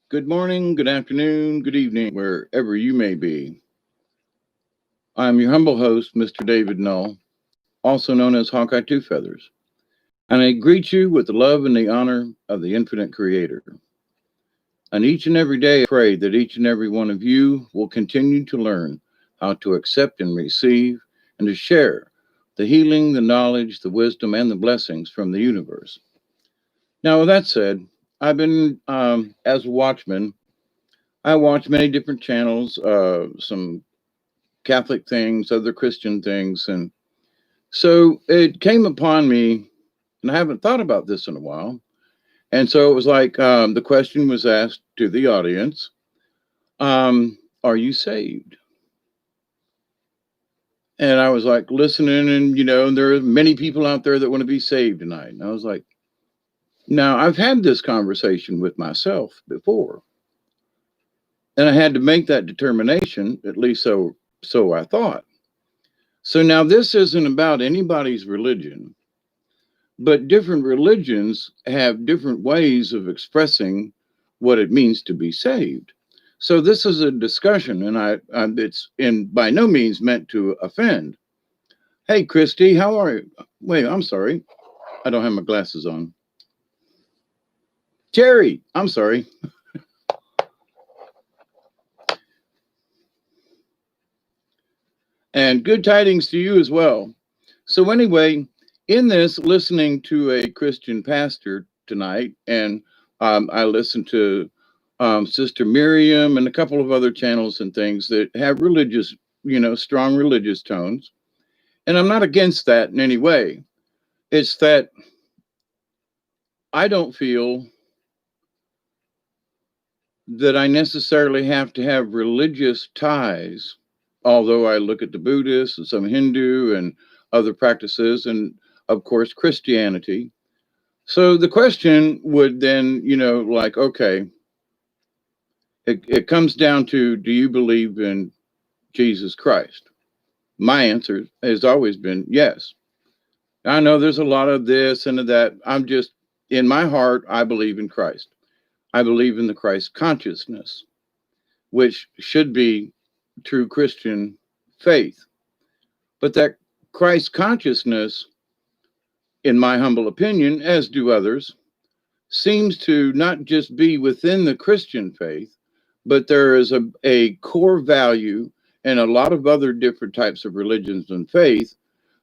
Good morning, good afternoon, good evening, wherever you may be. I'm your humble host, Mr. David Null, also known as Hawkeye Two Feathers, and I greet you with the love and the honor of the infinite Creator. And each and every day, I pray that each and every one of you will continue to learn how to accept and receive and to share the healing, the knowledge, the wisdom, and the blessings from the universe. Now, with that said, I've been, as a watchman, I watch many different channels, some Catholic things, other Christian things. And so it came upon me, and I haven't thought about this in a while. And so it was like the question was asked to the audience, are you saved? And I was like listening, and there are many people out there that want to be saved tonight. And I was like, now I've had this conversation with myself before, and I had to make that determination, at least so I thought. So now this isn't about anybody's religion. But different religions have different ways of expressing what it means to be saved. So this is a discussion, and it's in by no means meant to offend. Hey, Christy, how are you? Wait, I'm sorry, I don't have my glasses on. Terry, I'm sorry. And good tidings to you as well. So anyway, in this, listening to a Christian pastor tonight, and I listened to Sister Miriam and a couple of other channels and things that have religious, strong religious tones. And I'm not against that in any way. It's that I don't feel that I necessarily have to have religious ties, although I look at the Buddhists and some Hindu and other practices, and of course, Christianity. So the question would then, like, okay, it comes down to, do you believe in Jesus Christ? My answer has always been yes. I know there's a lot of this and of that. I'm just, in my heart, I believe in Christ. I believe in the Christ consciousness, which should be true Christian faith. But that Christ consciousness, in my humble opinion, as do others, seems to not just be within the Christian faith, but there is a core value in a lot of other different types of religions and faith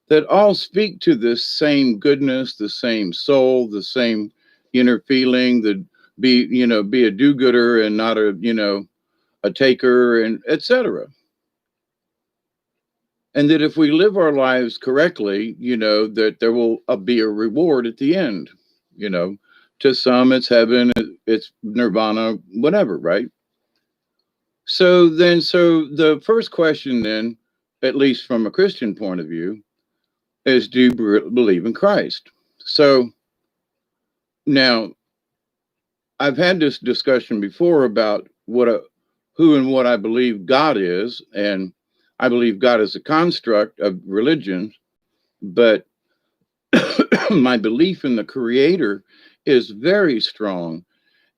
that all speak to this same goodness, the same soul, the same inner feeling, that be a do-gooder and not a taker, and etc. And that if we live our lives correctly, that there will be a reward at the end. You know, to some it's heaven, it's nirvana, whatever, right? So the first question then, at least from a Christian point of view, is do you believe in Christ? So now I've had this discussion before about who and what I believe God is, and I believe God is a construct of religion, but my belief in the Creator is very strong,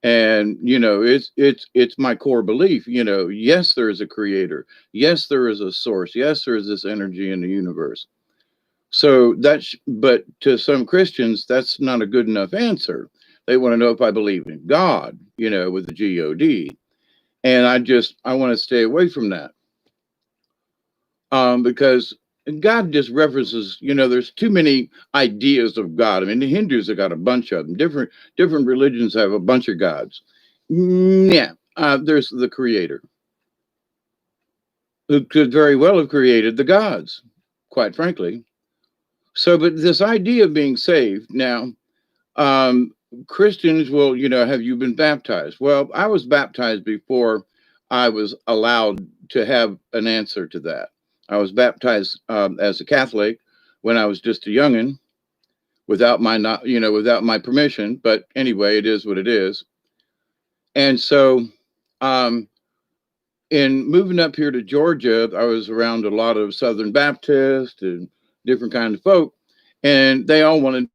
and it's my core belief. Yes, there is a Creator. Yes, there is a source. Yes, there is this energy in the universe. So but to some Christians, that's not a good enough answer. They want to know if I believe in God, with the God. And I want to stay away from that. Because God just references, there's too many ideas of God. I mean, the Hindus have got a bunch of them. Different religions have a bunch of gods. Yeah, there's the Creator, who could very well have created the gods, quite frankly. So, but this idea of being saved now, um, Christians will, have you been baptized? Well, I was baptized before I was allowed to have an answer to that. I was baptized as a Catholic when I was just a youngin, without my not, without my permission. But anyway, it is what it is. And so, um, in moving up here to Georgia, I was around a lot of Southern Baptists and different kind of folk, and they all wanted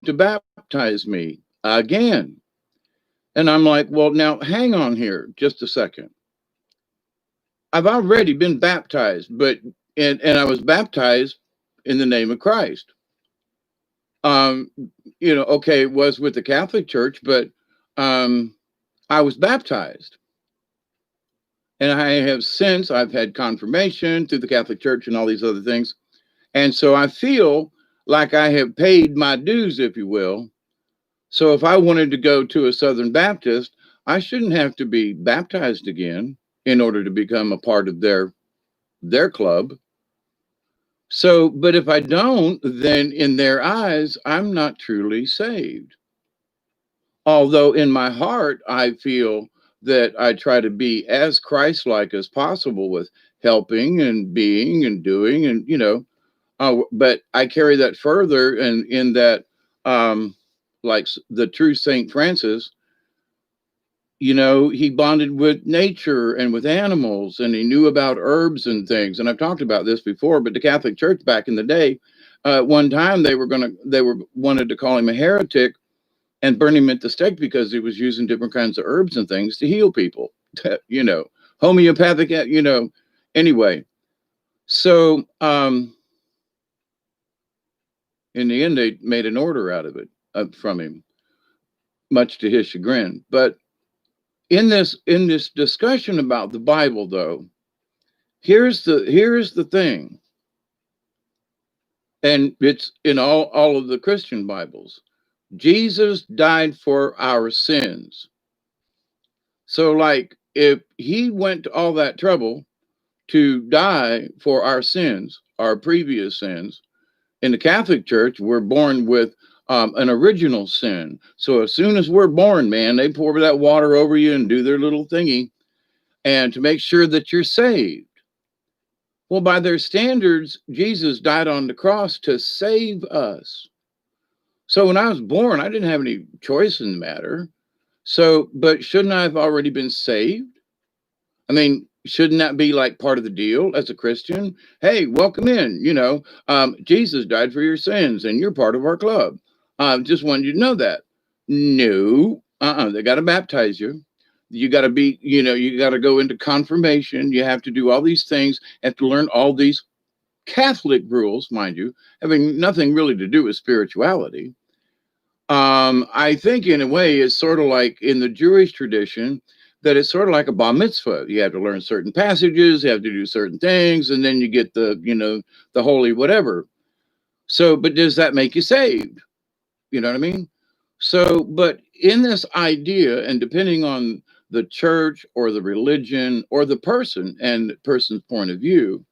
to baptize me again. And I'm like, well, now hang on here just a second. I've already been baptized, but and I was baptized in the name of Christ. Um, okay, it was with the Catholic Church, but I was baptized. And I've had confirmation through the Catholic Church and all these other things. And so I feel like I have paid my dues, if you will. So if I wanted to go to a Southern Baptist, I shouldn't have to be baptized again in order to become a part of their club. So, but if I don't, then in their eyes, I'm not truly saved. Although in my heart, I feel that I try to be as Christ-like as possible with helping and being and doing, and but I carry that further, and in that, like the true Saint Francis, he bonded with nature and with animals, and he knew about herbs and things. And I've talked about this before, but the Catholic Church back in the day, one time they wanted to call him a heretic and burn him at the stake because he was using different kinds of herbs and things to heal people. Homeopathic. Anyway. So in the end, they made an order out of it from him, much to his chagrin. But in this discussion about the Bible, though, here's the thing, and it's in all of the Christian Bibles. Jesus died for our sins. So, like, if he went to all that trouble to die for our sins, our previous sins, in the Catholic Church, we're born with an original sin. So as soon as we're born, man, they pour that water over you and do their little thingy, and to make sure that you're saved. Well, by their standards, Jesus died on the cross to save us. So when I was born, I didn't have any choice in the matter. So, but shouldn't I have already been saved? I mean, shouldn't that be like part of the deal as a Christian? Hey, welcome in. Jesus died for your sins and you're part of our club. Just wanted you to know that. No, they got to baptize you. You got to be, you got to go into confirmation. You have to do all these things, have to learn all these Catholic rules, mind you, having nothing really to do with spirituality. I think in a way it's sort of like in the Jewish tradition, that it's sort of like a bar mitzvah. You have to learn certain passages, you have to do certain things, and then you get the holy whatever. So, but does that make you saved? You know what I mean? So, but in this idea, and depending on the church or the religion or the person and the person's point of view,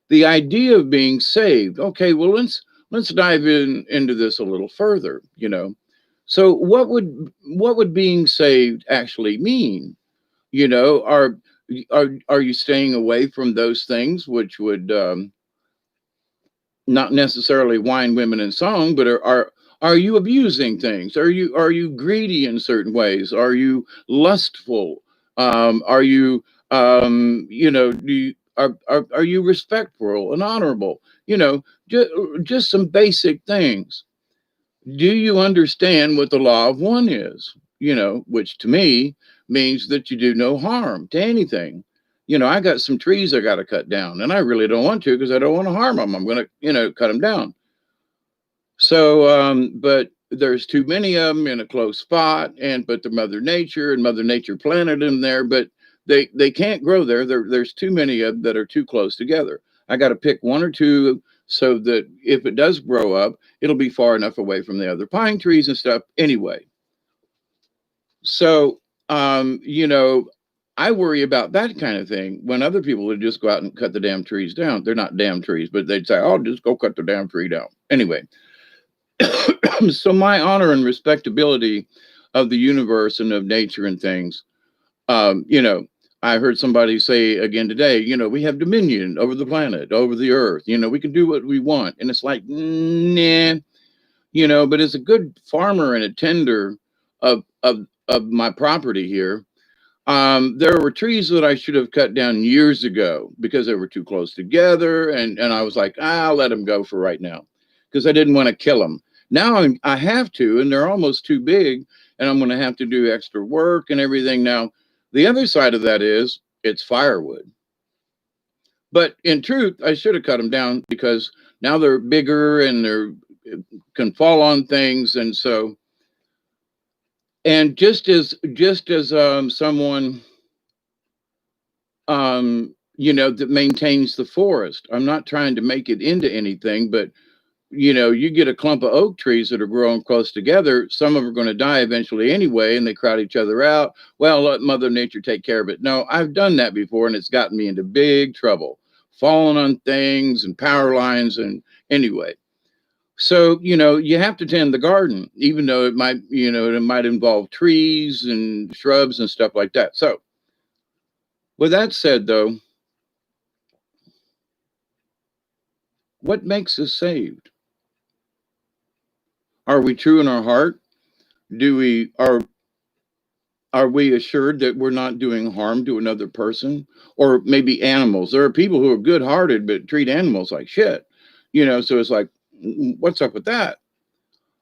the idea of being saved. Okay, well, let's dive into this a little further. So what would being saved actually mean? Are you staying away from those things which would not necessarily wine, women, and song, but are you abusing things? Are you greedy in certain ways? Are you lustful? Are you are you respectful and honorable? Just some basic things. Do you understand what the law of one is? Which to me means that you do no harm to anything. I got some trees I got to cut down, and I really don't want to because I don't want to harm them. I'm going to, cut them down. So, but there's too many of them in a close spot, but the Mother Nature planted them there, but they can't grow there. There's too many of them that are too close together. I got to pick one or two so that if it does grow up, it'll be far enough away from the other pine trees and stuff anyway. So, I worry about that kind of thing when other people would just go out and cut the damn trees down. They're not damn trees, but they'd say, oh, just go cut the damn tree down. Anyway, so my honor and respectability of the universe and of nature and things, I heard somebody say again today, we have dominion over the planet, over the earth. We can do what we want. And it's like, nah, but as a good farmer and a tender of my property here, there were trees that I should have cut down years ago because they were too close together. And I was like, I'll let them go for right now because I didn't want to kill them. Now I have to, and they're almost too big. and I'm going to have to do extra work and everything. Now, the other side of that is it's firewood. But in truth, I should have cut them down because now they're bigger and they're can fall on things, and so and just as someone that maintains the forest. I'm not trying to make it into anything, but you get a clump of oak trees that are growing close together. Some of them are going to die eventually anyway, and they crowd each other out. Well, let Mother Nature take care of it. No, I've done that before, and it's gotten me into big trouble, falling on things and power lines, and anyway. So, you have to tend the garden, even though it might involve trees and shrubs and stuff like that. So, with that said, though, what makes us saved? Are we true in our heart? Do we are we assured that we're not doing harm to another person or maybe animals? There are people who are good-hearted but treat animals like shit. So it's like, what's up with that?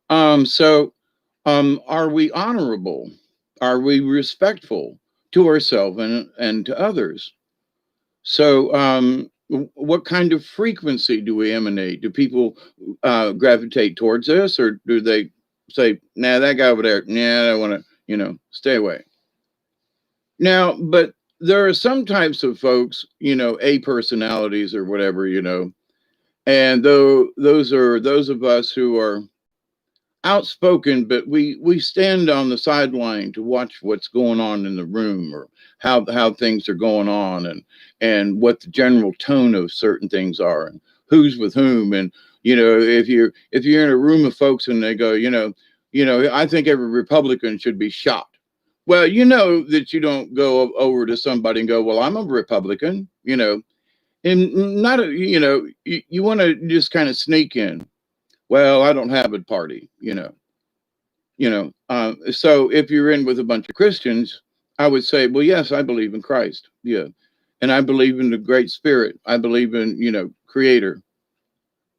Are we honorable? Are we respectful to ourselves and to others? So, what kind of frequency do we emanate? Do people gravitate towards us, or do they say, "Nah, that guy over there, nah, I don't want to, stay away"? Now, but there are some types of folks, A personalities or whatever, and though those are those of us who are outspoken, but we stand on the sideline to watch what's going on in the room, or how things are going on, and what the general tone of certain things are, and who's with whom. And if you're in a room of folks and they go, I think every Republican should be shot. Well, you know that you don't go over to somebody and go, well, I'm a Republican, and not a, you want to just kind of sneak in. Well, I don't have a party, so if you're in with a bunch of Christians, I would say, well, yes, I believe in Christ. Yeah. And I believe in the Great Spirit. I believe in, Creator.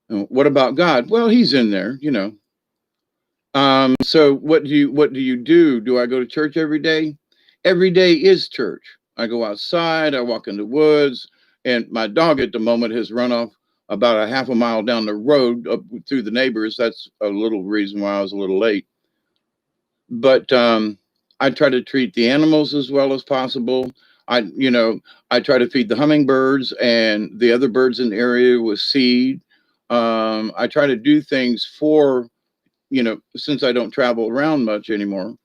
What about God? Well, he's in there, So what do you do? Do I go to church every day? Every day is church. I go outside, I walk in the woods, and my dog at the moment has run off about a half a mile down the road up through the neighbors. That's a little reason why I was a little late. But I try to treat the animals as well as possible. I try to feed the hummingbirds and the other birds in the area with seed. I try to do things for, since I don't travel around much anymore,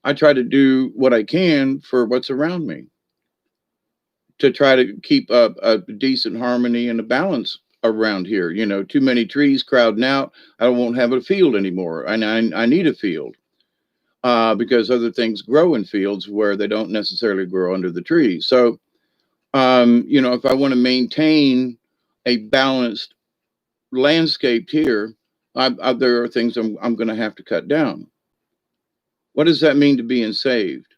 I try to do what I can for what's around me to try to keep a decent harmony and a balance around here. Too many trees crowding out, I won't have a field anymore. And I need a field. Because other things grow in fields where they don't necessarily grow under the trees. So, if I want to maintain a balanced landscape here, there are things I'm going to have to cut down. What does that mean to being saved?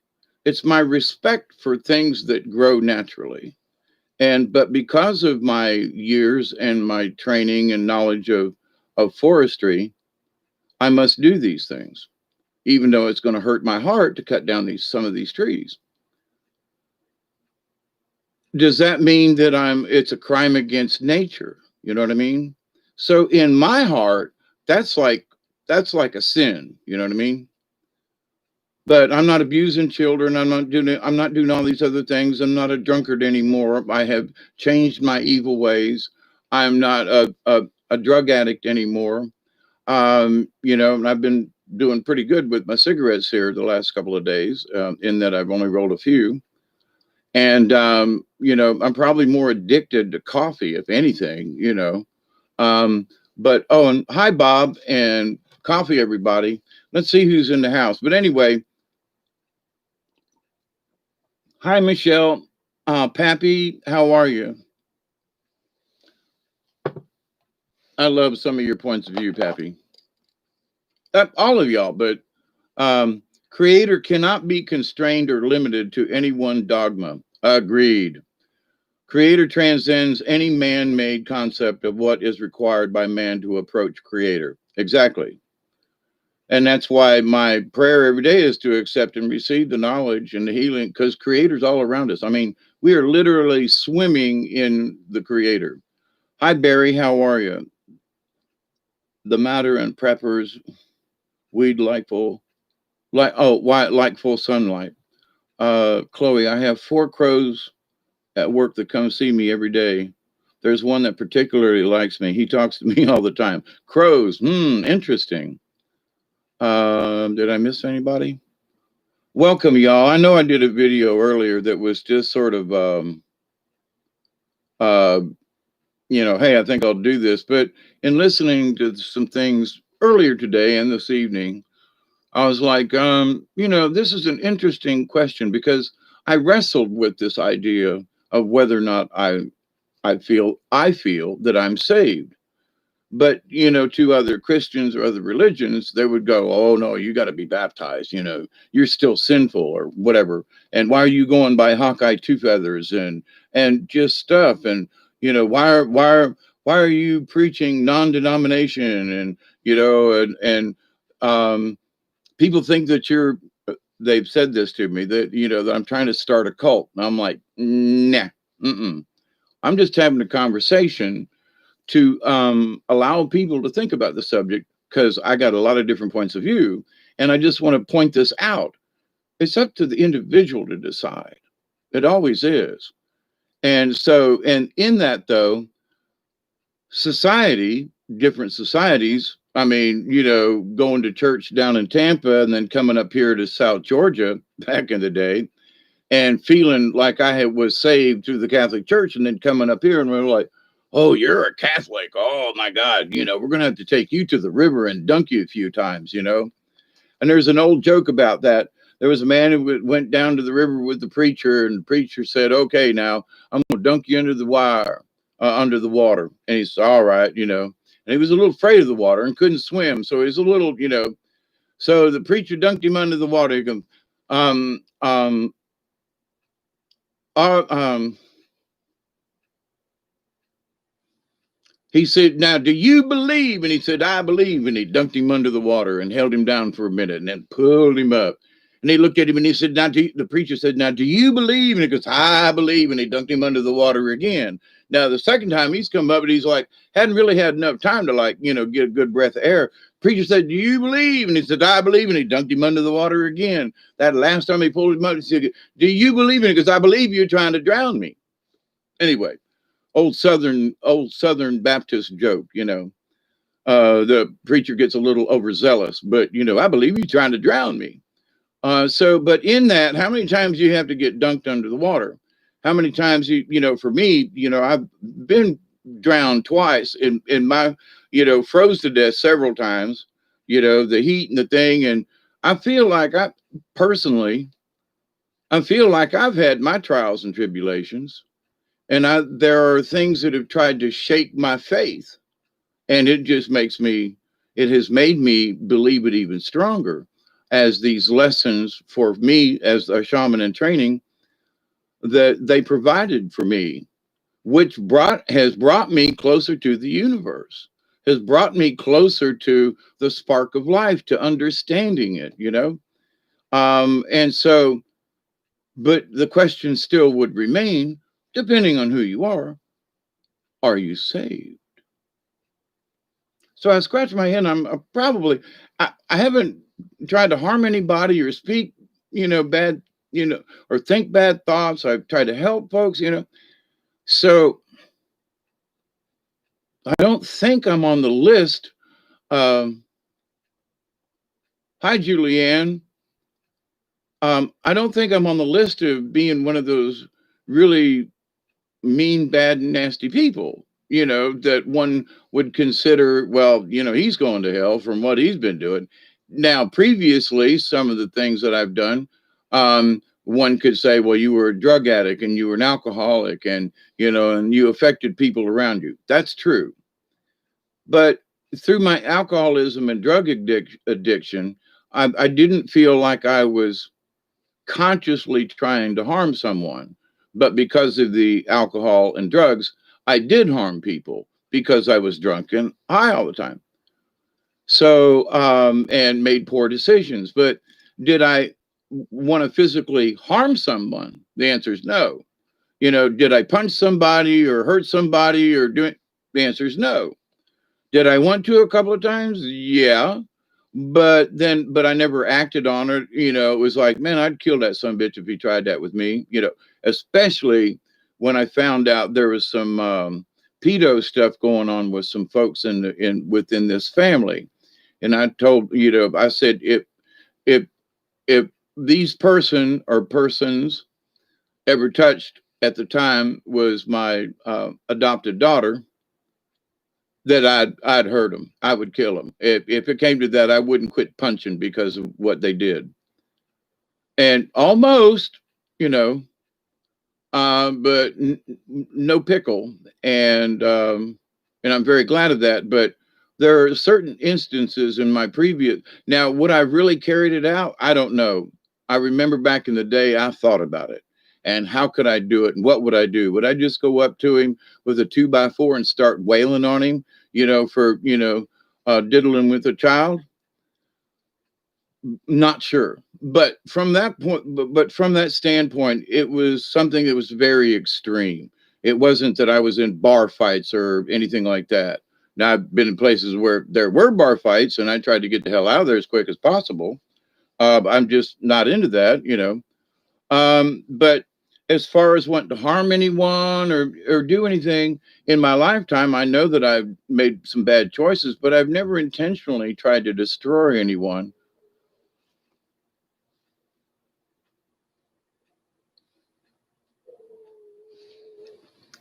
It's my respect for things that grow naturally. But because of my years and my training and knowledge of forestry, I must do these things, even though it's going to hurt my heart to cut down some of these trees. Does that mean that it's a crime against nature? You know what I mean? So in my heart, that's like a sin. You know what I mean? But I'm not abusing children. I'm not doing all these other things. I'm not a drunkard anymore. I have changed my evil ways. I'm not a drug addict anymore. And I've been doing pretty good with my cigarettes here the last couple of days, in that I've only rolled a few. And, I'm probably more addicted to coffee, if anything, and hi, Bob, and coffee, everybody. Let's see who's in the house. But anyway, hi, Michelle. Pappy, how are you? I love some of your points of view, Pappy. All of y'all, but Creator cannot be constrained or limited to any one dogma. Agreed. Creator transcends any man-made concept of what is required by man to approach Creator. Exactly. And that's why my prayer every day is to accept and receive the knowledge and the healing, because Creator's all around us. I mean, we are literally swimming in the Creator. Hi, Barry. How are you? The matter and preppers, weed like full, like full sunlight. Chloe, I have 4 crows at work that come see me every day. There's one that particularly likes me. He talks to me all the time. Crows, interesting. Did I miss anybody? Welcome, y'all. I know I did a video earlier that was just sort of, uh, hey, I think I'll do this. But in listening to some things earlier today and this evening, I was like, this is an interesting question, because I wrestled with this idea of whether or not I feel that I'm saved. But, to other Christians or other religions, they would go, oh, no, you got to be baptized. You're still sinful or whatever. And why are you going by Hawkeye Two Feathers and just stuff? And, why are you preaching non-denomination? And, um, people think that they've said this to me, that, that I'm trying to start a cult. And I'm like, nah, I'm just having a conversation to allow people to think about the subject, because I got a lot of different points of view. And I just want to point this out. It's up to the individual to decide. It always is. And so, and in that, though, different societies, I mean, going to church down in Tampa and then coming up here to South Georgia back in the day and feeling like was saved through the Catholic Church, and then coming up here and we're like, oh, you're a Catholic. Oh my God. We're going to have to take you to the river and dunk you a few times, And there's an old joke about that. There was a man who went down to the river with the preacher, and the preacher said, okay, now I'm going to dunk you under the water. And he said, all right, and he was a little afraid of the water and couldn't swim. So he's a little, so the preacher dunked him under the water. He goes, he said, now, do you believe? And he said, I believe. And he dunked him under the water and held him down for a minute and then pulled him up. And he looked at him and he said, the preacher said, now, do you believe? And he goes, I believe. And he dunked him under the water again. Now, the second time he's come up and he's like, hadn't really had enough time to get a good breath of air. Preacher said, do you believe? And he said, I believe. And he dunked him under the water again. That last time he pulled him up, he said, do you believe? And he goes, I believe you're trying to drown me. Anyway. Old Southern Baptist joke, the preacher gets a little overzealous, but I believe you're trying to drown me. But in that, how many times you have to get dunked under the water? How many times for me, I've been drowned twice in my, froze to death several times, the heat and the thing. And I feel like I feel like I've had my trials and tribulations. And there are things that have tried to shake my faith, and it has made me believe it even stronger, as these lessons for me as a shaman in training that they provided for me, which has brought me closer to the universe, has brought me closer to the spark of life, to understanding it, and so, but the question still would remain, depending on who you are you saved? So I scratch my head. I haven't tried to harm anybody or speak, bad, or think bad thoughts. I've tried to help folks, So I don't think I'm on the list. Hi, Julianne. I don't think I'm on the list of being one of those really mean, bad, nasty people, that one would consider, well, he's going to hell from what he's been doing. Now, previously, some of the things that I've done, one could say, well, you were a drug addict and you were an alcoholic and, and you affected people around you. That's true. But through my alcoholism and drug addiction, I didn't feel like I was consciously trying to harm someone. But because of the alcohol and drugs, I did harm people because I was drunk and high all the time. So, and made poor decisions. But did I want to physically harm someone? The answer is no. Did I punch somebody or hurt somebody or do it? The answer is no. Did I want to a couple of times? Yeah. But I never acted on it. It was like, man, I'd kill that son of a bitch if he tried that with me, especially when I found out there was some pedo stuff going on with some folks within this family. And I told, I said, if if these person or persons ever touched at the time was my adopted daughter, that I'd hurt them. I would kill them. If it came to that, I wouldn't quit punching because of what they did. And almost, you know, but no pickle. And I'm very glad of that. But there are certain instances in my previous. Now, would I really carried it out? I don't know. I remember back in the day, I thought about it. And how could I do it? And what would I do? Would I just go up to him with a 2x4 and start wailing on him, for, diddling with a child? Not sure. But from that point, but from that standpoint, it was something that was very extreme. It wasn't that I was in bar fights or anything like that. Now, I've been in places where there were bar fights and I tried to get the hell out of there as quick as possible. I'm just not into that. But as far as wanting to harm anyone or do anything in my lifetime, I know that I've made some bad choices, but I've never intentionally tried to destroy anyone.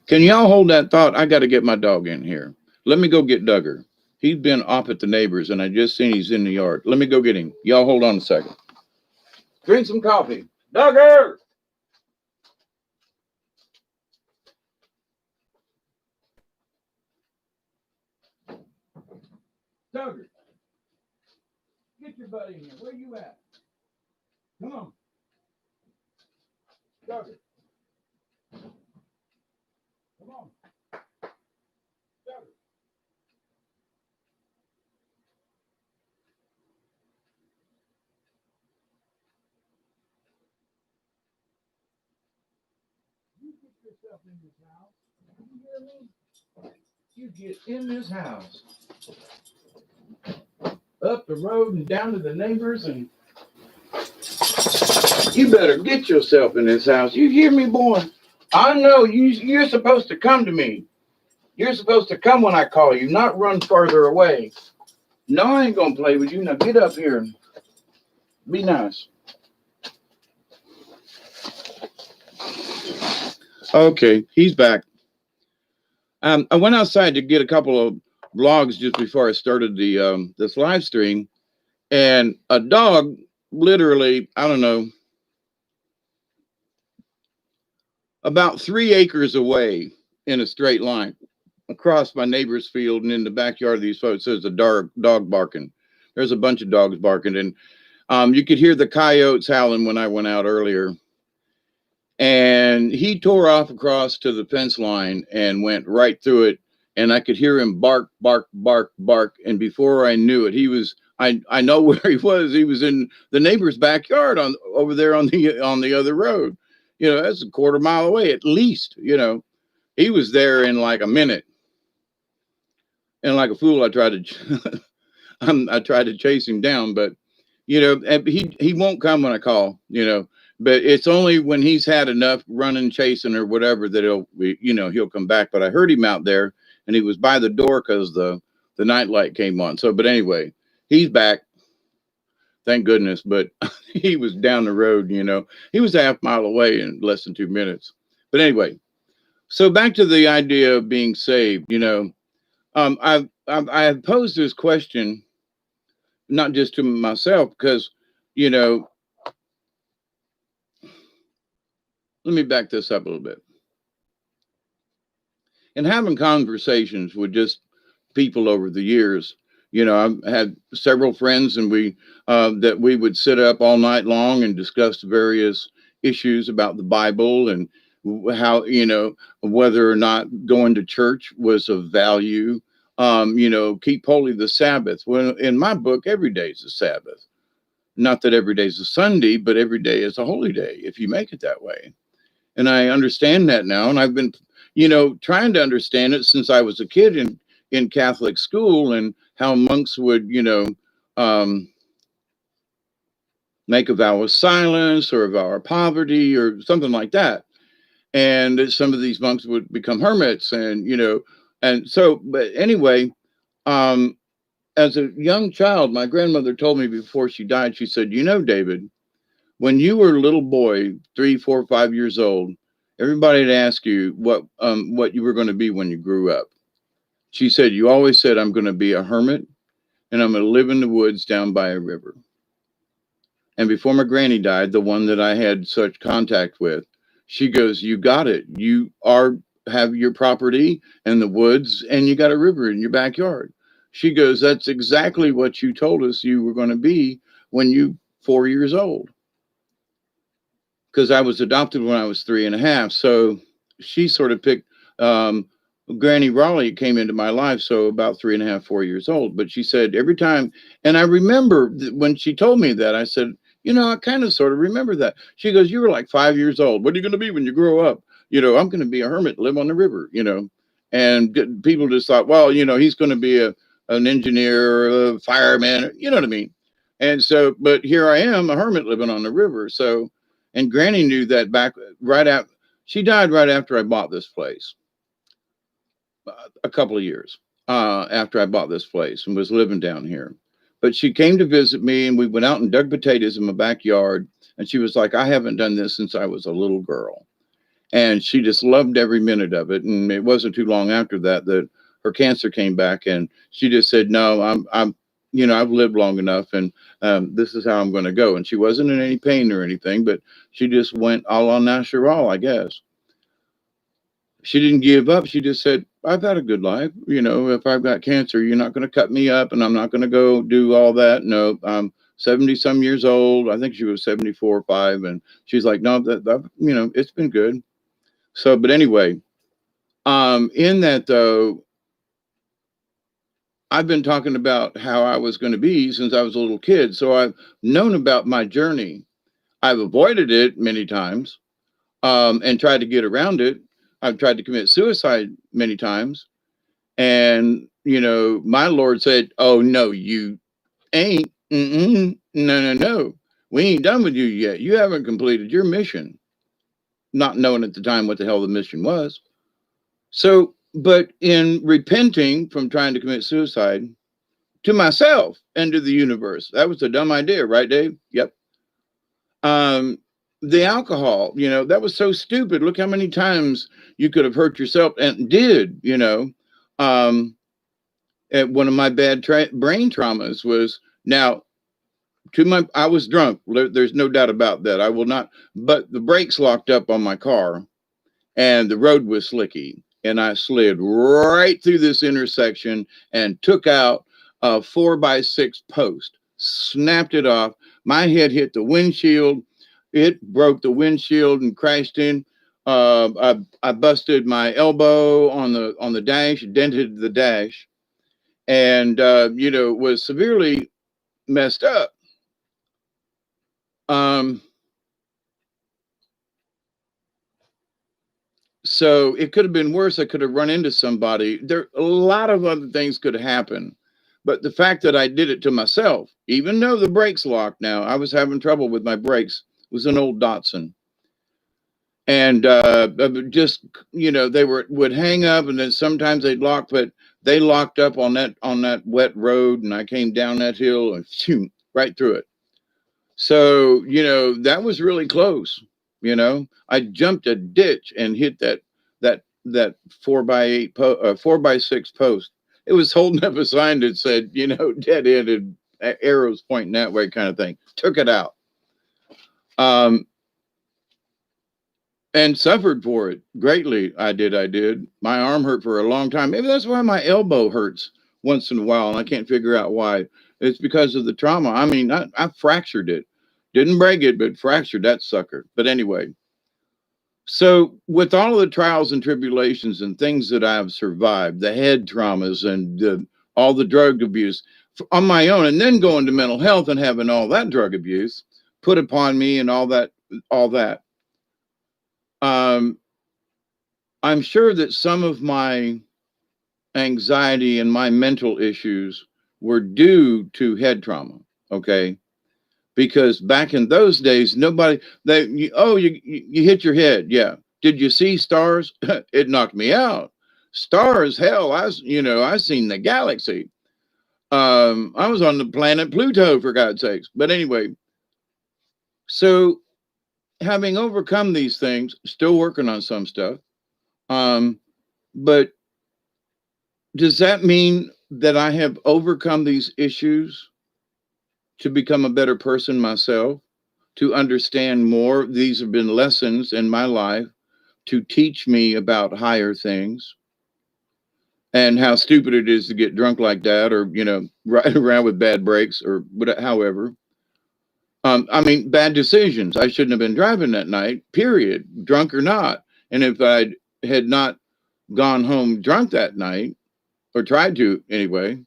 Can y'all hold that thought? I got to get my dog in here. Let me go get Duggar. He's been off at the neighbors, and I just seen he's in the yard. Let me go get him. Y'all hold on a second. Drink some coffee. Duggar! Duggar! Get your buddy in here. Where you at? Come on. Duggar. Come on. Duggar. You get yourself in this house. You hear me? You get in this house. Up the road and down to the neighbors, and you better get yourself in this house. You hear me, boy? I know you're supposed to come to me. You're supposed to come when I call you, not run further away. No, I ain't gonna play with you. Now get up here and be nice. Okay, he's back. I went outside to get a couple of vlogs just before I started the this live stream, and a dog literally, I don't know, about 3 acres away in a straight line across my neighbor's field and in the backyard of these folks, there's a dog barking. There's a bunch of dogs barking, and you could hear the coyotes howling when I went out earlier. And he tore off across to the fence line and went right through it. And I could hear him bark, bark, bark, bark. And before I knew it, I know where he was. He was in the neighbor's backyard over there on the other road. That's a quarter mile away at least. He was there in like a minute. And like a fool, I tried to chase him down, but he won't come when I call. But it's only when he's had enough running, chasing, or whatever that he'll come back. But I heard him out there, and he was by the door because the night light came on. So, but anyway, he's back. Thank goodness. But he was down the road. He was a half mile away in less than 2 minutes. But anyway, so back to the idea of being saved. I have posed this question not just to myself because let me back this up a little bit. And having conversations with just people over the years, I've had several friends, and that we would sit up all night long and discuss various issues about the Bible and how whether or not going to church was of value, Keep holy the Sabbath. Well, in my book, every day is a Sabbath. Not that every day is a Sunday, but every day is a holy day if you make it that way. And I understand that now. And I've been, trying to understand it since I was a kid in Catholic school, and how monks would, make a vow of silence or a vow of poverty or something like that. And some of these monks would become hermits, but anyway, um, as a young child, my grandmother told me before she died, she said, David, when you were a little boy, 3, 4, 5 years old, everybody would ask you what you were going to be when you grew up. She said, you always said, I'm going to be a hermit and I'm going to live in the woods down by a river. And before my granny died, the one that I had such contact with, she goes, you got it. You have your property and the woods, and you got a river in your backyard. She goes, that's exactly what you told us you were going to be when you 4 years old. Because I was adopted when I was 3.5. So she sort of picked, Granny Raleigh came into my life, so about 3.5, 4 years old. But she said every time, and I remember when she told me that, I said, I kind of sort of remember that. She goes, you were like 5 years old. What are you going to be when you grow up? I'm going to be a hermit, live on the river, And people just thought, well, he's going to be an engineer, a fireman, you know what I mean? And so, but here I am, a hermit living on the river. So, and Granny knew that back right after, she died right after I bought this place. A couple of years after I bought this place and was living down here. But she came to visit me, and we went out and dug potatoes in my backyard. And she was like, I haven't done this since I was a little girl. And she just loved every minute of it. And it wasn't too long after that her cancer came back, and she just said, no, I've lived long enough, and this is how I'm going to go. And she wasn't in any pain or anything, but she just went all natural, I guess. She didn't give up. She just said, I've had a good life. If I've got cancer, you're not going to cut me up, and I'm not going to go do all that. No, I'm 70 some years old. I think she was 74 or 5. And she's like, no, that it's been good. So, but anyway, in that though, I've been talking about how I was going to be since I was a little kid. So I've known about my journey. I've avoided it many times, and tried to get around it. I've tried to commit suicide many times. And, my Lord said, oh, no, you ain't. No. We ain't done with you yet. You haven't completed your mission. Not knowing at the time what the hell the mission was. So, but in repenting from trying to commit suicide to myself and to the universe, that was a dumb idea, right, Dave? Yep. The alcohol, that was so stupid. Look how many times you could have hurt yourself, and did, one of my bad brain traumas was, now I was drunk. There's no doubt about that. I will not, but the brakes locked up on my car and the road was slicky, and I slid right through this intersection and took out a 4x6 post, snapped it off. My head hit the windshield. It broke the windshield and crashed in. I busted my elbow on the dash, dented the dash, and was severely messed up. So it could have been worse. I could have run into somebody. A lot of other things could happen. But the fact that I did it to myself, even though the brakes locked now, I was having trouble with my brakes. It was an old Datsun. And just, they would hang up, and then sometimes they'd lock, but they locked up on that wet road, and I came down that hill and shoot, right through it. So, that was really close. I jumped a ditch and hit that 4x8 4x6 post. It was holding up a sign that said, dead ended, arrows pointing that way, kind of thing. Took it out. And suffered for it greatly. I did. My arm hurt for a long time. Maybe that's why my elbow hurts once in a while, and I can't figure out why. It's because of the trauma. I mean, I fractured it. Didn't break it, but fractured that sucker. But anyway, So, with all of the trials and tribulations and things that I've survived, the head traumas and all the drug abuse on my own, and then going to mental health and having all that drug abuse put upon me and all that, um, I'm sure that some of my anxiety and my mental issues were due to head trauma. Okay. Because back in those days, nobody, you hit your head. Yeah. Did you see stars? It knocked me out. Stars, hell, I seen the galaxy. I was on the planet Pluto, for God's sakes. But anyway, so having overcome these things, still working on some stuff. But does that mean that I have overcome these issues to become a better person myself, to understand more? These have been lessons in my life to teach me about higher things and how stupid it is to get drunk like that, or, ride around with bad brakes, or whatever, however. I mean, bad decisions. I shouldn't have been driving that night, period, drunk or not. And if I had not gone home drunk that night, or tried to anyway,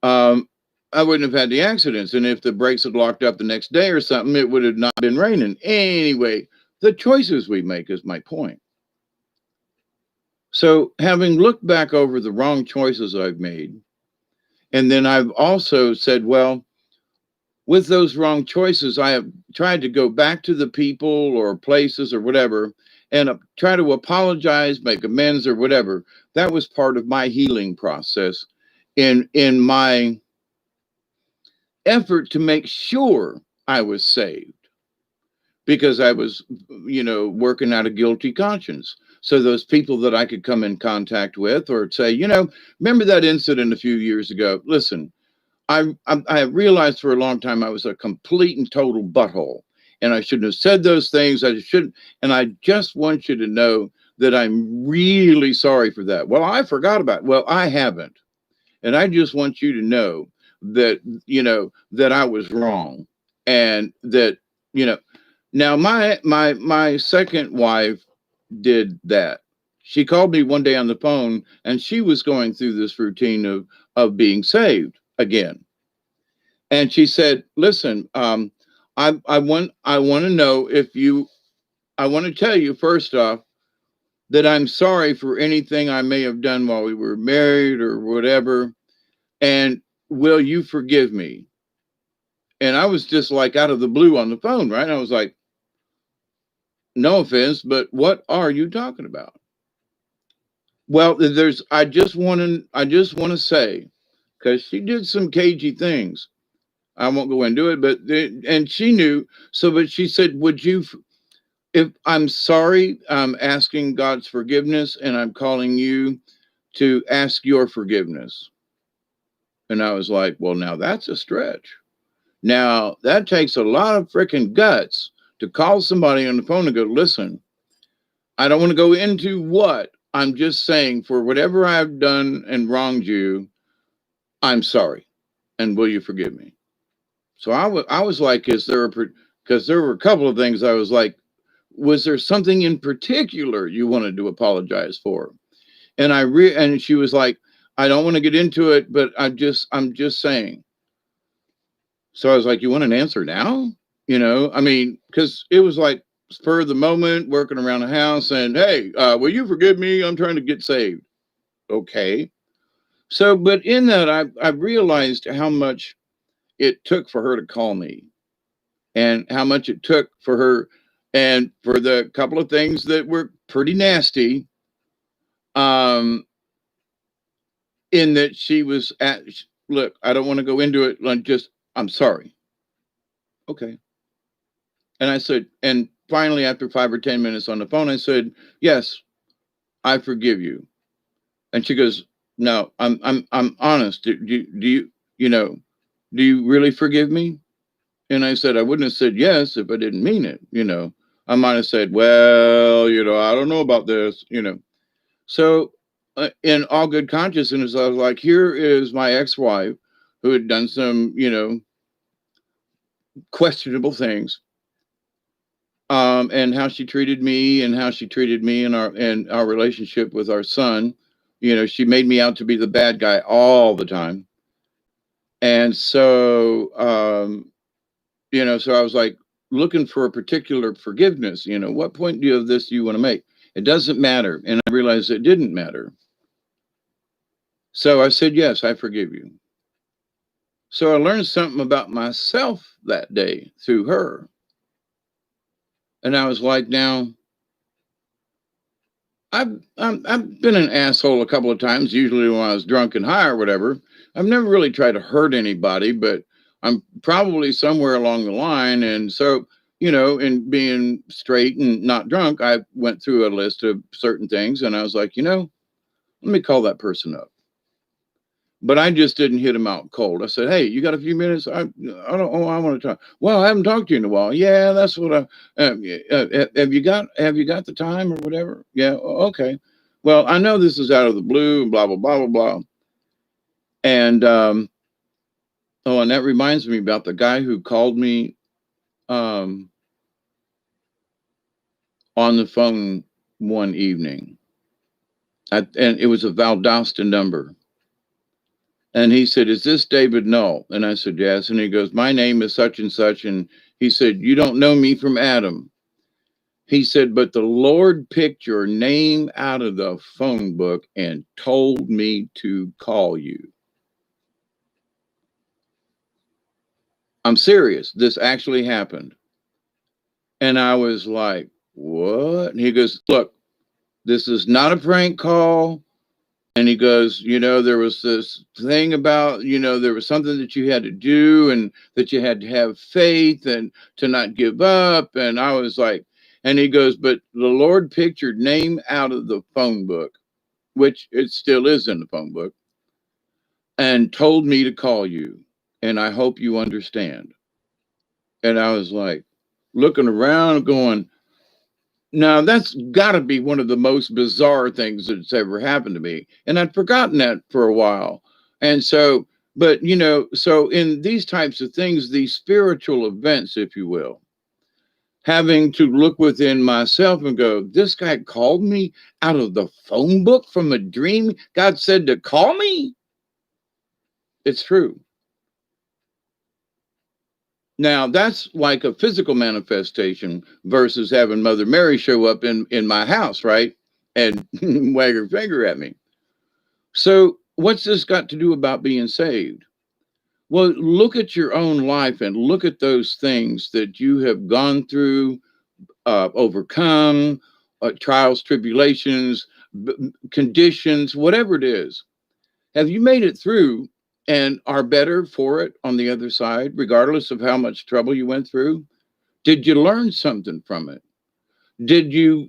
um, I wouldn't have had the accidents. And if the brakes had locked up the next day or something, it would have not been raining. Anyway, the choices we make is my point. So, having looked back over the wrong choices I've made, and then I've also said, well, with those wrong choices, I have tried to go back to the people or places or whatever and try to apologize, make amends or whatever. That was part of my healing process in my effort to make sure I was saved, because I was, working out a guilty conscience. So those people that I could come in contact with or say, remember that incident a few years ago? Listen, I realized for a long time I was a complete and total butthole, and I shouldn't have said those things. I shouldn't, and I just want you to know that I'm really sorry for that. Well, I forgot about it. Well, I haven't, and I just want you to know that that I was wrong, and that you know. Now, my second wife did that. She called me one day on the phone, and she was going through this routine of being saved again. And she said, "Listen, I want to know if you. I want to tell you first off that I'm sorry for anything I may have done while we were married or whatever. And will you forgive me?" And I was just like out of the blue on the phone, right? I was like, "No offense, but what are you talking about?" Well, I just want to say, because she did some cagey things. I won't go into it, but and she knew. So, but she said, "Would you? If I'm sorry, I'm asking God's forgiveness, and I'm calling you to ask your forgiveness." And I was like, "Well, now that's a stretch. Now that takes a lot of freaking guts to call somebody on the phone and go, listen, I don't want to go into what. I'm just saying, for whatever I've done and wronged you, I'm sorry, and will you forgive me?" So I was like, because there were a couple of things I was like, was there something in particular you wanted to apologize for? And she was like, "I don't want to get into it, but I'm just saying." So I was like, "You want an answer now?" I mean, because it was like spur of the moment, working around the house, and hey, will you forgive me? I'm trying to get saved. Okay. So, but in that, I realized how much it took for her to call me, and how much it took for her, and for the couple of things that were pretty nasty. Um, in that she was at, look, I don't want to go into it. Like, just, I'm sorry. Okay. And I said, and finally, after 5 or 10 minutes on the phone, I said, "Yes, I forgive you." And she goes, "No, I'm honest. Do you, you know, do you really forgive me?" And I said, "I wouldn't have said yes if I didn't mean it. I might have said, well, I don't know about this. So, in all good consciousness, I was like, here is my ex-wife who had done some, questionable things. and how she treated me and how she treated me and our relationship with our son. She made me out to be the bad guy all the time. And so, so I was like looking for a particular forgiveness. What point do you of this do you want to make? It doesn't matter. And I realized it didn't matter. So I said, yes, I forgive you. So I learned something about myself that day through her. And I was like, now, I've been an asshole a couple of times, usually when I was drunk and high or whatever. I've never really tried to hurt anybody, but I'm probably somewhere along the line. And so, in being straight and not drunk, I went through a list of certain things and I was like, let me call that person up. But I just didn't hit him out cold. I said, "Hey, you got a few minutes? I don't. Oh, I want to talk. Well, I haven't talked to you in a while. Yeah, that's what I. Have you got the time or whatever? Yeah, okay. Well, I know this is out of the blue. Blah blah blah blah blah. And and that reminds me about the guy who called me um on the phone one evening. And it was a Valdosta number. And he said, "Is this David Null?" And I said, "Yes." And he goes, "My name is such and such." And he said, "You don't know me from Adam." He said, "But the Lord picked your name out of the phone book and told me to call you." I'm serious. This actually happened. And I was like, "What?" And he goes, "Look, this is not a prank call." And he goes, there was this thing about, there was something that you had to do and that you had to have faith and to not give up. And I was like, and he goes, "But the Lord picked your name out of the phone book," which it still is in the phone book, "and told me to call you. And I hope you understand." And I was like, looking around going, now that's got to be one of the most bizarre things that's ever happened to me. And I'd forgotten that for a while. And so, but so in these types of things, these spiritual events, if you will, having to look within myself and go, this guy called me out of the phone book from a dream. God said to call me. It's true. Now that's like a physical manifestation versus having Mother Mary show up in my house, right? And wag her finger at me. So what's this got to do about being saved? Well, look at your own life and look at those things that you have gone through, overcome, trials, tribulations, conditions, whatever it is. Have you made it through and are better for it on the other side, regardless of how much trouble you went through? Did you learn something from it? Did you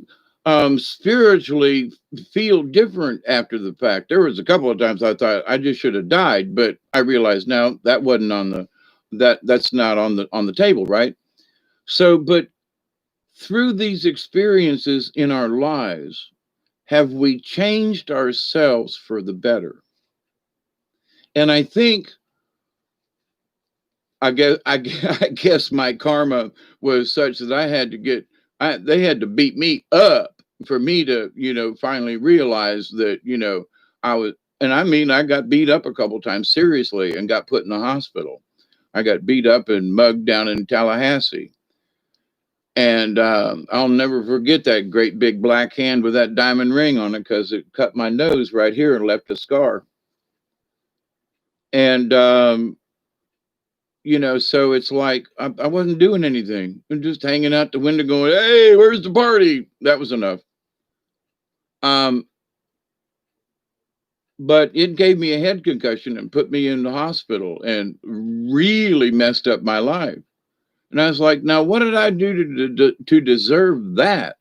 spiritually feel different after the fact? There was a couple of times I thought I just should have died, but I realized now that wasn't on that's not on the table, right? So, but through these experiences in our lives, have we changed ourselves for the better? And I think I guess my karma was such that I had to they had to beat me up for me to, finally realize that, I was, and I mean, I got beat up a couple times seriously and got put in the hospital. I got beat up and mugged down in Tallahassee. And I'll never forget that great big black hand with that diamond ring on it because it cut my nose right here and left a scar. And so it's like I wasn't doing anything. I'm just hanging out the window going, "Hey, where's the party?" That was enough. Um, but it gave me a head concussion and put me in the hospital and really messed up my life. And I was like, now what did I do to deserve that?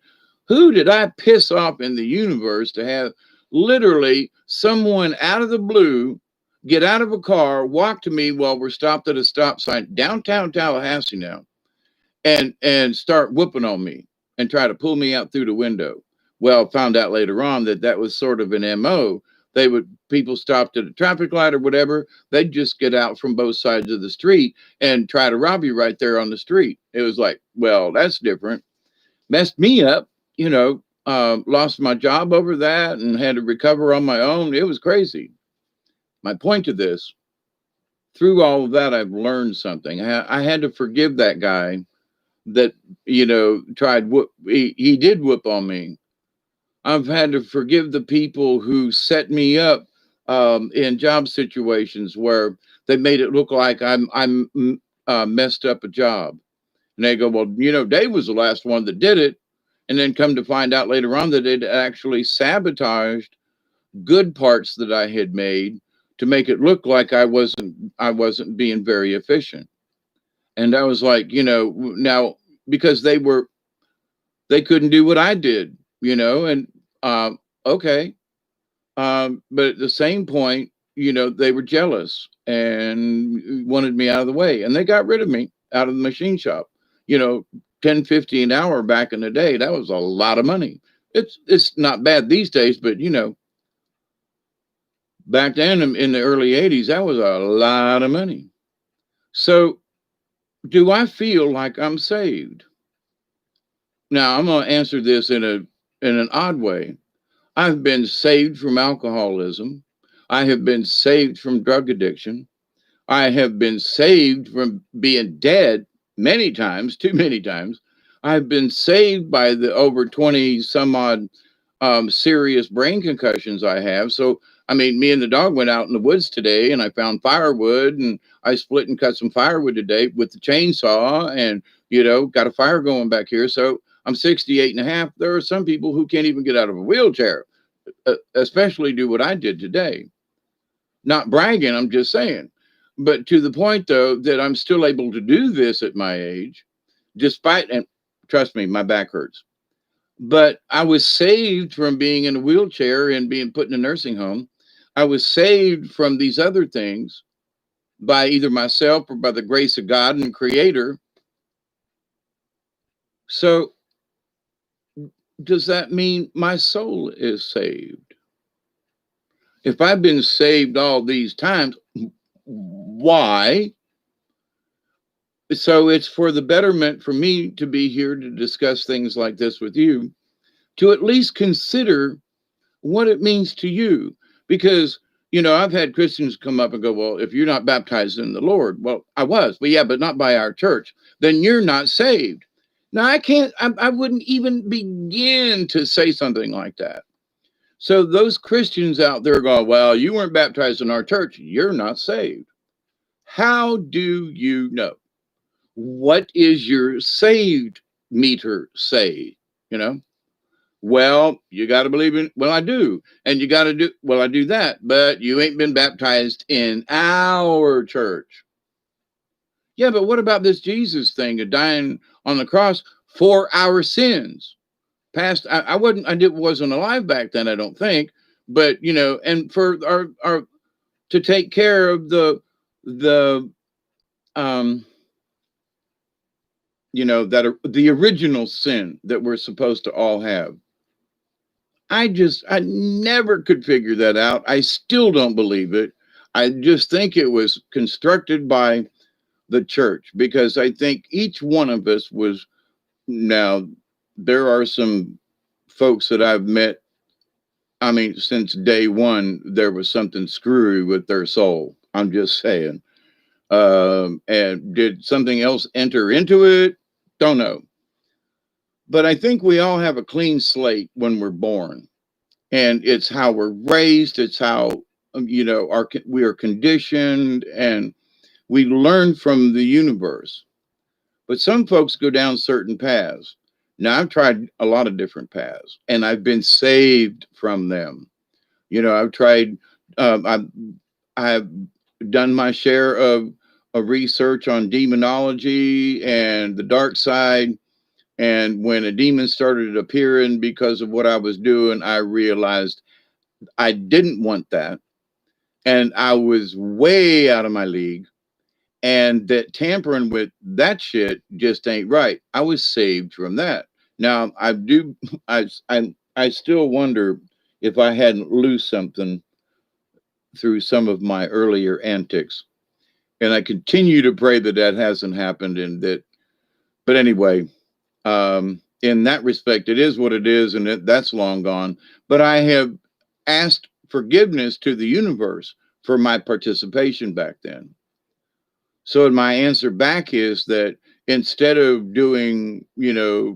Who did I piss off in the universe to have literally someone out of the blue get out of a car, walk to me while we're stopped at a stop sign downtown Tallahassee now, and start whooping on me and try to pull me out through the window? Well, found out later on that that was sort of an MO. People stopped at a traffic light or whatever, they'd just get out from both sides of the street and try to rob you right there on the street. It was like, well, that's different. messed me up, lost my job over that and had to recover on my own. It was crazy. My point to this, through all of that, I've learned something. I had to forgive that guy that, tried whoop. He did whoop on me. I've had to forgive the people who set me up in job situations where they made it look like I'm messed up a job. And they go, well, Dave was the last one that did it. And then come to find out later on that it actually sabotaged good parts that I had made to make it look like I wasn't being very efficient. And I was like, now because they couldn't do what I did, and okay. But at the same point, they were jealous and wanted me out of the way. And they got rid of me out of the machine shop. You know, 10.50 an hour back in the day, that was a lot of money. It's not bad these days, but back then in the early 80s, that was a lot of money. So do I feel like I'm saved? Now I'm gonna answer this in an odd way. I've been saved from alcoholism. I have been saved from drug addiction. I have been saved from being dead many times, too many times. I've been saved by the over 20 some odd serious brain concussions I have. So, I mean, me and the dog went out in the woods today and I found firewood and I split and cut some firewood today with the chainsaw and, got a fire going back here. So I'm 68 and a half. There are some people who can't even get out of a wheelchair, especially do what I did today. Not bragging, I'm just saying. But to the point, though, that I'm still able to do this at my age, despite, and trust me, my back hurts. But I was saved from being in a wheelchair and being put in a nursing home. I was saved from these other things by either myself or by the grace of God and Creator. So, does that mean my soul is saved? If I've been saved all these times, why? So it's for the betterment for me to be here to discuss things like this with you, to at least consider what it means to you. Because, I've had Christians come up and go, well, if you're not baptized in the Lord, well, I was, but yeah, but not by our church, then you're not saved. Now, I wouldn't even begin to say something like that. So those Christians out there go, well, you weren't baptized in our church, you're not saved. How do you know? What is your saved meter say? You know, well, you got to believe in, well, I do. And you got to do, well, I do that, but you ain't been baptized in our church. Yeah, but what about this Jesus thing of dying on the cross for our sins? Past, wasn't alive back then, I don't think, but and for our to take care of the um that are the original sin that we're supposed to all have. I never could figure that out. I still don't believe it. I just think it was constructed by the church because I think each one of us was. Now, there are some folks that I've met. I mean, since day one, there was something screwy with their soul. I'm just saying. And did something else enter into it? Don't know. But I think we all have a clean slate when we're born, and it's how we're raised. It's how we are conditioned, and we learn from the universe. But some folks go down certain paths. Now I've tried a lot of different paths, and I've been saved from them. I've tried. I've done my share of research on demonology and the dark side. And when a demon started appearing because of what I was doing, I realized I didn't want that. And I was way out of my league. And that tampering with that shit just ain't right. I was saved from that. Now I do I still wonder if I hadn't lost something through some of my earlier antics. And I continue to pray that that hasn't happened and that, but anyway, In that respect, it is what it is, and that's long gone. But I have asked forgiveness to the universe for my participation back then. So my answer back is that instead of doing,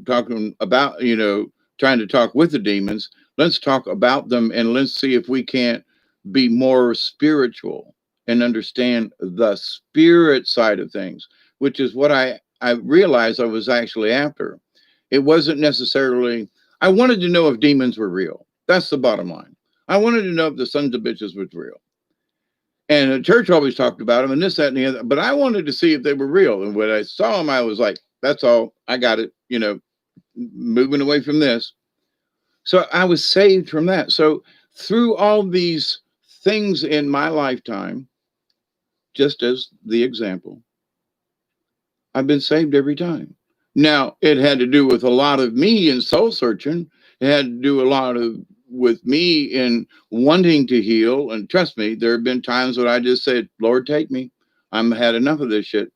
talking about, trying to talk with the demons, let's talk about them and let's see if we can't be more spiritual and understand the spirit side of things, which is what I realized I was actually after. It wasn't necessarily, I wanted to know if demons were real. That's the bottom line. I wanted to know if the sons of bitches was real. And the church always talked about them and this, that, and the other. But I wanted to see if they were real. And when I saw them, I was like, that's all. I got it, moving away from this. So I was saved from that. So through all these things in my lifetime, just as the example, I've been saved every time. Now, it had to do with a lot of me in soul searching. It had to do a lot with me in wanting to heal. And trust me, there have been times when I just said, Lord, take me. I'm had enough of this shit.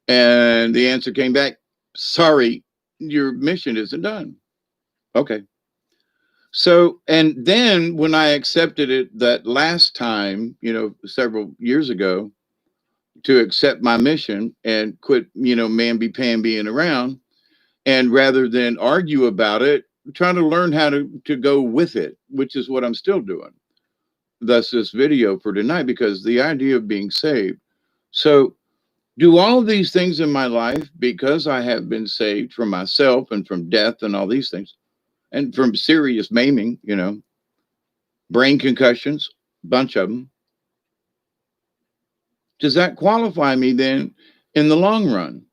And the answer came back, sorry, your mission isn't done. Okay. So, and then when I accepted it that last time, several years ago, to accept my mission and quit, being around, and rather than argue about it, trying to learn how to go with it, which is what I'm still doing. Thus this video for tonight, because the idea of being saved. So do all of these things in my life because I have been saved from myself and from death and all these things, and from serious maiming, brain concussions, bunch of them. Does that qualify me then in the long run?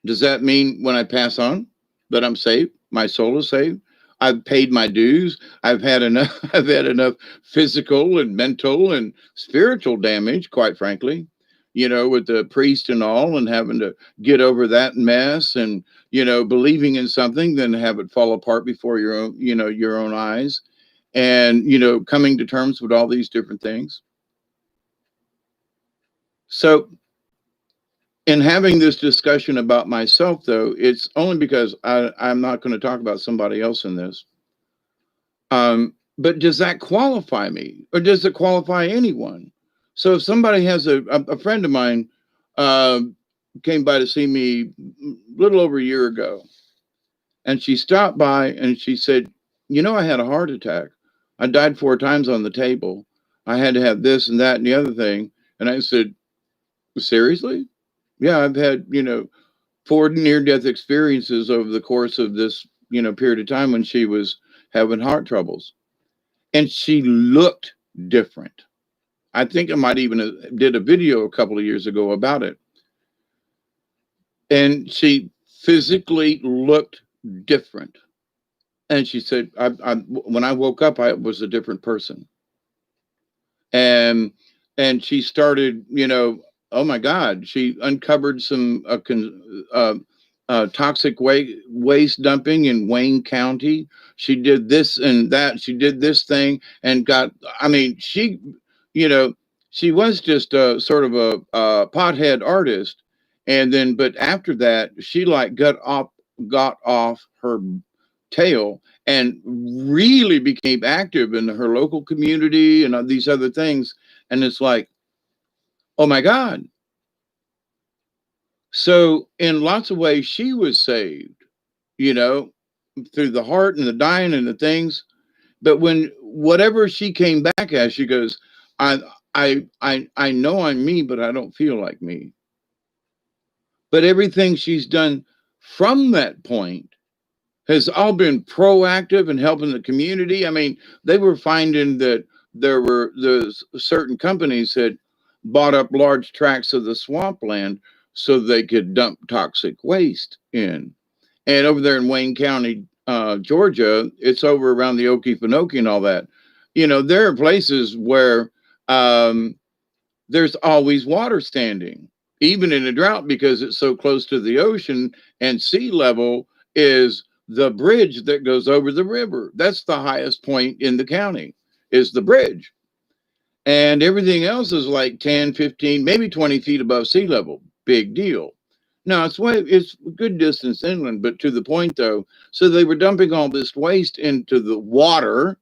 Does that mean when I pass on that I'm saved? My soul is saved? I've paid my dues. I've had enough. I've had enough physical and mental and spiritual damage, quite frankly, with the priest and all, and having to get over that mess, and believing in something, then have it fall apart before your own, your own eyes, and coming to terms with all these different things. So, in having this discussion about myself, though, it's only because I'm not going to talk about somebody else in this. But does that qualify me, or does it qualify anyone? So if somebody has a friend of mine came by to see me a little over a year ago, and she stopped by and she said, I had a heart attack. I died 4 times on the table. I had to have this and that and the other thing. And I said, seriously? Yeah, I've had, 4 near-death experiences over the course of this, period of time when she was having heart troubles. And she looked different. I think I might even did a video a couple of years ago about it. And she physically looked different. And she said, when I woke up, I was a different person. And she started, oh my God, she uncovered some toxic waste dumping in Wayne County. She did this and that. She did this thing and she, she was just a sort of a pothead artist. And then, but after that, she like got off her tail and really became active in her local community and these other things. And it's like, oh my God. So in lots of ways, she was saved, through the heart and the dying and the things. But when whatever she came back as, she goes, I know I'm me, but I don't feel like me. But everything she's done from that point has all been proactive and helping the community. I mean, they were finding that there's certain companies that bought up large tracts of the swampland so they could dump toxic waste in. And over there in Wayne County, Georgia, it's over around the Okefenokee and all that. There are places where there's always water standing, even in a drought, because it's so close to the ocean, and sea level is the bridge that goes over the river. That's the highest point in the county, is the bridge. And everything else is like 10, 15, maybe 20 feet above sea level. Big deal. No, it's a good distance inland, but to the point though. So they were dumping all this waste into the water,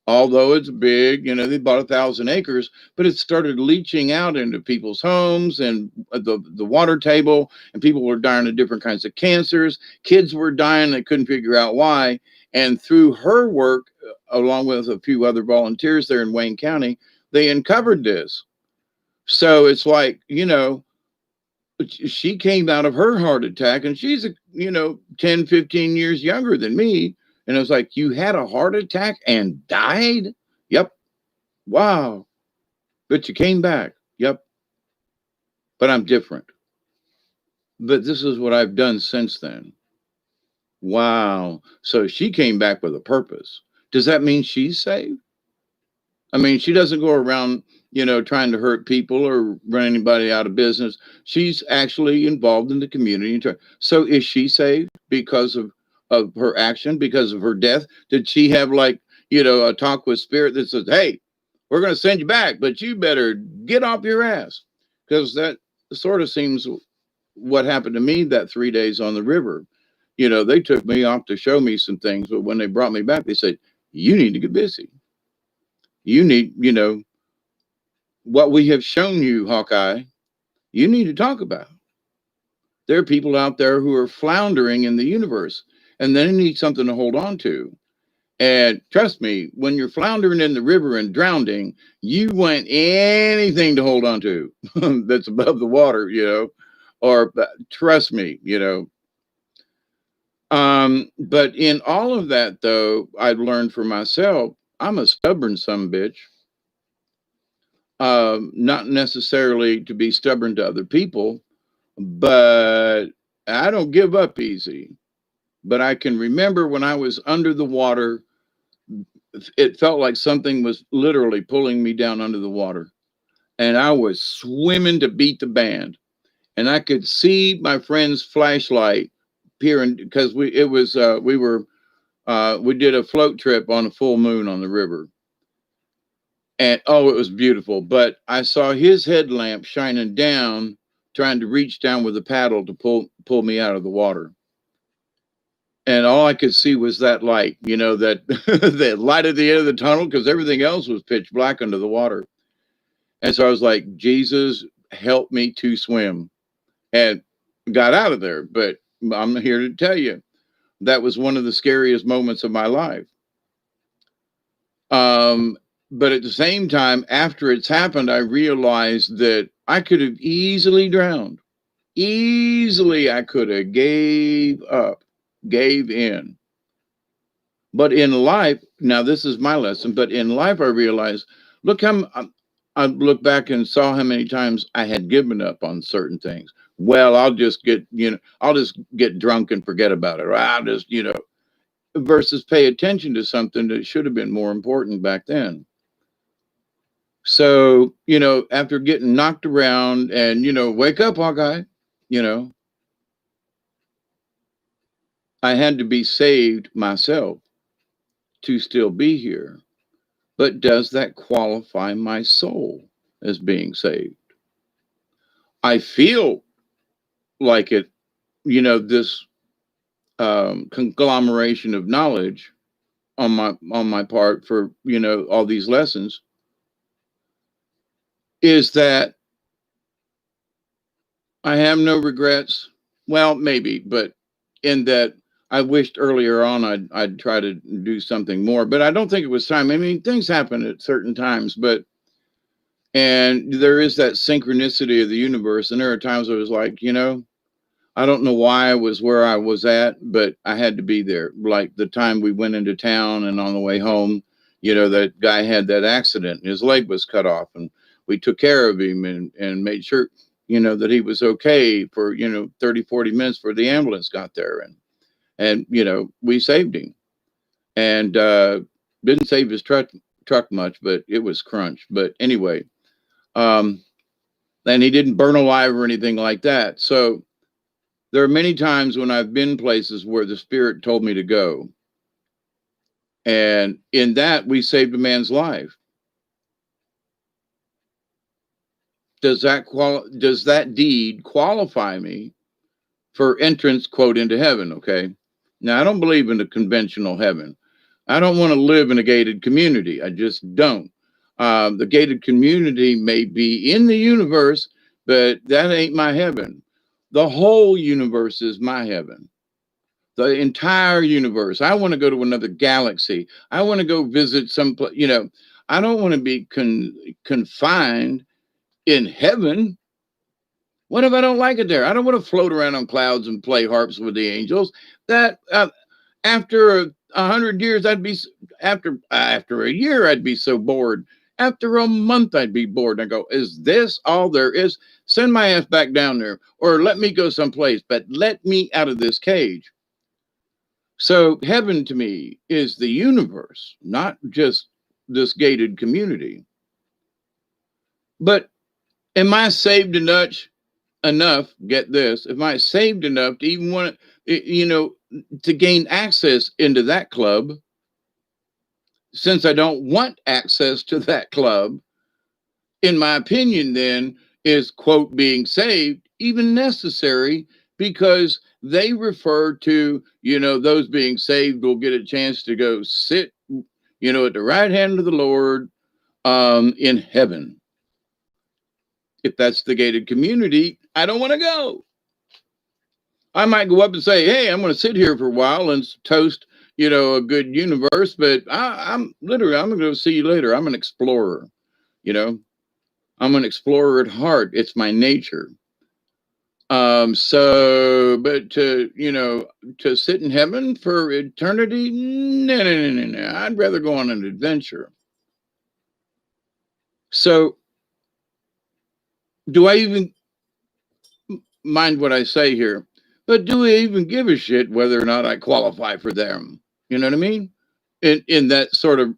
although it's big, they bought 1,000 acres, but it started leaching out into people's homes and the water table, and people were dying of different kinds of cancers. Kids were dying, they couldn't figure out why. And through her work, along with a few other volunteers there in Wayne County, they uncovered this. So it's like, she came out of her heart attack, and she's 10, 15 years younger than me. And I was like, you had a heart attack and died? Yep. Wow. But you came back. Yep. But I'm different. But this is what I've done since then. Wow. So she came back with a purpose. Does that mean she's saved? I mean, she doesn't go around, trying to hurt people or run anybody out of business. She's actually involved in the community. So is she saved because of her action, because of her death? Did she have a talk with spirit that says, hey, we're going to send you back, but you better get off your ass? Because that sort of seems what happened to me that 3 days on the river. They took me off to show me some things, but when they brought me back, they said, you need to get busy. You need, what we have shown you, Hawkeye, you need to talk about. There are people out there who are floundering in the universe, and they need something to hold on to. And trust me, when you're floundering in the river and drowning, you want anything to hold on to that's above the water, or trust me, But in all of that, though, I've learned for myself, I'm a stubborn son bitch. Not necessarily to be stubborn to other people, but I don't give up easy. But I can remember when I was under the water, it felt like something was literally pulling me down under the water. And I was swimming to beat the band. And I could see my friend's flashlight peering, because we did a float trip on a full moon on the river. And oh, it was beautiful. But I saw his headlamp shining down, trying to reach down with a paddle to pull me out of the water. And all I could see was that light, that that light at the end of the tunnel, because everything else was pitch black under the water. And so I was like, Jesus, help me to swim, and got out of there. But I'm here to tell you, that was one of the scariest moments of my life. But at the same time, after it's happened, I realized that I could have easily drowned. Easily, I could have gave up, gave in. But in life, now this is my lesson, but in life, I realized, look how I look back and saw how many times I had given up on certain things. Well, I'll just get drunk and forget about it. Or I'll just, versus pay attention to something that should have been more important back then. So, after getting knocked around and, wake up, Hawkeye, I had to be saved myself to still be here. But does that qualify my soul as being saved? I feel like it, this conglomeration of knowledge on my part for, all these lessons, is that I have no regrets. Well, maybe, but in that I wished earlier on I'd try to do something more, but I don't think it was time. I mean, things happen at certain times, and there is that synchronicity of the universe. And there are times I was like, I don't know why I was where I was at, but I had to be there. Like the time we went into town and on the way home, that guy had that accident and his leg was cut off, and we took care of him and made sure, that he was okay for, 30, 40 minutes before the ambulance got there. And, we saved him, and, didn't save his truck much, but it was crunch. But anyway, and he didn't burn alive or anything like that. So there are many times when I've been places where the Spirit told me to go. And in that, we saved a man's life. Does that deed qualify me for entrance, quote, into heaven. Okay. Now, I don't believe in a conventional heaven. I don't want to live in a gated community. I just don't. The gated community may be in the universe, but that ain't my heaven. The whole universe is my heaven. The entire universe. I want to go to another galaxy. I want to go visit some, I don't want to be confined in heaven. What if I don't like it there? I don't want to float around on clouds and play harps with the angels. That after 100 years, after a year, I'd be so bored. After a month, I'd be bored. And I go, is this all there is? Send my ass back down there, or let me go someplace, but let me out of this cage. So heaven to me is the universe, not just this gated community. But am I saved enough, get this, am I saved enough to even want to, to gain access into that club? Since I don't want access to that club, in my opinion, then is, quote, being saved even necessary, because they refer to, those being saved will get a chance to go sit, at the right hand of the Lord in heaven. If that's the gated community, I don't want to go. I might go up and say, hey, I'm going to sit here for a while and toast, a good universe, but I'm going to go see you later. I'm an explorer, I'm an explorer at heart. It's my nature. But to sit in heaven for eternity, no. I'd rather go on an adventure. So do I even mind what I say here? But do we even give a shit whether or not I qualify for them? You know what I mean? In that sort of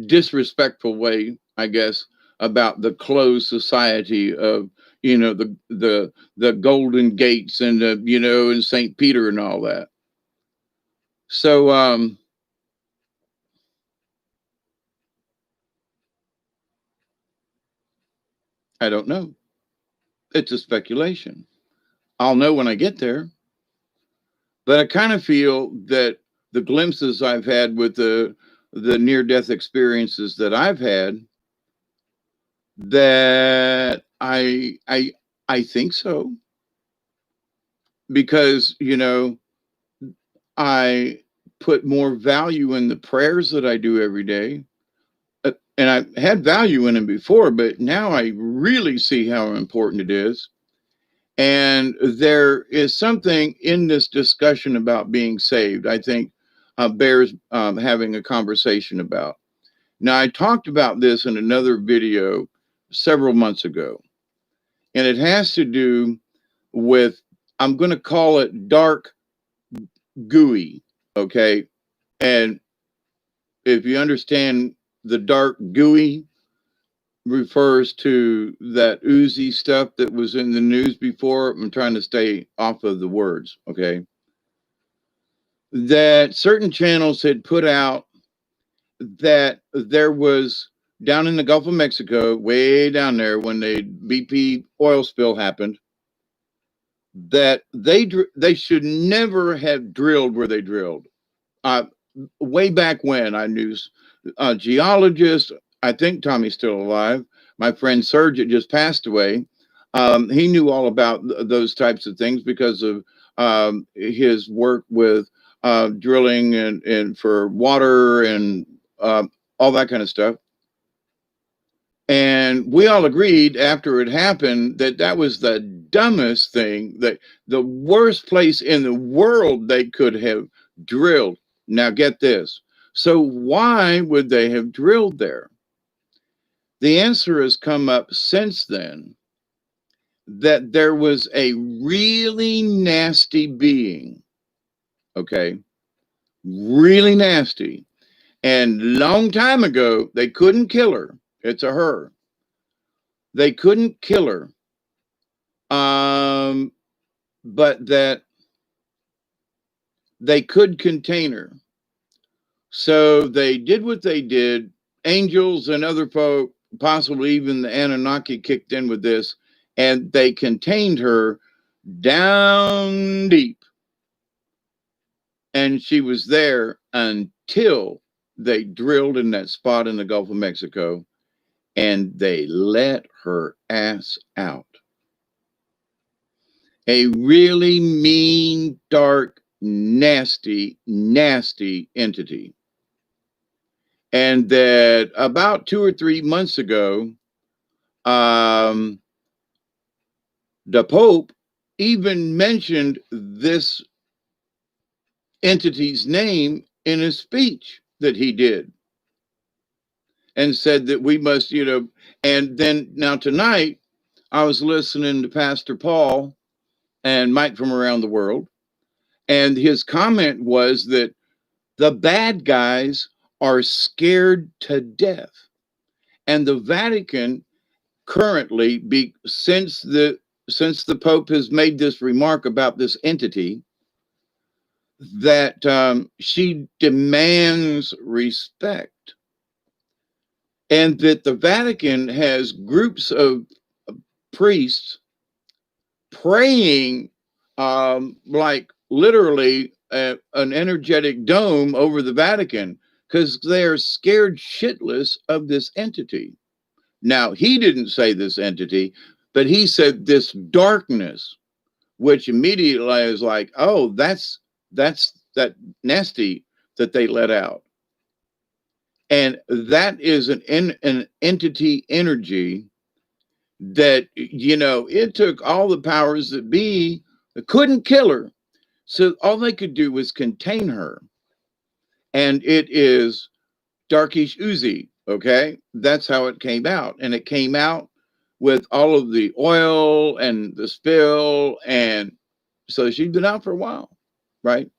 disrespectful way, I guess, about the closed society of, the Golden Gates and and St. Peter and all that. So I don't know. It's a speculation. I'll know when I get there. But I kind of feel that the glimpses I've had with the near-death experiences that I've had, that I think so. Because, I put more value in the prayers that I do every day. And I had value in them before, but now I really see how important it is. And there is something in this discussion about being saved, I think, bears having a conversation about. Now, I talked about this in another video several months ago, and it has to do with, I'm going to call it dark gooey, okay? And if you understand, the dark gooey refers to that oozy stuff that was in the news before. I'm trying to stay off of the words, okay? That certain channels had put out that there was, down in the Gulf of Mexico, way down there when the BP oil spill happened, that they should never have drilled where they drilled. Way back when, I knew geologists. I think Tommy's still alive. My friend Serge just passed away. He knew all about those types of things because of his work with drilling and for water and all that kind of stuff. And we all agreed after it happened that that was the dumbest thing, that the worst place in the world they could have drilled. Now get this. So why would they have drilled there? The answer has come up since then, that there was a really nasty being, okay? Really nasty. And long time ago, they couldn't kill her. It's a her. They couldn't kill her. But that they could contain her. So they did what they did. Angels and other folk, possibly even the Anunnaki, kicked in with this, and they contained her down deep. And she was there until they drilled in that spot in the Gulf of Mexico and they let her ass out. A really mean, dark, nasty, nasty entity. And that about 2 or 3 months ago, the Pope even mentioned this entity's name in a speech that he did and said that we must, and then now tonight I was listening to Pastor Paul and Mike from Around the World, and his comment was that the bad guys are scared to death. And the Vatican currently, since the Pope has made this remark about this entity, that she demands respect, and that the Vatican has groups of priests praying like literally an energetic dome over the Vatican because they're scared shitless of this entity. Now, he didn't say this entity, but he said this darkness, which immediately is like, oh, that's that nasty that they let out. And that is an entity energy that, it took all the powers that be, couldn't kill her. So all they could do was contain her. And it is Darkish Uzi, okay? That's how it came out. And it came out with all of the oil and the spill. And so she'd been out for a while, right?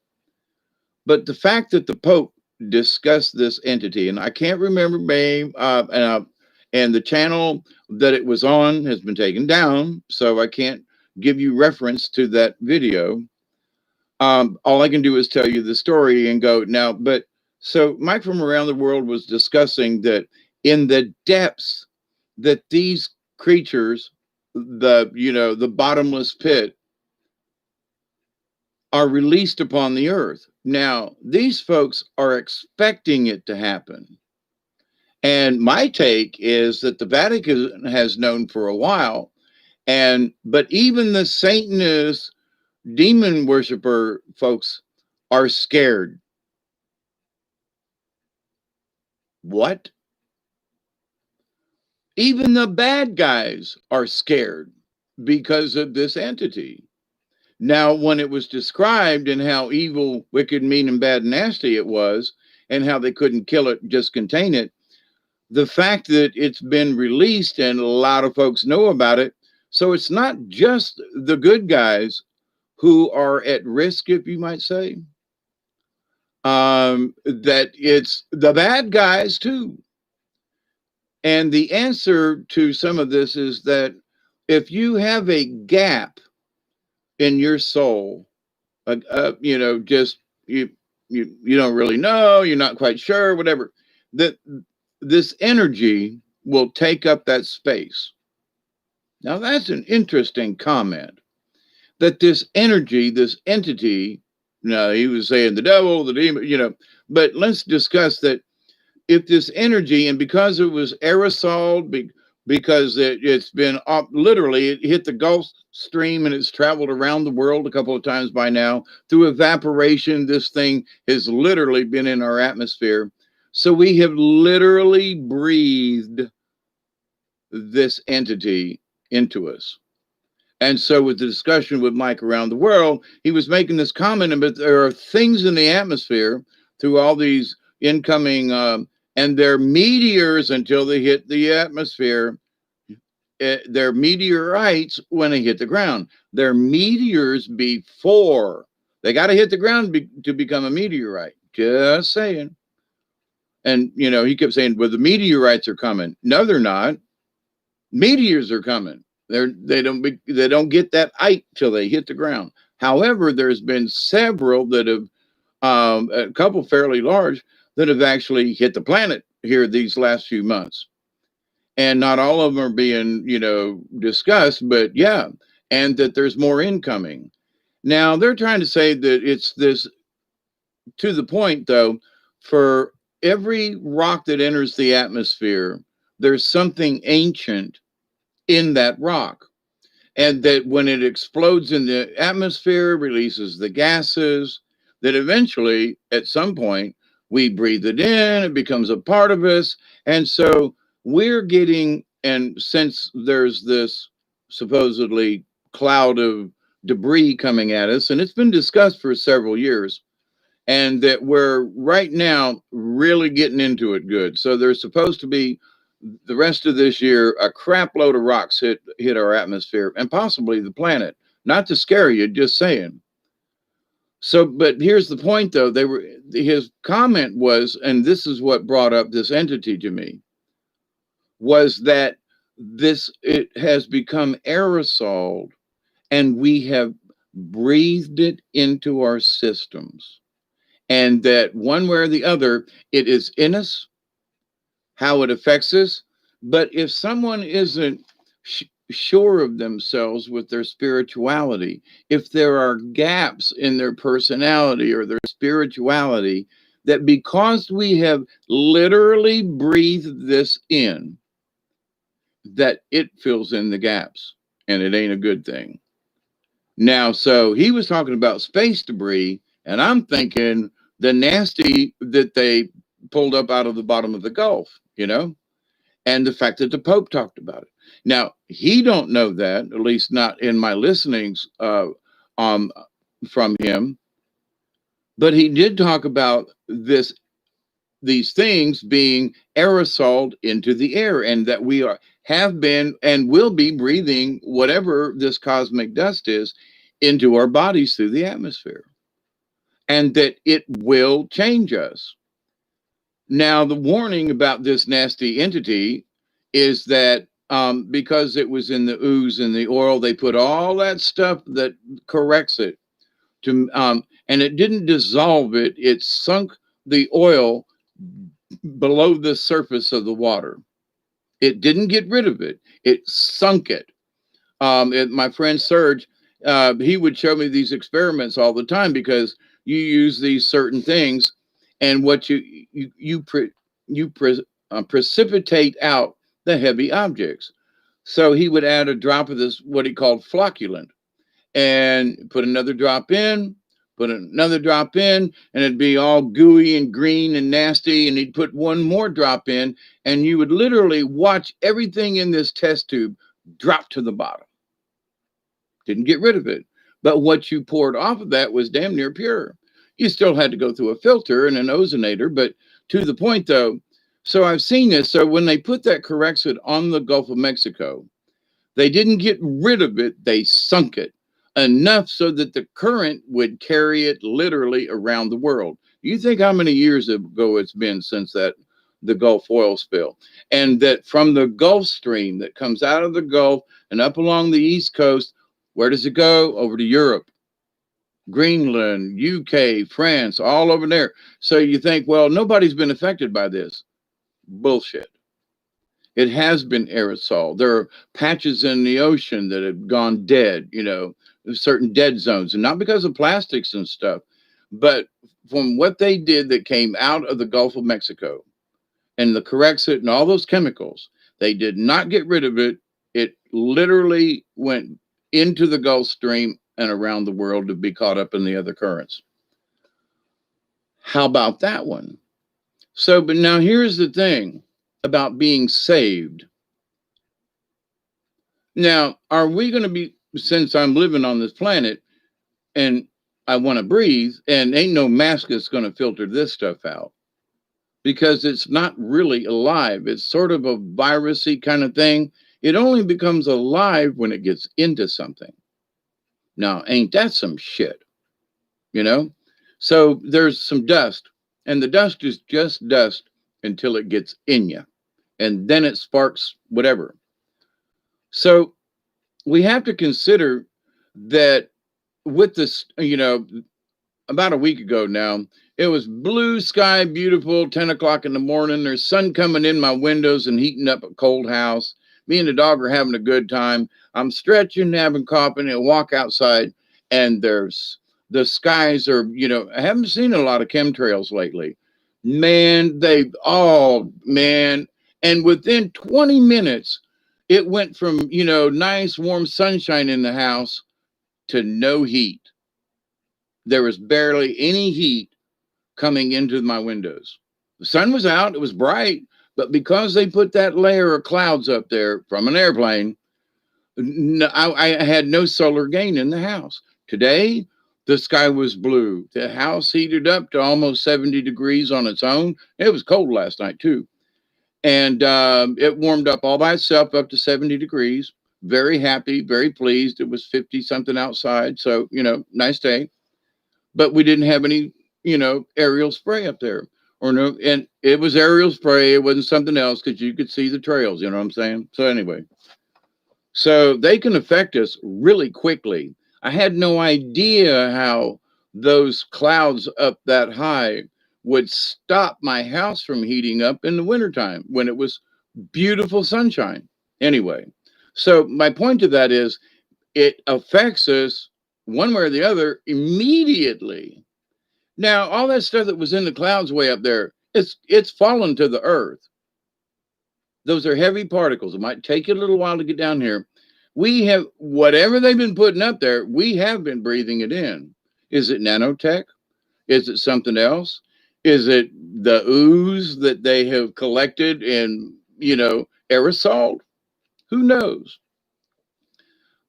But the fact that the Pope discussed this entity, and I can't remember name, and the channel that it was on has been taken down, so I can't give you reference to that video. All I can do is tell you the story and go now. But so Mike from Around the World was discussing that in the depths that these creatures, the bottomless pit, are released upon the earth. Now, these folks are expecting it to happen. And my take is that the Vatican has known for a while, but even the Satanist demon worshiper folks are scared. What? Even the bad guys are scared because of this entity. Now, when it was described and how evil, wicked, mean, and bad, and nasty it was, and how they couldn't kill it, just contain it, the fact that it's been released and a lot of folks know about it. So it's not just the good guys who are at risk, if you might say, that it's the bad guys too. And the answer to some of this is that if you have a gap in your soul, just you don't really know, you're not quite sure, whatever, that this energy will take up that space. Now that's an interesting comment, that this energy, this entity, now he was saying the devil, the demon, but let's discuss that if this energy, and because it was aerosol, because it's been literally, it hit the Gulf Stream and it's traveled around the world a couple of times by now through evaporation. This thing has literally been in our atmosphere. So we have literally breathed this entity into us. And so with the discussion with Mike Around the World, he was making this comment, but there are things in the atmosphere through all these incoming, and they're meteors until they hit the atmosphere. They're meteorites when they hit the ground. They're meteors before. They got to hit the ground to become a meteorite. Just saying. And, he kept saying, well, the meteorites are coming. No, they're not. Meteors are coming. They don't get that height till they hit the ground. However, there's been several that have, a couple fairly large, that have actually hit the planet here these last few months. And not all of them are being, discussed, but yeah. and that there's more incoming. Now, they're trying to say that it's this, to the point though, for every rock that enters the atmosphere, there's something ancient in that rock. And that when it explodes in the atmosphere, releases the gases, that eventually, at some point, we breathe it in, it becomes a part of us. And so we're getting, and since there's this supposedly cloud of debris coming at us, and it's been discussed for several years, and that we're right now really getting into it good. So there's supposed to be the rest of this year a crap load of rocks hit our atmosphere and possibly the planet. Not to scare you, just saying. So, but here's the point though. His comment was, and this is what brought up this entity to me, was that it has become aerosoled and we have breathed it into our systems. And that one way or the other, it is in us, how it affects us. But if someone isn't sure of themselves with their spirituality, if there are gaps in their personality or their spirituality, that because we have literally breathed this in, that it fills in the gaps, and it ain't a good thing. Now, so he was talking about space debris, and I'm thinking the nasty that they pulled up out of the bottom of the Gulf, and the fact that the Pope talked about it. Now, he don't know that, at least not in my listenings from him, but he did talk about these things being aerosoled into the air, and that we have been and will be breathing whatever this cosmic dust is into our bodies through the atmosphere, and that it will change us. Now, the warning about this nasty entity is that because it was in the ooze and the oil, they put all that stuff that corrects it and it didn't dissolve it. It sunk the oil below the surface of the water. It didn't get rid of it. It sunk it. My friend Serge, he would show me these experiments all the time, because you use these certain things, and what you precipitate out the heavy objects. So he would add a drop of this, what he called flocculant, and put another drop in, put another drop in, and it'd be all gooey and green and nasty. And he'd put one more drop in, and you would literally watch everything in this test tube drop to the bottom. Didn't get rid of it. But what you poured off of that was damn near pure. You still had to go through a filter and an ozonator, but to the point though, so I've seen this. So when they put that Corexit on the Gulf of Mexico, they didn't get rid of it, they sunk it enough so that the current would carry it literally around the world. You think how many years ago it's been since the Gulf oil spill, and that from the Gulf Stream that comes out of the Gulf and up along the East Coast, where does it go? Over to Europe, Greenland, UK, France, all over there. So you think, well, nobody's been affected by this. Bullshit. It has been aerosol. There are patches in the ocean that have gone dead, certain dead zones, and not because of plastics and stuff, but from what they did that came out of the Gulf of Mexico and the Corexit and all those chemicals, they did not get rid of it. It literally went into the Gulf Stream and around the world to be caught up in the other currents. How about that one? So, but now here's the thing about being saved. Now, are we going to be, since I'm living on this planet and I want to breathe, and ain't no mask that's going to filter this stuff out, because it's not really alive. It's sort of a virusy kind of thing. It only becomes alive when it gets into something. Now, ain't that some shit? So there's some dust, and the dust is just dust until it gets in you, and then it sparks whatever. So we have to consider that with this, about a week ago now, it was blue sky, beautiful, 10 o'clock in the morning. There's sun coming in my windows and heating up a cold house. Me and the dog are having a good time. I'm stretching, having coffee, and I walk outside, and the skies are, I haven't seen a lot of chemtrails lately. Man, man. And within 20 minutes, it went from, nice warm sunshine in the house to no heat. There was barely any heat coming into my windows. The sun was out, it was bright, but because they put that layer of clouds up there from an airplane, no, I had no solar gain in the house. Today, the sky was blue. The house heated up to almost 70 degrees on its own. It was cold last night, too. And it warmed up all by itself up to 70 degrees. Very happy, very pleased. It was 50 something outside. So, nice day. But we didn't have any, aerial spray up there. Or no, and it was aerial spray. It wasn't something else because you could see the trails. You know what I'm saying? So anyway, so they can affect us really quickly. I had no idea how those clouds up that high would stop my house from heating up in the wintertime when it was beautiful sunshine. Anyway, so my point to that is it affects us one way or the other immediately. Now, all that stuff that was in the clouds way up there, it's fallen to the earth. Those are heavy particles. It might take you a little while to get down here. We have whatever they've been putting up there, we have been breathing it in. Is it nanotech? Is it something else? Is it the ooze that they have collected in, aerosol? Who knows?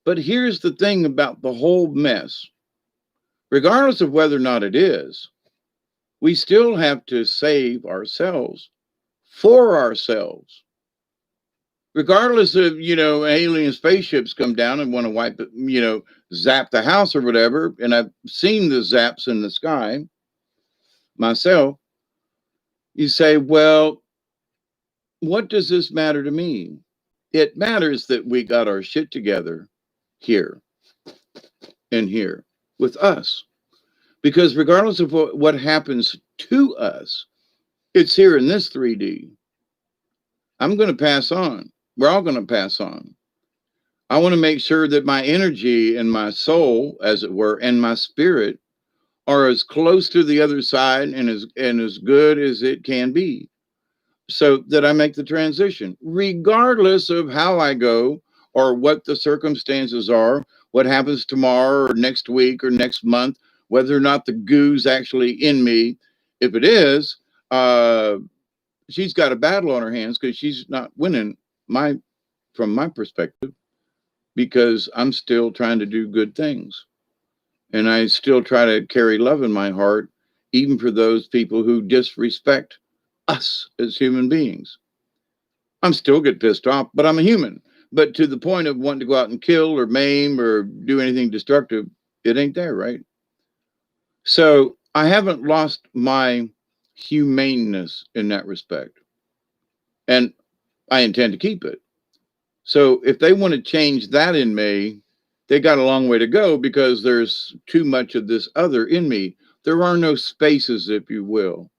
But here's the thing about the whole mess. Regardless of whether or not it is, we still have to save ourselves for ourselves. Regardless of, alien spaceships come down and want to wipe it, zap the house or whatever. And I've seen the zaps in the sky myself. You say, well, what does this matter to me? It matters that we got our shit together here and here with us. Because regardless of what happens to us, it's here in this 3D. I'm going to pass on. We're all going to pass on. I want to make sure that my energy and my soul, as it were, and my spirit are as close to the other side and as good as it can be, so that I make the transition, regardless of how I go or what the circumstances are, what happens tomorrow or next week or next month, whether or not the goo's actually in me. If it is, she's got a battle on her hands because she's not winning from my perspective, because I'm still trying to do good things. And I still try to carry love in my heart, even for those people who disrespect us as human beings. I'm still get pissed off, but I'm a human. But to the point of wanting to go out and kill or maim or do anything destructive, it ain't there, right? So I haven't lost my humaneness in that respect. And I intend to keep it. So if they want to change that in me, they got a long way to go, because there's too much of this other in me. There are no spaces, if you will.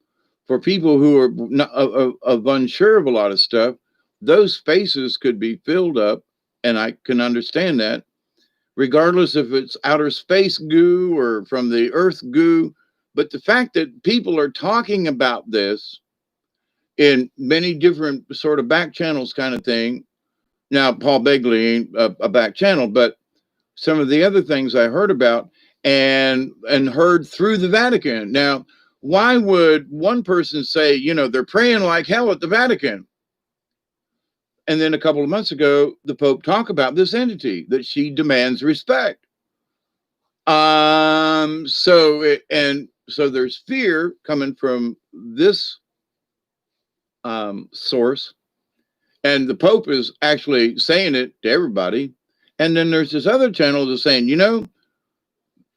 For people who are not, of unsure of a lot of stuff, those spaces could be filled up, and I can understand that, regardless if it's outer space goo or from the earth goo. But the fact that people are talking about this in many different sort of back channels kind of thing. Now, Paul Begley ain't a back channel, but some of the other things I heard about and heard through the Vatican. Now, why would one person say, they're praying like hell at the Vatican? And then a couple of months ago, the Pope talked about this entity that she demands respect. So there's fear coming from this source, and the Pope is actually saying it to everybody. And then there's this other channel that's saying,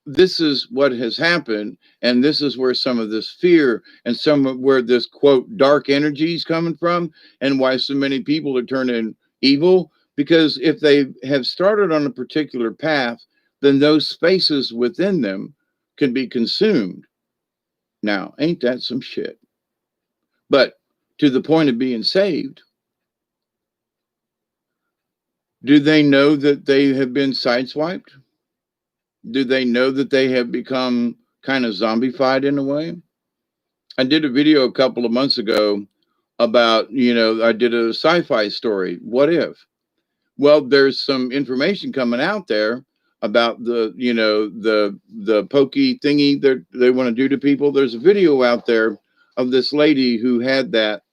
this is what has happened, and this is where some of this fear and some of where this quote dark energy is coming from, and why so many people are turning evil. Because if they have started on a particular path, then those spaces within them can be consumed. Now, ain't that some shit? But to the point of being saved, Do they know that they have been sideswiped? Do they know that they have become kind of zombified in a way? I did a video a couple of months ago about, I did a sci-fi story. What if? Well, there's some information coming out there about the pokey thingy that they want to do to people. There's a video out there of this lady who had that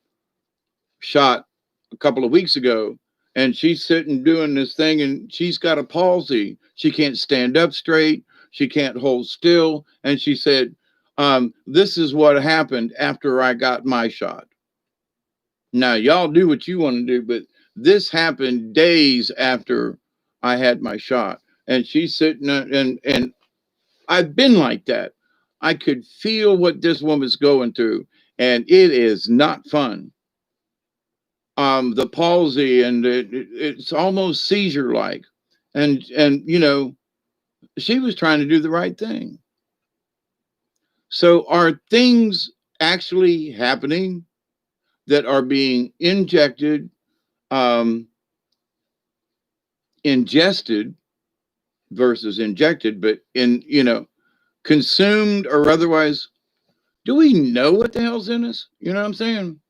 shot a couple of weeks ago, and she's sitting doing this thing, and she's got a palsy. She can't stand up straight. She can't hold still. And she said, this is what happened after I got my shot. Now, y'all do what you want to do, but this happened days after I had my shot. And she's sitting and I've been like that. I could feel what this woman's going through, and it is not fun. The palsy, and it's almost seizure like. And she was trying to do the right thing. So are things actually happening that are being injected, ingested versus injected, but consumed or otherwise? Do we know what the hell's in us? You know what I'm saying?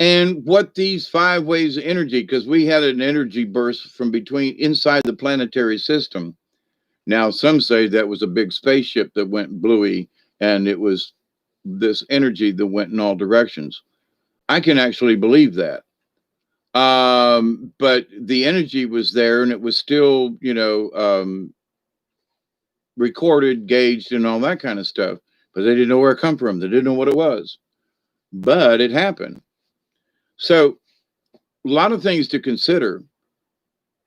And what these 5 waves of energy, because we had an energy burst from inside the planetary system. Now, some say that was a big spaceship that went bluey, and it was this energy that went in all directions. I can actually believe that. But the energy was there, and it was still, recorded, gauged, and all that kind of stuff. But they didn't know where it come from. They didn't know what it was. But it happened. So a lot of things to consider.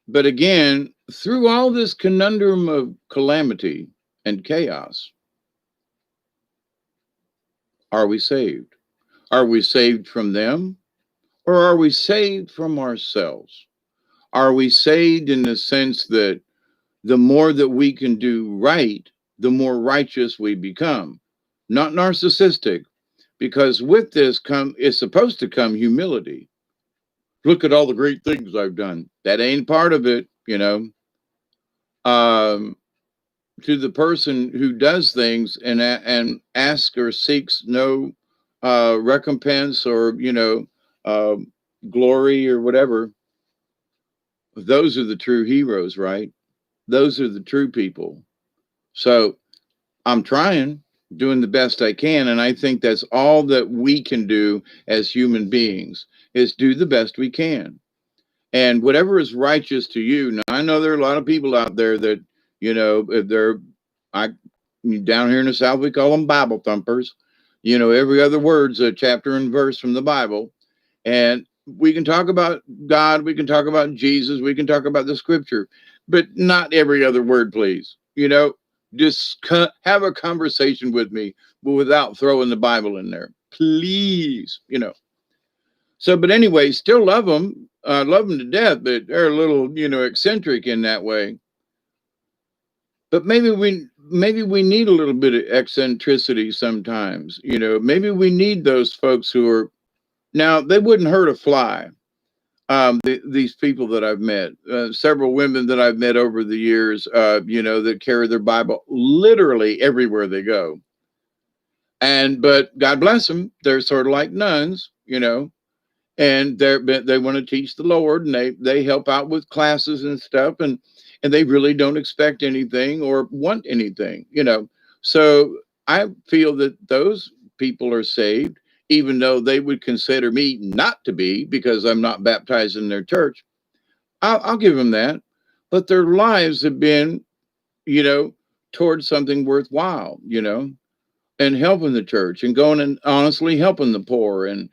But again, through all this conundrum of calamity and chaos, are we saved? Are we saved from them? Or are we saved from ourselves? Are we saved in the sense that the more that we can do right, the more righteous we become? Not narcissistic, because with this is supposed to come humility. Look at all the great things I've done. That ain't part of it, to the person who does things and asks or seeks no recompense or glory or whatever. Those are the true heroes, right? Those are the true people. So I'm doing the best I can, and I think that's all that we can do as human beings, is do the best we can. And whatever is righteous to you. Now, I know there are a lot of people out there that, down here in the South, we call them Bible thumpers. Every other word's a chapter and verse from the Bible. And we can talk about God, we can talk about Jesus, we can talk about the scripture, but not every other word, please. Just have a conversation with me, but without throwing the Bible in there, please. So, but anyway, still love them to death, but they're a little, eccentric in that way. But maybe we need a little bit of eccentricity sometimes. Maybe we need those folks who are, now they wouldn't hurt a fly. These people that I've met, several women that I've met over the years, that carry their Bible literally everywhere they go. But God bless them, they're sort of like nuns, and they want to teach the Lord, and they help out with classes and stuff, and they really don't expect anything or want anything, So I feel that those people are saved, even though they would consider me not to be, because I'm not baptized in their church. I'll give them that. But their lives have been, towards something worthwhile, and helping the church and going and honestly helping the poor and,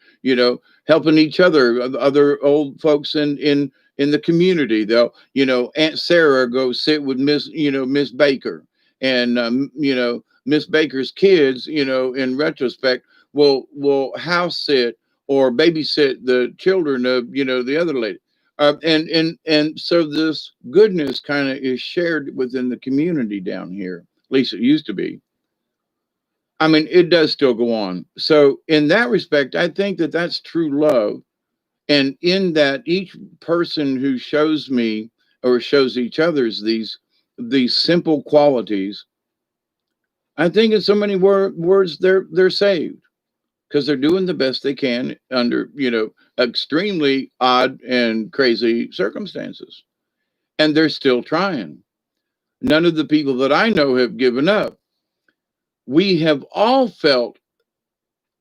helping each other old folks in the community. They'll, Aunt Sarah go sit with Miss Baker, and, Miss Baker's kids, in retrospect, will house sit or babysit the children of, the other lady. And so this goodness kind of is shared within the community down here. At least it used to be. I mean, it does still go on. So in that respect, I think that that's true love. And in that, each person who shows me or shows each other's these simple qualities, I think in so many words they're saved because they're doing the best they can under, extremely odd and crazy circumstances, and they're still trying. None of the people that I know have given up. We have all felt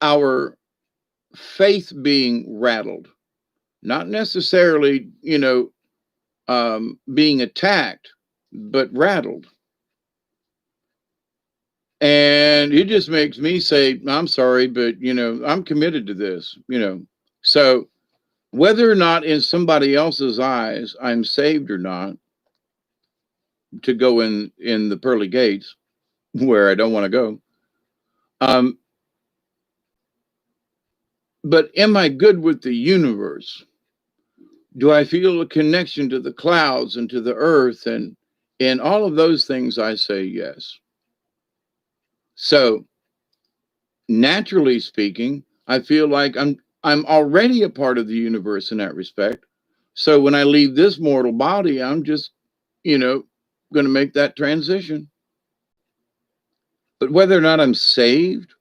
our faith being rattled, not necessarily, being attacked, but rattled. And it just makes me say, I'm sorry, but, I'm committed to this. So whether or not in somebody else's eyes I'm saved or not, to go in the pearly gates where I don't want to go. But am I good with the universe? Do I feel a connection to the clouds and to the earth and all of those things? I say yes. So naturally speaking, I feel like I'm already a part of the universe in that respect. So when I leave this mortal body, I'm just, going to make that transition. But whether or not I'm saved,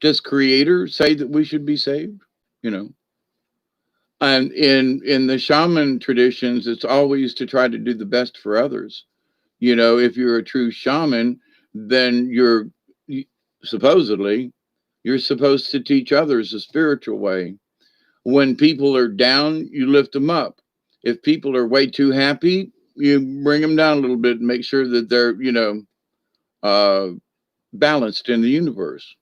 does Creator say that we should be saved? And in the shaman traditions, it's always to try to do the best for others. If you're a true shaman, then supposedly you're supposed to teach others a spiritual way. When people are down, you lift them up. If people are way too happy, you bring them down a little bit and make sure that they're, balanced in the universe.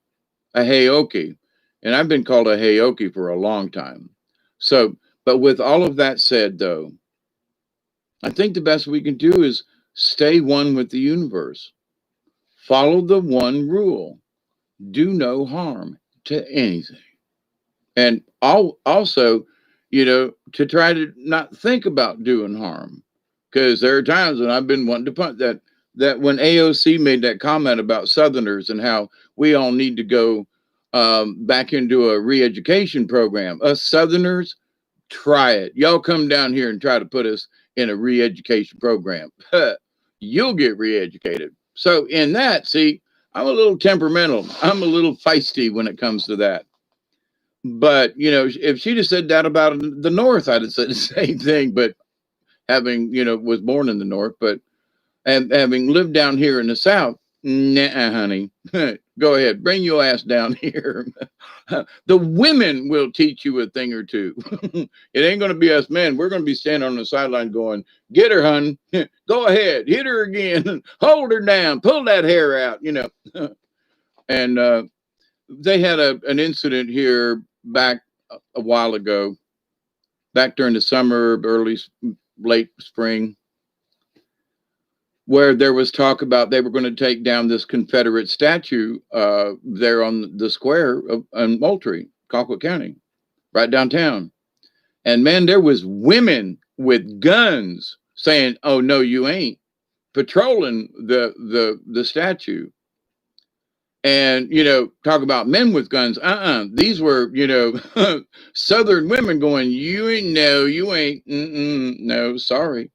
A Heoki. And I've been called a Heoki for a long time. So, but with all of that said, though, I think the best we can do is stay one with the universe. Follow the one rule: do no harm to anything. And also, to try to not think about doing harm. Because there are times when I've been wanting to punt that when AOC made that comment about Southerners and how we all need to go back into a re-education program. Us Southerners, try it. Y'all come down here and try to put us in a re-education program. You'll get re-educated. So in that, see, I'm a little temperamental. I'm a little feisty when it comes to that. But, if she'd have said that about the North, I'd have said the same thing. But having, was born in the North, but and having lived down here in the South, nah, honey, go ahead, bring your ass down here. The women will teach you a thing or two. It ain't going to be us men. We're going to be standing on the sideline going, get her, hun. Go ahead, hit her again. Hold her down. Pull that hair out, And they had an incident here back a while ago, back during the summer, late spring, where there was talk about they were going to take down this Confederate statue there on the square in Moultrie, Colquitt County, right downtown. And man, there was women with guns saying, "Oh no, you ain't," patrolling the statue. And talk about men with guns. These were Southern women going, "You ain't, no, you ain't, no, sorry."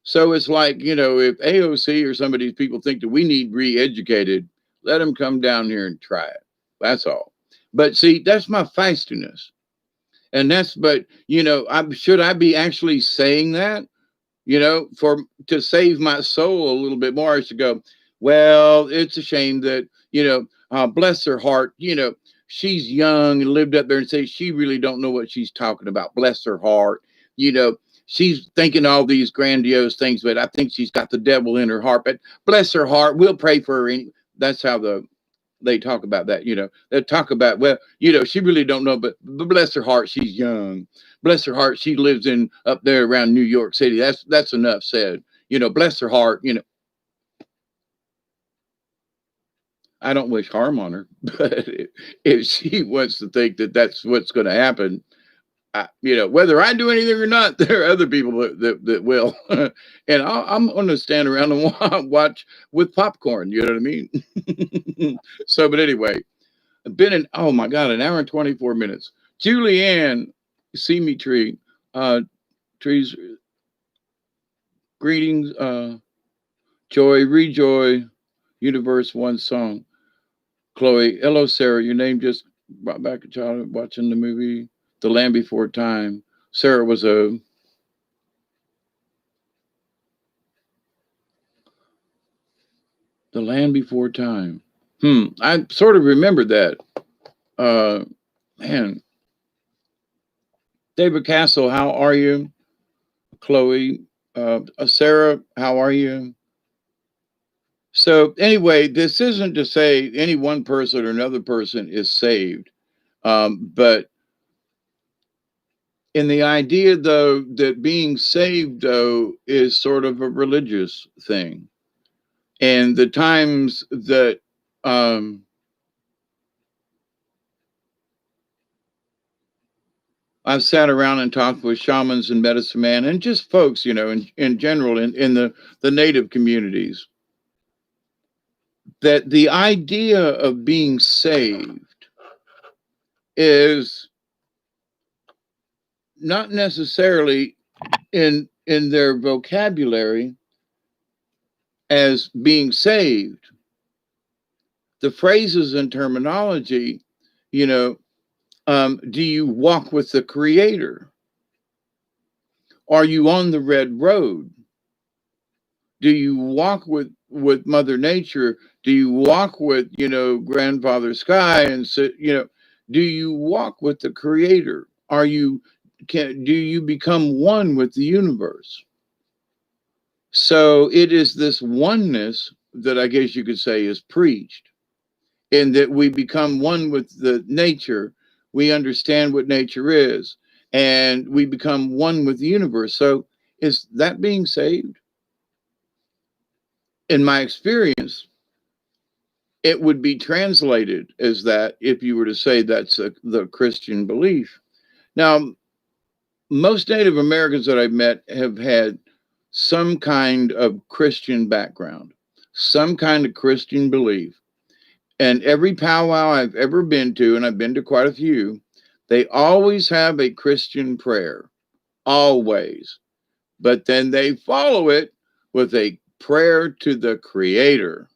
So it's like, if AOC or some of these people think that we need re-educated, let them come down here and try it. That's all. But see, that's my feistiness. And should I be actually saying that, to save my soul a little bit more? I should go, well, it's a shame that, bless her heart, she's young and lived up there, and say she really don't know what she's talking about. Bless her heart. She's thinking all these grandiose things, but I think she's got the devil in her heart. But bless her heart, we'll pray for her. That's how they talk about that. They talk about, well, she really don't know, but bless her heart, she's young. Bless her heart, she lives up there around New York City. That's enough said. Bless her heart. I don't wish harm on her, but if she wants to think that that's what's going to happen, whether I do anything or not, there are other people that will. And I'm going to stand around and watch with popcorn. You know what I mean? So, but anyway, Been in, oh my God, an hour and 24 minutes. Julianne, see me tree, trees, greetings, joy, rejoy, universe, one song. Chloe, hello, Sarah. Your name just brought back a child watching the movie The Land Before Time. Sarah was a The Land Before Time. I sort of remember that. Uh, man, David Castle, how are you? Chloe, Sarah, how are you? So anyway, this isn't to say any one person or another person is saved, but in the idea though that being saved though is sort of a religious thing, and the times that um, I've sat around and talked with shamans and medicine man and just folks, in general in the native communities, that the idea of being saved is not necessarily in their vocabulary as being saved. The phrases and terminology, you know, do you walk with the Creator? Are you on the red road? Do you walk with Mother Nature? Do you walk with Grandfather Sky? And so do you walk with the Creator? Do you become one with the universe? So it is this oneness that I guess you could say is preached, in that we become one with the nature. We understand what nature is, and we become one with the universe. So is that being saved? In my experience, it would be translated as that if you were to say that's the Christian belief. Now, most Native Americans that I've met have had some kind of Christian background, some kind of Christian belief. And every powwow I've ever been to, and I've been to quite a few, they always have a Christian prayer, always. But then they follow it with a prayer to the Creator.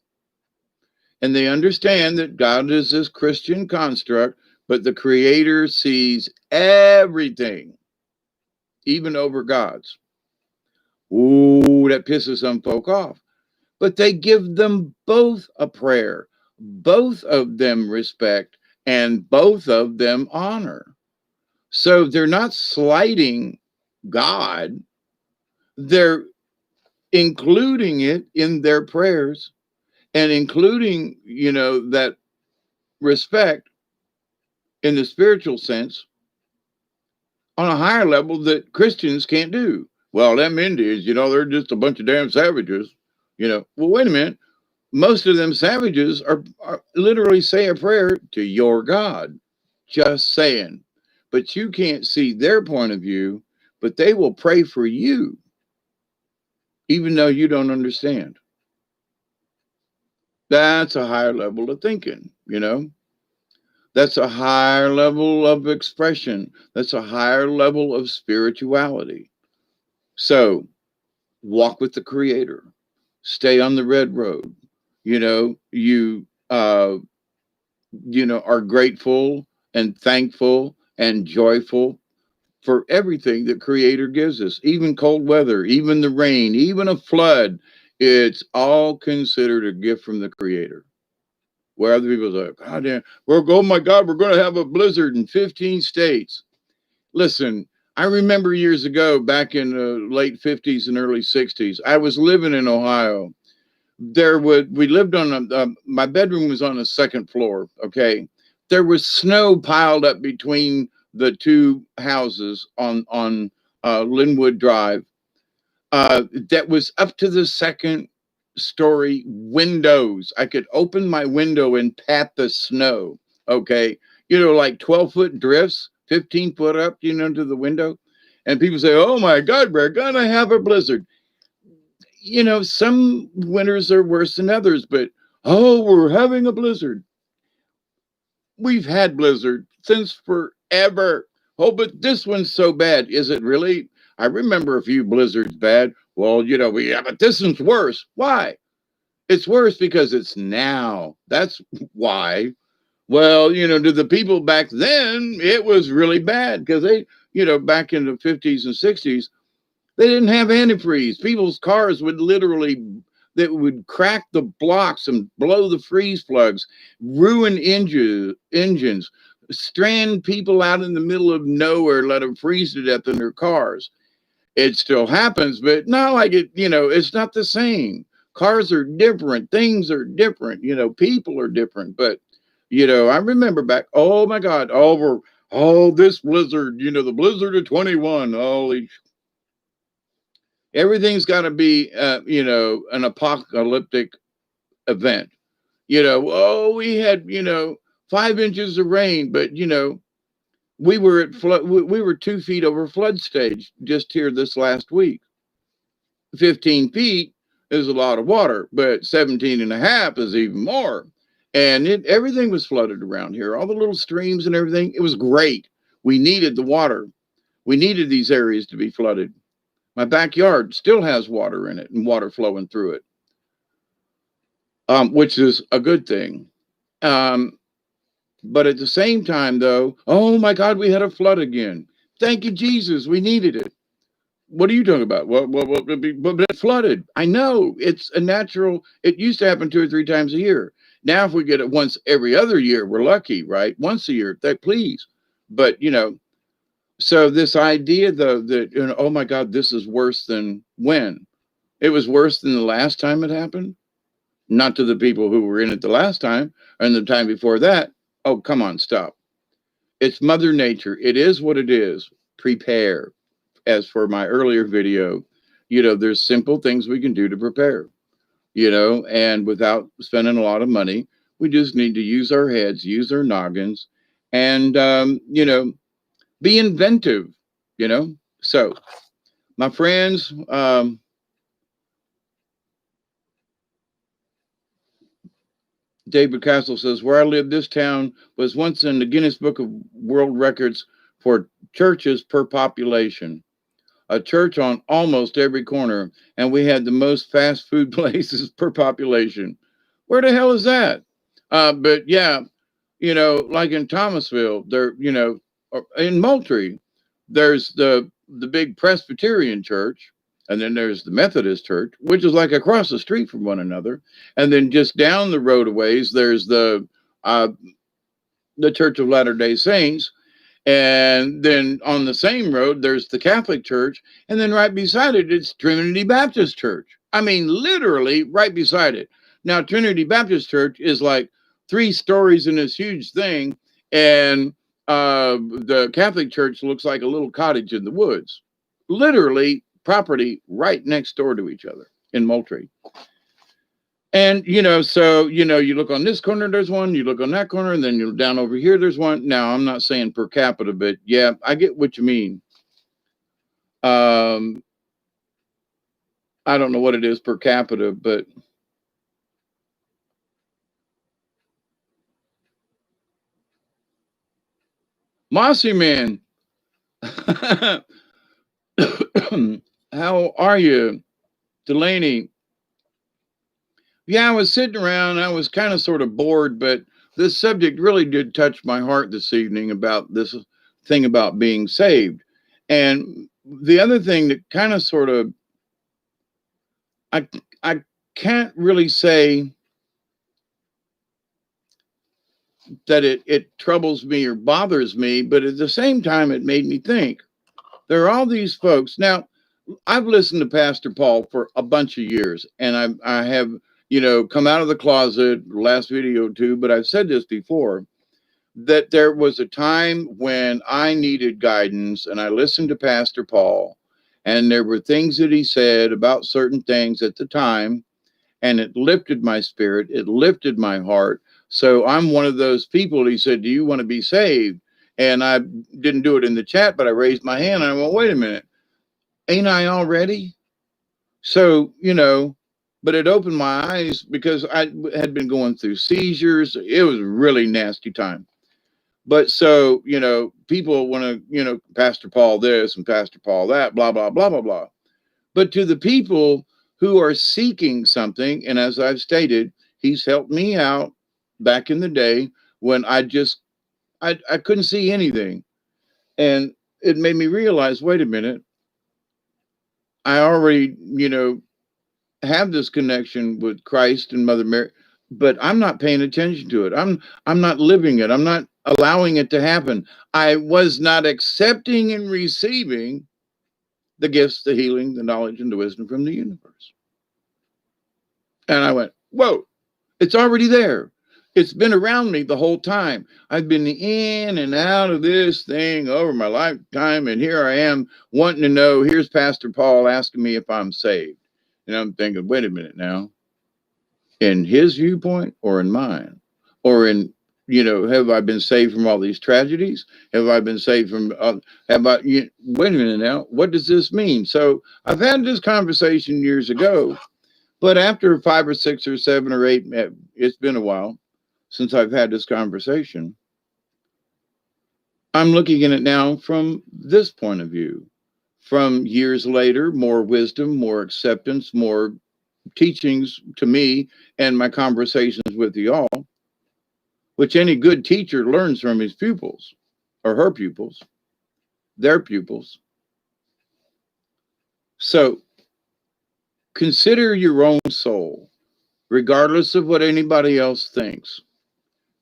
And they understand that God is this Christian construct, but the Creator sees everything, even over God's. Ooh, that pisses some folk off. But they give them both a prayer, both of them respect, and both of them honor. So they're not slighting God, they're including it in their prayers and including, that respect in the spiritual sense on a higher level that Christians can't do. Well, them Indians, they're just a bunch of damn savages. Well, wait a minute. Most of them savages are literally say a prayer to your God. Just saying. But you can't see their point of view, but they will pray for you, even though you don't understand. That's a higher level of thinking. That's a higher level of expression. That's a higher level of spirituality. So walk with the Creator. Stay on the red road. You are grateful and thankful and joyful for everything that Creator gives us, even cold weather, even the rain, even a flood. It's all considered a gift from the Creator. Where other people say, God damn, oh my God, we're going to have a blizzard in 15 states. Listen, I remember years ago, back in the late 50s and early 60s, I was living in Ohio. We lived on my bedroom was on the second floor. Okay. There was snow piled up between the two houses on Linwood Drive, that was up to the second story windows. I could open my window and pat the snow. Okay. Like 12-foot drifts, 15 foot up, to the window. And people say, oh my God, we're going to have a blizzard. Some winters are worse than others, but oh, we're having a blizzard. We've had blizzard since forever. Oh, but this one's so bad. Is it really? I remember a few blizzards bad. Well, yeah, but this one's worse. Why? It's worse because it's now. That's why. Well, to the people back then, it was really bad because they, back in the 50s and 60s, they didn't have antifreeze. People's cars would literally, that would crack the blocks and blow the freeze plugs, ruin engines, strand people out in the middle of nowhere, let them freeze to death in their cars. It still happens, but not like it, it's not the same. Cars are different, things are different, people are different. But, I remember back, oh my God, over all this blizzard, the blizzard of 21, holy, everything's got to be, an apocalyptic event. We had, 5 inches of rain, but, we were at flood. We were 2 feet over flood stage just here this last week. 15 feet is a lot of water, but 17 and a half is even more. And everything was flooded around here, all the little streams and everything. It was great. We needed the water. We needed these areas to be flooded. My backyard still has water in it and water flowing through it, which is a good thing. But at the same time, though, oh my God, we had a flood again. Thank you, Jesus. We needed it. What are you talking about? But it flooded. I know it's a natural. It used to happen 2 or 3 times a year. Now, if we get it once every other year, we're lucky, right? Once a year, please. But so this idea, though, that oh my God, this is worse than when it was worse than the last time it happened. Not to the people who were in it the last time and the time before that. Oh, come on, stop. It's Mother Nature. It is what it is. Prepare. As for my earlier video, there's simple things we can do to prepare, and without spending a lot of money, we just need to use our heads, use our noggins, and, be inventive, So, my friends, David Castle says, where I live, this town was once in the Guinness Book of World Records for churches per population. A church on almost every corner, and we had the most fast food places per population. Where the hell is that? But yeah, like in Thomasville, there, in Moultrie, there's the big Presbyterian church, and then there's the Methodist church, which is like across the street from one another, and then just down the road a ways, there's the Church of Latter-day Saints. And then on the same road, there's the Catholic Church. And then right beside it, it's Trinity Baptist Church. I mean, literally right beside it. Now, Trinity Baptist Church is like 3 stories in this huge thing. And the Catholic Church looks like a little cottage in the woods. Literally property right next door to each other in Moultrie. And, so, you look on this corner, there's one, you look on that corner, and then you're down over here, there's one. Now, I'm not saying per capita, but yeah, I get what you mean. I don't know what it is per capita, but Mossy Man, how are you? Delaney. Yeah, I was sitting around. I was kind of sort of bored, but this subject really did touch my heart this evening about this thing about being saved. And the other thing that kind of sort of, I can't really say that it troubles me or bothers me, but at the same time, it made me think. There are all these folks. Now, I've listened to Pastor Paul for a bunch of years, and I have, come out of the closet last video too, but I've said this before, that there was a time when I needed guidance and I listened to Pastor Paul, and there were things that he said about certain things at the time, and it lifted my spirit, it lifted my heart. So I'm one of those people. He said, do you want to be saved? And I didn't do it in the chat, but I raised my hand and I went, wait a minute, ain't I already? So, but it opened my eyes because I had been going through seizures. It was a really nasty time. But so, people want to, Pastor Paul this and Pastor Paul that, blah, blah, blah, blah, blah. But to the people who are seeking something, and as I've stated, he's helped me out back in the day when I couldn't see anything. And it made me realize, wait a minute, I already, have this connection with Christ and Mother Mary, but I'm not paying attention to it. I'm not living it. I'm not allowing it to happen. I was not accepting and receiving the gifts, the healing, the knowledge, and the wisdom from the universe. And I went, whoa, it's already there. It's been around me the whole time. I've been in and out of this thing over my lifetime. And here I am wanting to know. Here's Pastor Paul asking me if I'm saved. And I'm thinking, wait a minute now. In his viewpoint or in mine? Or in, have I been saved from all these tragedies? Have I been saved from, wait a minute now. What does this mean? So I've had this conversation years ago. But after 5 or 6 or 7 or 8, it's been a while since I've had this conversation. I'm looking at it now from this point of view. From years later, more wisdom, more acceptance, more teachings to me and my conversations with y'all, which any good teacher learns from his pupils or her pupils, their pupils. So consider your own soul, regardless of what anybody else thinks.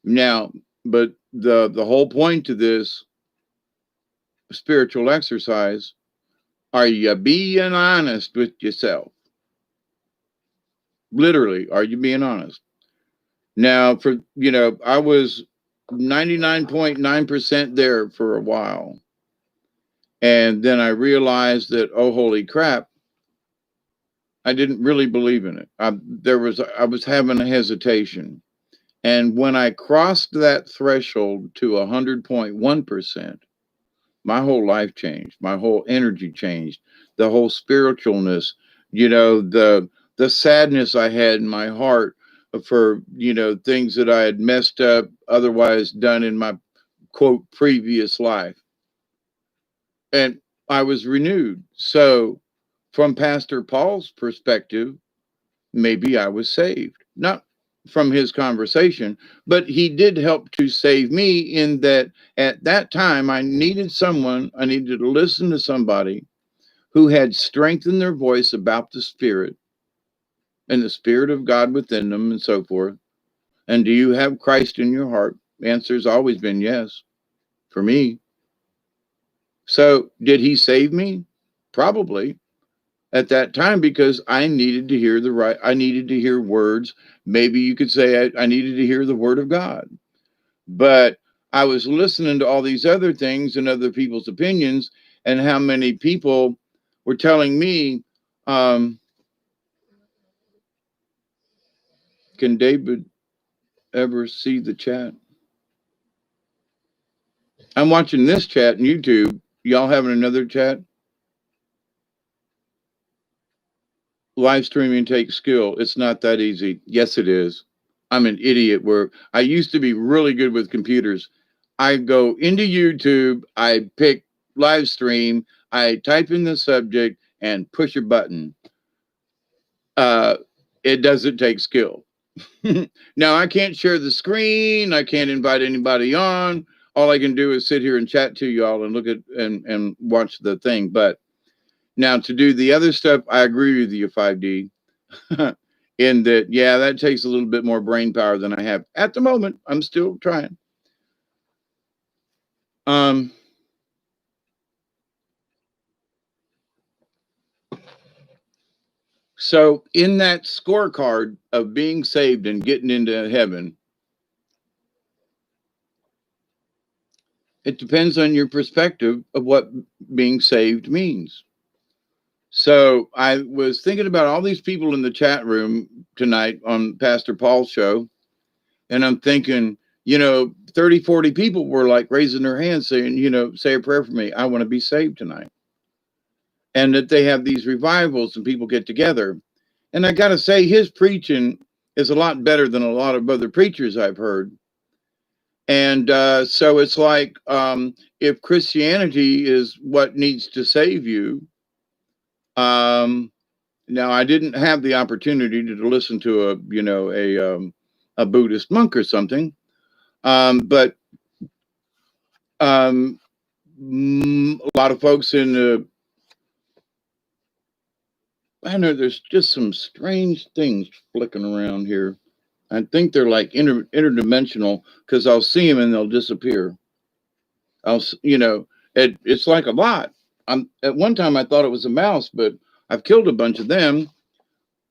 Now, but the whole point to this spiritual exercise, are you being honest with yourself? Literally, are you being honest? Now, I was 99.9% there for a while. And then I realized that, oh, holy crap, I didn't really believe in it. I was having a hesitation. And when I crossed that threshold to 100.1%, my whole life changed. My whole energy changed. The whole spiritualness, the sadness I had in my heart for, things that I had messed up, otherwise done in my quote previous life. And I was renewed. So from Pastor Paul's perspective, maybe I was saved. Not from his conversation, but he did help to save me in that at that time I needed to listen to somebody who had strengthened their voice about the Spirit and the Spirit of God within them and so forth. And do you have Christ in your heart? The answer's always been yes for me. So did he save me? Probably. At that time, because I needed to hear I needed to hear words. Maybe you could say I needed to hear the word of God. But I was listening to all these other things and other people's opinions, and how many people were telling me, can David ever see the chat? I'm watching this chat on YouTube. Y'all having another chat? Live streaming takes skill. It's not that easy. Yes, it is. I'm an idiot where I used to be really good with computers. I go into YouTube, I pick live stream, I type in the subject and push a button. It doesn't take skill. Now I can't share the screen. I can't invite anybody on. All I can do is sit here and chat to y'all and look at and watch the thing. But now to do the other stuff, I agree with you, 5D. In that, yeah, that takes a little bit more brain power than I have at the moment. I'm still trying. So in that scorecard of being saved and getting into heaven, it depends on your perspective of what being saved means. So I was thinking about all these people in the chat room tonight on Pastor Paul's show. And I'm thinking, 30, 40 people were like raising their hands saying, say a prayer for me. I want to be saved tonight. And that they have these revivals and people get together. And I got to say, his preaching is a lot better than a lot of other preachers I've heard. And so it's like, if Christianity is what needs to save you, um, now I didn't have the opportunity to listen to a Buddhist monk or something, but um, a lot of folks in the, I know there's just some strange things flicking around here. I think they're like interdimensional, because I'll see them and they'll disappear. It's like a lot. At one time I thought it was a mouse, but I've killed a bunch of them,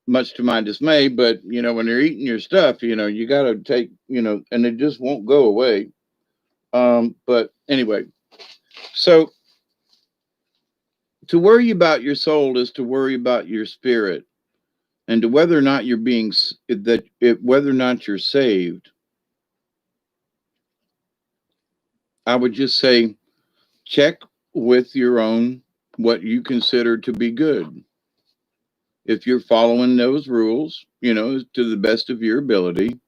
much to my dismay. But when they're eating your stuff, you got to take, and it just won't go away. But anyway, so to worry about your soul is to worry about your spirit, and to whether or not you're whether or not you're saved. I would just say, check with your own, what you consider to be good. If you're following those rules, to the best of your ability,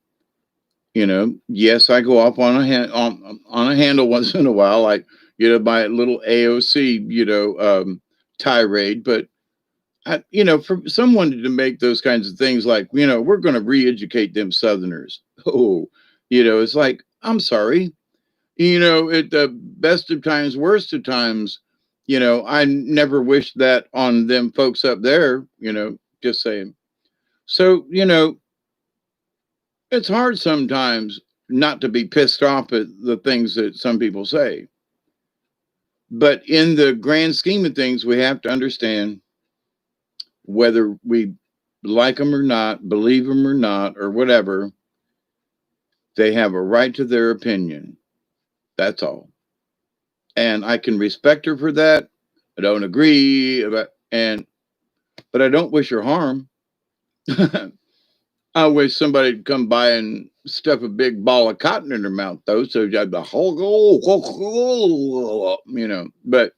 yes, I go off on a handle once in a while, like, my little AOC, tirade. But for someone to make those kinds of things, like, we're going to re-educate them Southerners. Oh, it's like, I'm sorry. At the best of times, worst of times, I never wish that on them folks up there, just saying. So, it's hard sometimes not to be pissed off at the things that some people say. But in the grand scheme of things, we have to understand, whether we like them or not, believe them or not, or whatever, they have a right to their opinion. That's all. And I can respect her for that. I don't agree, but I don't wish her harm. I wish somebody'd come by and stuff a big ball of cotton in their mouth, though, so you have the whole, But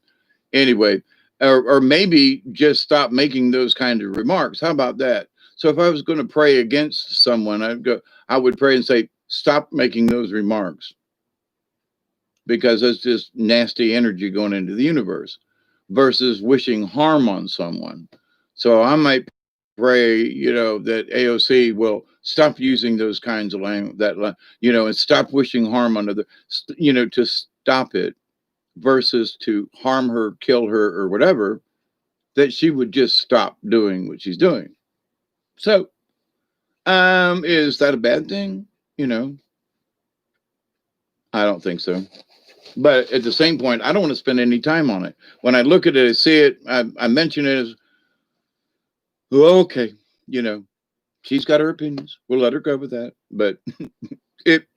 anyway, or maybe just stop making those kind of remarks. How about that? So if I was going to pray against someone, I would pray and say, stop making those remarks, because that's just nasty energy going into the universe, versus wishing harm on someone. So I might pray, that AOC will stop using those kinds of language, and stop wishing harm on other, to stop it, versus to harm her, kill her, or whatever, that she would just stop doing what she's doing. So, is that a bad thing? I don't think so. But at the same point, I don't want to spend any time on it. When I look at it, I see it, I mention it as, well, okay, she's got her opinions. We'll let her go with that. But it,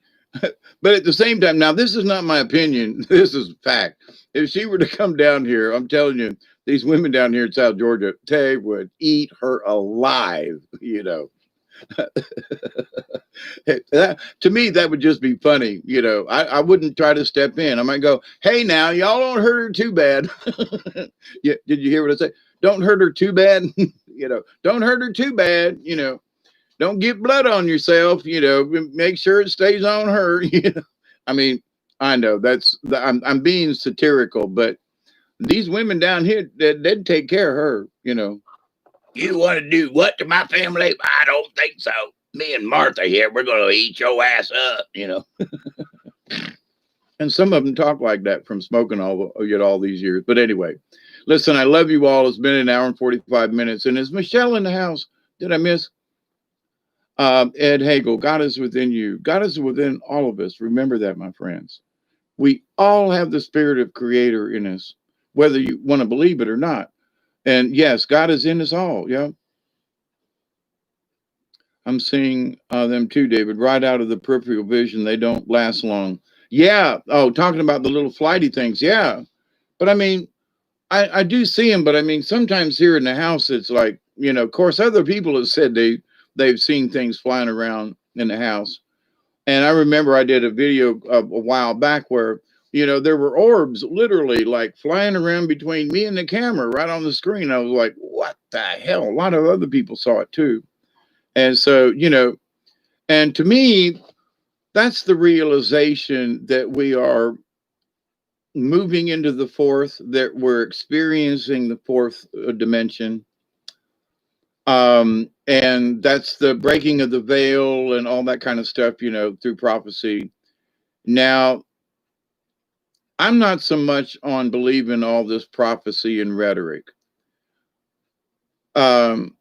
but at the same time, now this is not my opinion. This is fact. If she were to come down here, I'm telling you, these women down here in South Georgia, they would eat her alive. To me, that would just be funny. I wouldn't try to step in. I might go, hey, now, y'all don't hurt her too bad. Yeah, did you hear what I said? Don't hurt her too bad. Don't hurt her too bad. Don't get blood on yourself. Make sure it stays on her. I mean, I know I'm being satirical, but these women down here, they'd take care of her. You want to do what to my family? I don't think so. Me and Martha here, we're going to eat your ass up, And some of them talk like that from smoking all these years. But anyway, listen, I love you all. It's been an hour and 45 minutes. And is Michelle in the house? Did I miss? Ed Hagel, God is within you. God is within all of us. Remember that, my friends. We all have the spirit of creator in us, whether you want to believe it or not. And yes, God is in us all. Yeah. I'm seeing them too, David, right out of the peripheral vision. They don't last long. Yeah. Oh, talking about the little flighty things. Yeah. But I mean, I do see them, but I mean, sometimes here in the house, it's like, of course, other people have said they've seen things flying around in the house. And I remember I did a video a while back where, there were orbs literally like flying around between me and the camera right on the screen. I was like, what the hell? A lot of other people saw it too. And so, and to me, That's the realization that we are moving into the fourth, that we're experiencing the fourth dimension. And that's the breaking of the veil and all that kind of stuff, through prophecy. Now, I'm not so much on believing all this prophecy and rhetoric. Um,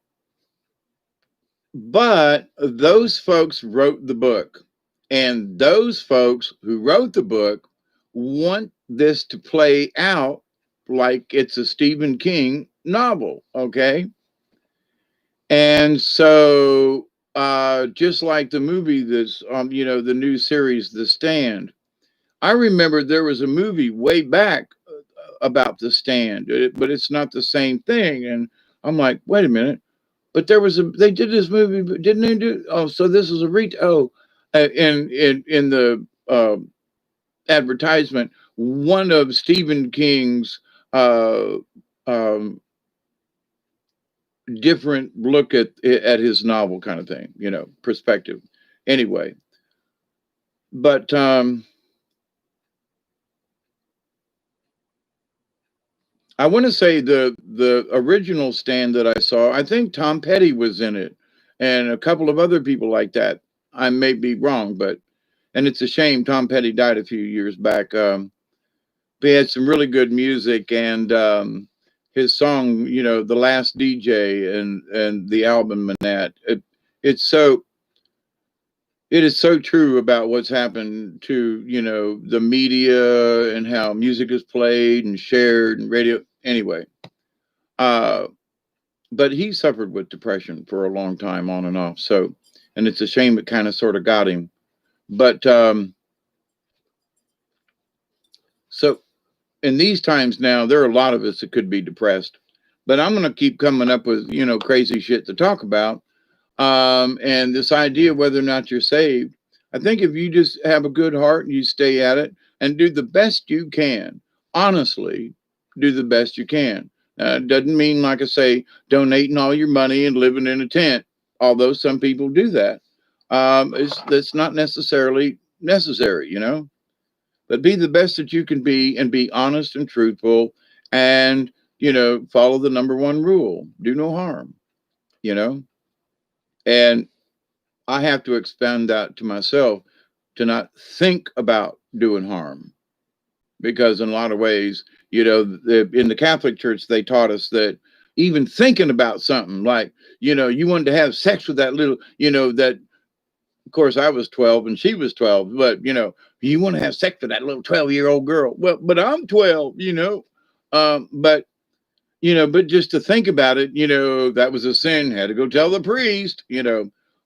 but those folks wrote the book, and those folks who wrote the book want this to play out like it's a Stephen King novel, okay? And so, just like the movie that's, the new series, The Stand, I remember there was a movie way back about The Stand, but it's not the same thing. And I'm like, wait a minute. But they did this movie, but didn't they do? Oh, so this is a in the advertisement, one of Stephen King's uh, um, different look at his novel kind of thing, perspective. Anyway, but I want to say the original Stand that I saw, I think Tom Petty was in it, and a couple of other people like that. I may be wrong, but and it's a shame Tom Petty died a few years back. But he had some really good music, and his song, "The Last DJ," and the album and that it's so it is so true about what's happened to the media and how music is played and shared and radio. Anyway, uh, but he suffered with depression for a long time, on and off. So, and it's a shame it kind of sort of got him. But so in these times now, there are a lot of us that could be depressed. But I'm going to keep coming up with crazy shit to talk about. And this idea of whether or not you're saved, I think if you just have a good heart and you stay at it and do the best you can, honestly, do the best you can. Doesn't mean, like I say, donating all your money and living in a tent, although some people do that. That's not necessarily necessary, but be the best that you can be and be honest and truthful and, follow the number one rule: do no harm, you know? And I have to expand that to myself, to not think about doing harm, because in a lot of ways, in the Catholic Church, they taught us that even thinking about something like, you wanted to have sex with that little, that, of course, I was 12 and she was 12, but, you want to have sex with that little 12-year-old girl. Well, but I'm 12, but, but just to think about it, that was a sin. Had to go tell the priest,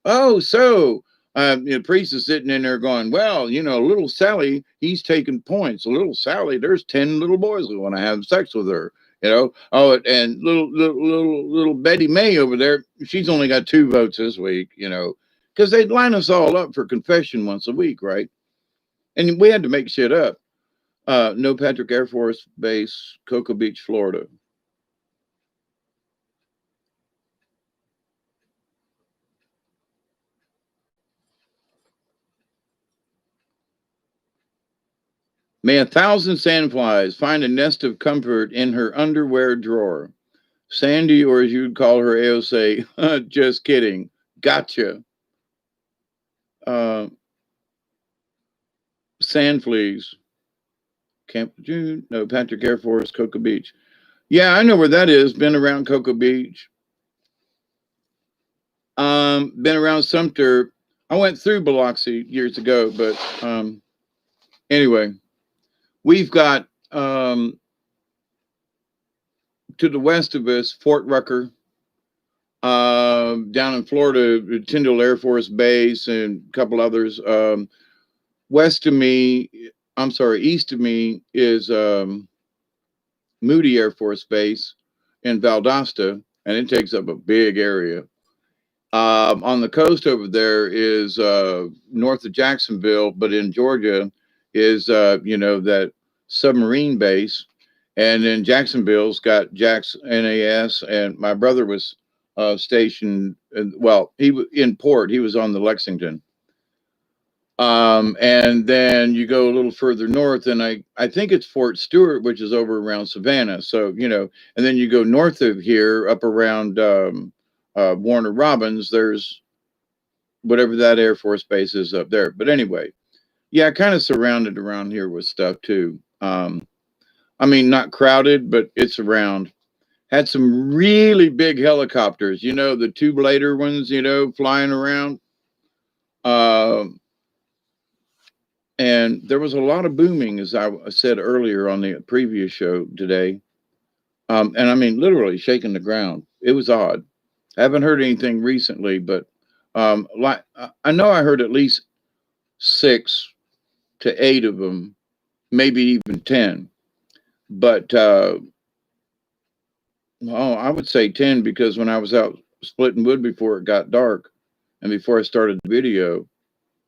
oh, so the priest is sitting in there going, well, little Sally, he's taking points. Little Sally, there's 10 little boys who want to have sex with her, Oh, and little Betty May over there, she's only got 2 votes this week, because they'd line us all up for confession once a week, right? And we had to make shit up. No Patrick Air Force Base, Cocoa Beach, Florida. May 1,000 sandflies find a nest of comfort in her underwear drawer. Sandy, or as you'd call her, AOC, just kidding. Gotcha. Uh, Sand fleas. Camp June. No, Patrick Air Force, Cocoa Beach. Yeah, I know where that is. Been around Cocoa Beach. Been around Sumter. I went through Biloxi years ago, but anyway, we've got to the west of us, Fort Rucker, down in Florida, Tyndall Air Force Base, and a couple others. East of me is Moody Air Force Base in Valdosta, and it takes up a big area. On the coast over there is north of Jacksonville, but in Georgia is that submarine base, and then Jacksonville's got Jax NAS, and my brother was stationed. Well, he in port. He was on the Lexington. And then you go a little further north, and I think it's Fort Stewart, which is over around Savannah. So, and then you go north of here, up around Warner Robins, there's whatever that Air Force base is up there. But anyway, yeah, kind of surrounded around here with stuff too. I mean, not crowded, but it's around. Had some really big helicopters, the two-blader ones, flying around. And there was a lot of booming, as I said earlier on the previous show today. And I mean, literally shaking the ground. It was odd. I haven't heard anything recently, but like I know I heard at least 6 to 8 of them, maybe even 10. But I would say 10 because when I was out splitting wood before it got dark and before I started the video,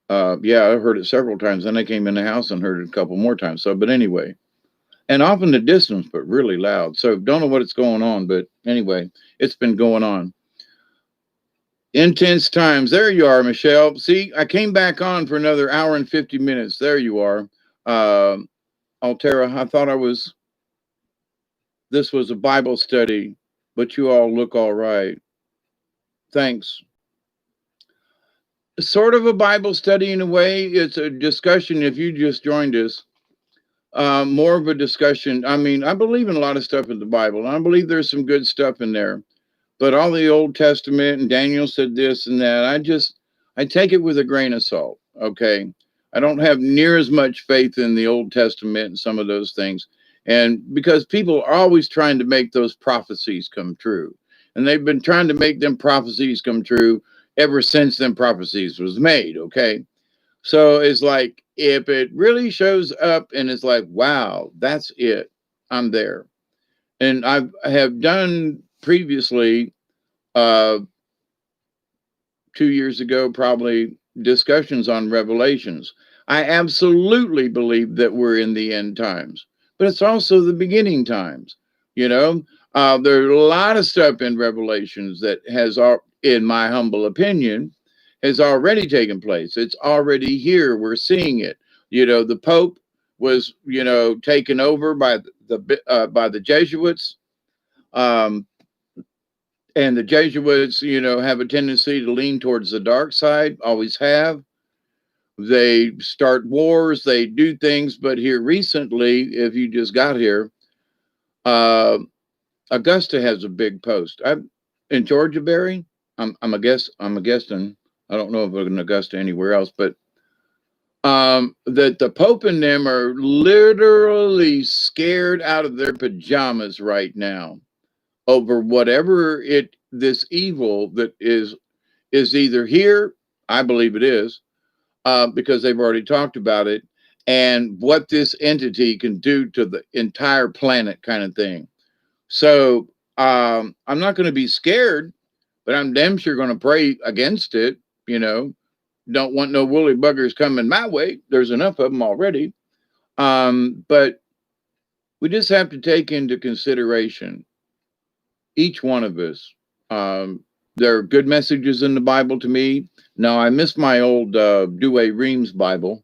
yeah, I heard it several times. Then I came in the house and heard it a couple more times. So, but anyway, and off in the distance, but really loud. So don't know what it's going on, but anyway, it's been going on. Intense times. There you are, Michelle. See, I came back on for another hour and 50 minutes. There you are. Altera, I thought this was a Bible study, but you all look all right. Thanks. Sort of a Bible study in a way. It's a discussion. If you just joined us, more of a discussion. I mean, I believe in a lot of stuff in the Bible, and I believe there's some good stuff in there. But all the Old Testament and Daniel said this and that, I take it with a grain of salt. Okay. I don't have near as much faith in the Old Testament and some of those things. And because people are always trying to make those prophecies come true. And they've been trying to make them prophecies come true ever since them prophecies was made. Okay. So it's like, if it really shows up and it's like, wow, that's it, I'm there. And I have done previously, 2 years ago, probably, discussions on Revelations. I absolutely believe that we're in the end times, but it's also the beginning times. There's a lot of stuff in Revelations that has, in my humble opinion, has already taken place. It's already here. We're seeing it. The Pope was, taken over by the Jesuits. And the Jesuits, have a tendency to lean towards the dark side, always have. They start wars, they do things, but here recently, if you just got here, Augusta has a big post. I'm in Georgia, Barry. I'm a guesting. I don't know if we're in Augusta anywhere else, but that the Pope and them are literally scared out of their pajamas right now over whatever this evil that is either here, I believe it is, because they've already talked about it, and what this entity can do to the entire planet, kind of thing. So I'm not going to be scared, but I'm damn sure going to pray against it. Don't want no woolly buggers coming my way. There's enough of them already. But we just have to take into consideration, each one of us. There are good messages in the Bible to me. Now, I miss my old Douay Rheims Bible.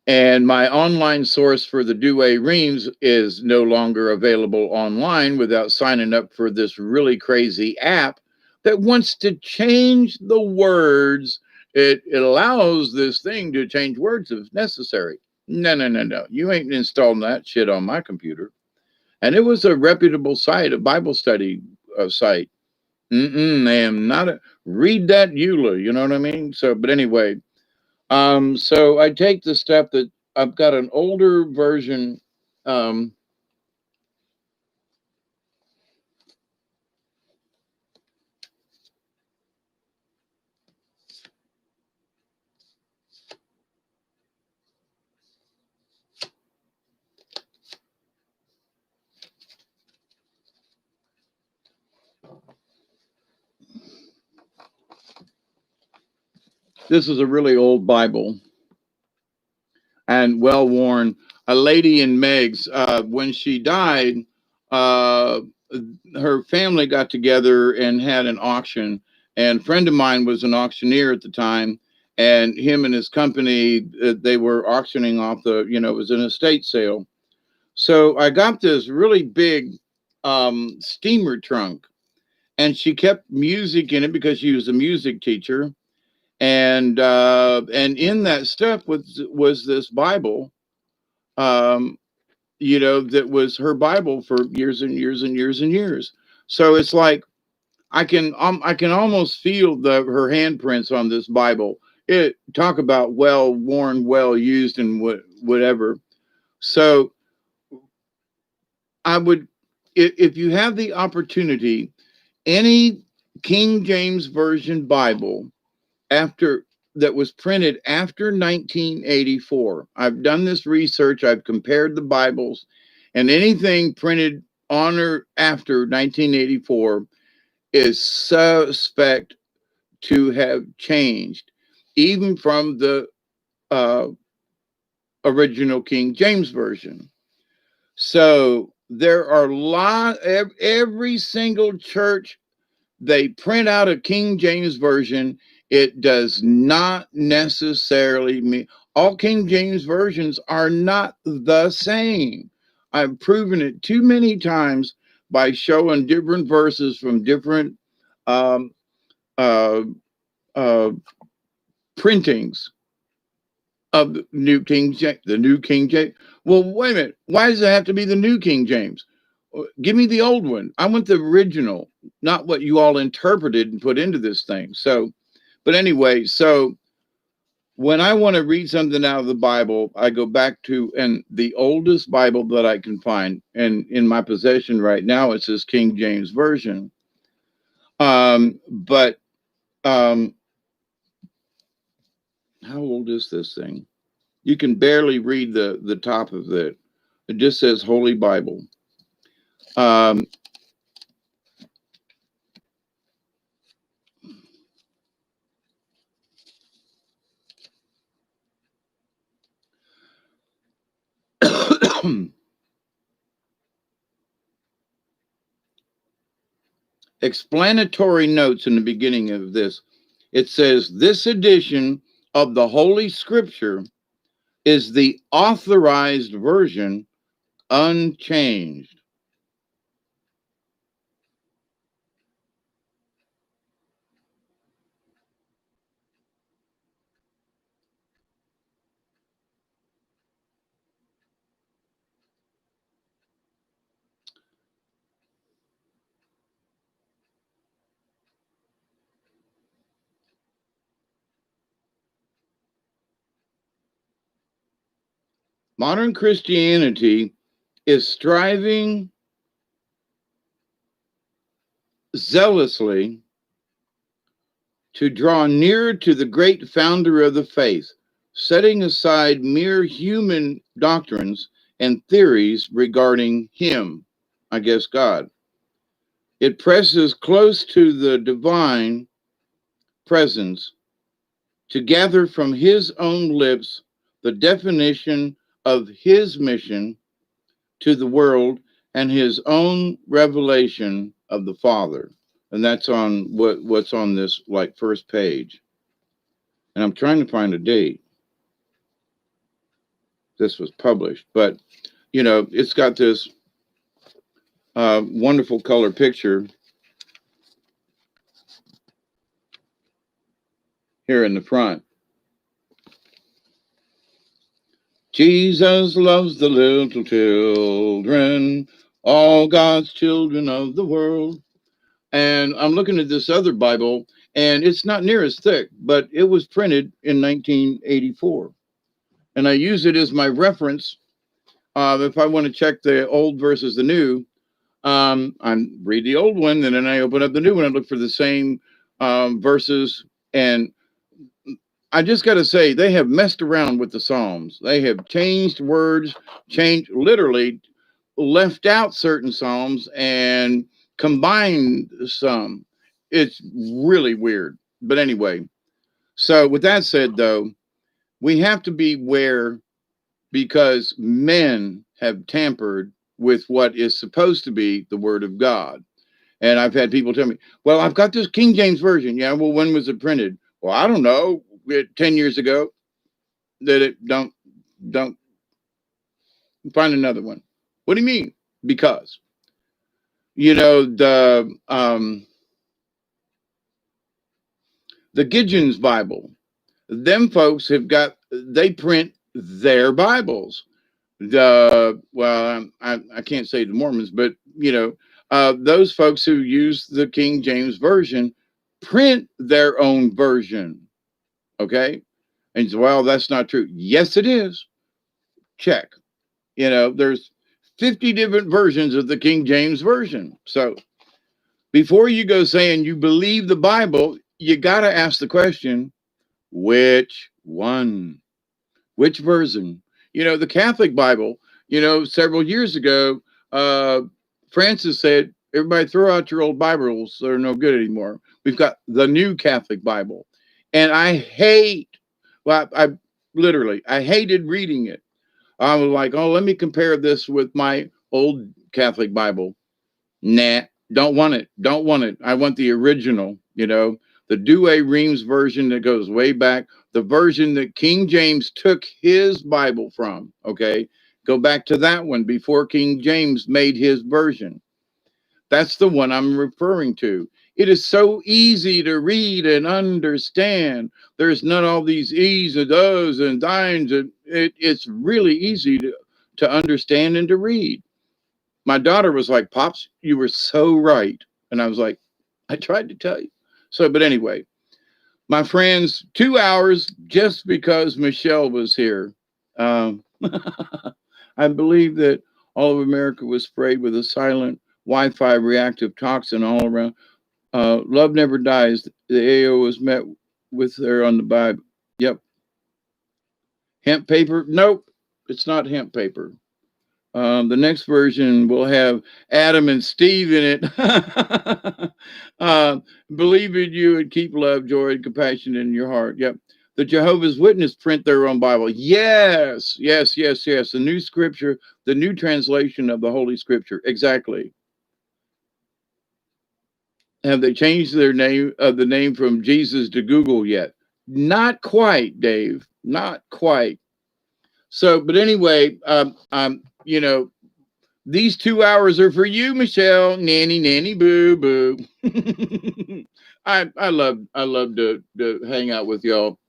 And my online source for the Douay Rheims is no longer available online without signing up for this really crazy app that wants to change the words. It allows this thing to change words if necessary. No. You ain't installing that shit on my computer. And it was a reputable site, a Bible study site. I am not read that EULA, you know what I mean? So, but anyway, so I take the step that I've got an older version. This is a really old Bible and well worn. A lady in Meigs, when she died, her family got together and had an auction. And a friend of mine was an auctioneer at the time. and him and his company, they were auctioning off it was an estate sale. So I got this really big steamer trunk, and she kept music in it because she was a music teacher. And in that stuff was this Bible, um, that was her Bible for years and years and years and years. So it's like I can almost feel her handprints on this Bible. It talk about well worn, well used, and whatever. So I would, if you have the opportunity, any King James Version Bible after that was printed after 1984. I've done this research. I've compared the Bibles, and anything printed on or after 1984 is suspect to have changed, even from the uh, original King James Version. So there are every single church, they print out a King James Version. It does not necessarily mean all King James Versions are not the same. I've proven it too many times by showing different verses from different um, uh, uh, printings of the New King James. The New King James. Well, wait a minute. Why does it have to be the New King James? Give me the old one. I want the original, not what you all interpreted and put into this thing. So, but anyway, so when I want to read something out of the Bible, I go back to and the oldest Bible that I can find, and in my possession right now, it's this King James Version. But how old is this thing? You can barely read the top of it. It just says Holy Bible. Explanatory notes in the beginning of this. It says this edition of the Holy Scripture is the authorized version, unchanged. Modern Christianity is striving zealously to draw nearer to the great founder of the faith, setting aside mere human doctrines and theories regarding him, I guess God. It presses close to the divine presence to gather from his own lips the definition of his mission to the world and his own revelation of the Father. And that's on what's on this like first page. And I'm trying to find a date this was published, but it's got this wonderful color picture here in the front. Jesus loves the little children, all God's children of the world. And I'm looking at this other Bible, and it's not near as thick, but it was printed in 1984. And I use it as my reference if I want to check the old versus the new. I read the old one, and then I open up the new one and look for the same verses. And I just got to say, they have messed around with the Psalms. They have changed words, literally left out certain Psalms and combined some. It's really weird. But anyway, so with that said, though, we have to beware because men have tampered with what is supposed to be the Word of God. And I've had people tell me, well, I've got this King James Version. Yeah, well, when was it printed? Well, I don't know. 10 years ago that it don't find another one. What do you mean? Because, the Gideon's Bible, them folks they print their Bibles. I can't say the Mormons, but those folks who use the King James Version print their own version. Okay. And so, well, that's not true. Yes, it is. Check. There's 50 different versions of the King James Version. So before you go saying you believe the Bible, you got to ask the question, which one? Which version? The Catholic Bible, several years ago, Francis said, everybody throw out your old Bibles. They're no good anymore. We've got the new Catholic Bible. And I hated reading it. I was like, oh, let me compare this with my old Catholic Bible. Nah, don't want it. Don't want it. I want the original, the Douay-Rheims version that goes way back, the version that King James took his Bible from. Okay. Go back to that one before King James made his version. That's the one I'm referring to. It is so easy to read and understand. There's not all these E's and O's and dines. It's really easy to understand and to read. My daughter was like, Pops, you were so right. And I was like, I tried to tell you. So, but anyway, my friends, 2 hours just because Michelle was here. I believe that all of America was sprayed with a silent Wi-Fi reactive toxin all around. Love never dies. The AO was met with her on the Bible. Yep. Hemp paper? Nope. It's not hemp paper. The next version will have Adam and Steve in it. Believe in you and keep love, joy, and compassion in your heart. Yep. The Jehovah's Witness print their own Bible. Yes. The new scripture, the new translation of the Holy Scripture. Exactly. Have they changed their name the name from Jesus to Google yet? Not quite, Dave. Not quite. So, but anyway, these 2 hours are for you, Michelle. Nanny, boo, boo. I love to hang out with y'all.